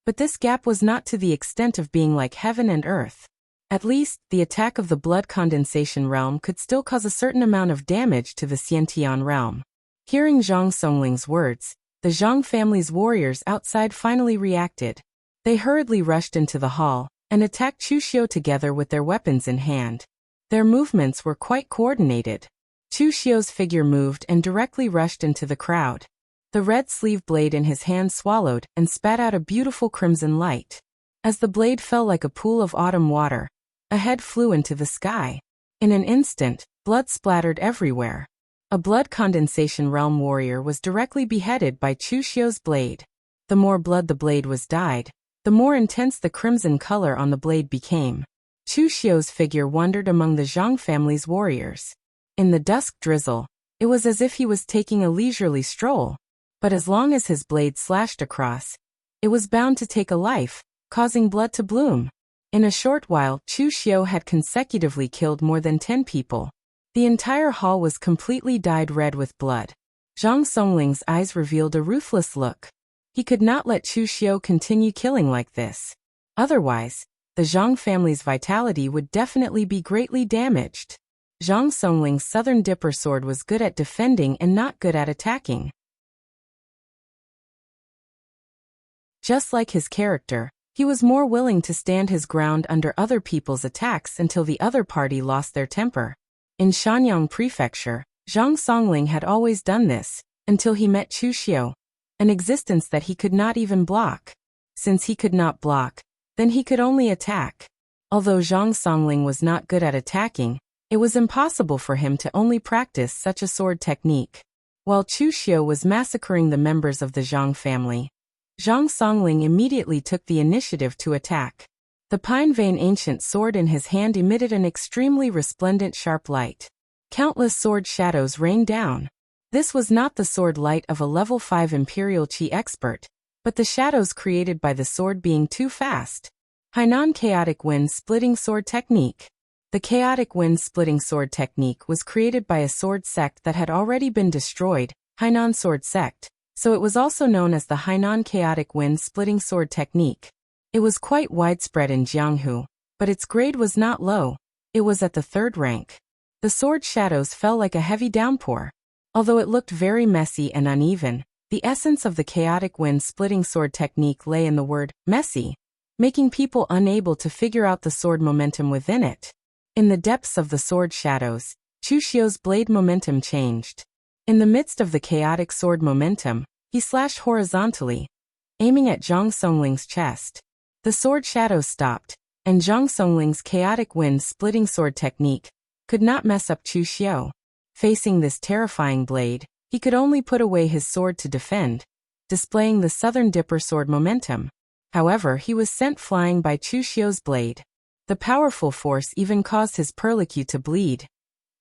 But this gap was not to the extent of being like heaven and earth. At least, the attack of the blood condensation realm could still cause a certain amount of damage to the Xiantian realm. Hearing Zhang Songling's words, the Zhang family's warriors outside finally reacted. They hurriedly rushed into the hall and attacked Chu Xiu together with their weapons in hand. Their movements were quite coordinated. Chu Xiu's figure moved and directly rushed into the crowd. The red sleeve blade in his hand swallowed and spat out a beautiful crimson light. As the blade fell like a pool of autumn water, a head flew into the sky. In an instant, blood splattered everywhere. A blood condensation realm warrior was directly beheaded by Chu Xiu's blade. The more blood the blade was dyed, the more intense the crimson color on the blade became. Chu Xiu's figure wandered among the Zhang family's warriors. In the dusk drizzle, it was as if he was taking a leisurely stroll. But as long as his blade slashed across, it was bound to take a life, causing blood to bloom. In a short while, Chu Xiu had consecutively killed more than 10 people. The entire hall was completely dyed red with blood. Zhang Songling's eyes revealed a ruthless look. He could not let Chu Xiu continue killing like this. Otherwise, the Zhang family's vitality would definitely be greatly damaged. Zhang Songling's Southern Dipper sword was good at defending and not good at attacking. Just like his character, he was more willing to stand his ground under other people's attacks until the other party lost their temper. In Shanyang Prefecture, Zhang Songling had always done this, until he met Chu Xiu, an existence that he could not even block. Since he could not block, then he could only attack. Although Zhang Songling was not good at attacking, it was impossible for him to only practice such a sword technique. While Chu Xiu was massacring the members of the Zhang family, Zhang Songling immediately took the initiative to attack. The pine vein ancient sword in his hand emitted an extremely resplendent sharp light. Countless sword shadows rained down. This was not the sword light of a level 5 Imperial Chi expert, but the shadows created by the sword being too fast. Hainan Chaotic Wind Splitting Sword Technique. The Chaotic Wind Splitting Sword Technique was created by a sword sect that had already been destroyed, Hainan Sword Sect, so it was also known as the Hainan Chaotic Wind Splitting Sword Technique. It was quite widespread in Jianghu, but its grade was not low. It was at the 3rd rank. The sword shadows fell like a heavy downpour. Although it looked very messy and uneven, the essence of the Chaotic Wind Splitting Sword Technique lay in the word messy, making people unable to figure out the sword momentum within it. In the depths of the sword shadows, Chu Xiu's blade momentum changed. In the midst of the chaotic sword momentum, he slashed horizontally, aiming at Zhang Songling's chest. The sword shadows stopped, and Zhang Songling's Chaotic Wind Splitting Sword Technique could not mess up Chu Xiu. Facing this terrifying blade, he could only put away his sword to defend, displaying the Southern Dipper sword momentum. However, he was sent flying by Chu Xiu's blade. The powerful force even caused his perlicue to bleed,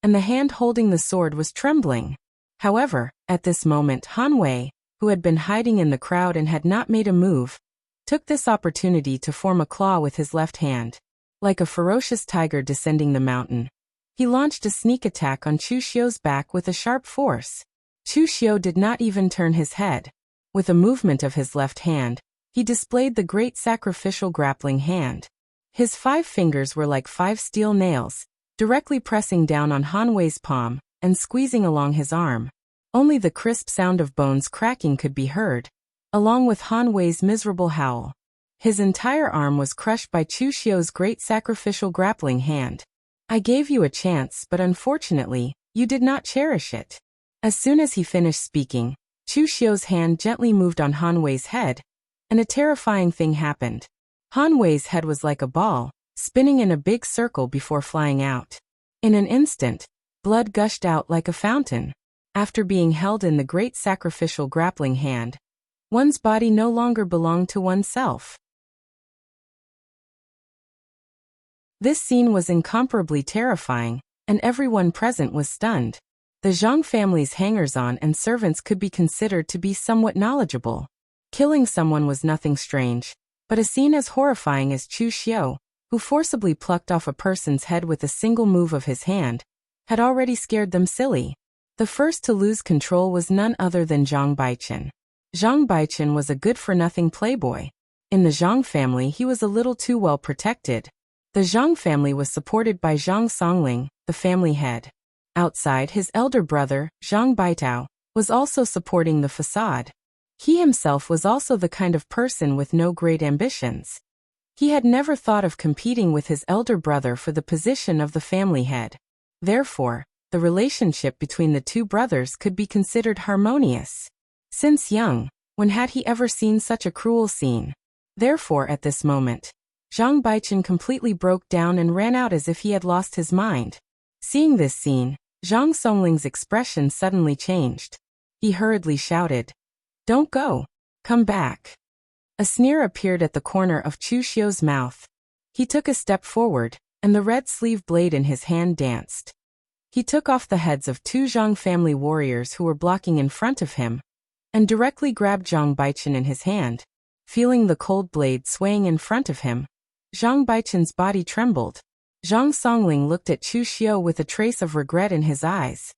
and the hand holding the sword was trembling. However, at this moment Han Wei, who had been hiding in the crowd and had not made a move, took this opportunity to form a claw with his left hand. Like a ferocious tiger descending the mountain, he launched a sneak attack on Chu Xiu's back with a sharp force. Chu Xiu did not even turn his head. With a movement of his left hand, he displayed the great sacrificial grappling hand. His 5 fingers were like 5 steel nails, directly pressing down on Han Wei's palm and squeezing along his arm. Only the crisp sound of bones cracking could be heard, along with Han Wei's miserable howl. His entire arm was crushed by Chu Xiu's great sacrificial grappling hand. I gave you a chance, but unfortunately, you did not cherish it. As soon as he finished speaking, Chu Xiu's hand gently moved on Han Wei's head, and a terrifying thing happened. Han Wei's head was like a ball, spinning in a big circle before flying out. In an instant, blood gushed out like a fountain. After being held in the great sacrificial grappling hand, one's body no longer belonged to oneself. This scene was incomparably terrifying, and everyone present was stunned. The Zhang family's hangers-on and servants could be considered to be somewhat knowledgeable. Killing someone was nothing strange, but a scene as horrifying as Chu Xiu, who forcibly plucked off a person's head with a single move of his hand, had already scared them silly. The first to lose control was none other than Zhang Baichen. Zhang Baichen was a good-for-nothing playboy. In the Zhang family he was a little too well protected. The Zhang family was supported by Zhang Songling, the family head. Outside, his elder brother, Zhang Baitao, was also supporting the facade. He himself was also the kind of person with no great ambitions. He had never thought of competing with his elder brother for the position of the family head. Therefore, the relationship between the two brothers could be considered harmonious. Since young, when had he ever seen such a cruel scene? Therefore, at this moment, Zhang Baichen completely broke down and ran out as if he had lost his mind. Seeing this scene, Zhang Songling's expression suddenly changed. He hurriedly shouted, "Don't go. Come back." A sneer appeared at the corner of Chu Xiu's mouth. He took a step forward, and the red sleeve blade in his hand danced. He took off the heads of 2 Zhang family warriors who were blocking in front of him, and directly grabbed Zhang Baichen in his hand. Feeling the cold blade swaying in front of him, Zhang Baichen's body trembled. Zhang Songling looked at Chu Xiu with a trace of regret in his eyes.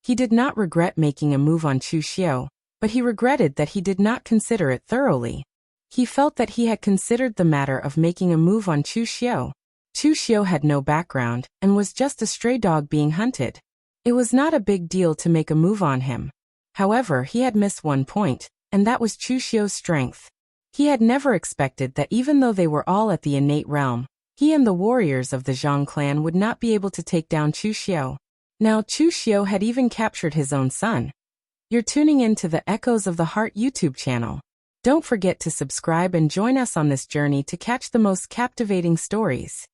He did not regret making a move on Chu Xiu, but he regretted that he did not consider it thoroughly. He felt that he had considered the matter of making a move on Chu Xiu. Chu Xiu had no background and was just a stray dog being hunted. It was not a big deal to make a move on him. However, he had missed one point, and that was Chu Xiu's strength. He had never expected that even though they were all at the innate realm, he and the warriors of the Zhang clan would not be able to take down Chu Xiu. Now Chu Xiu had even captured his own son. You're tuning in to the Echoes of the Heart YouTube channel. Don't forget to subscribe and join us on this journey to catch the most captivating stories.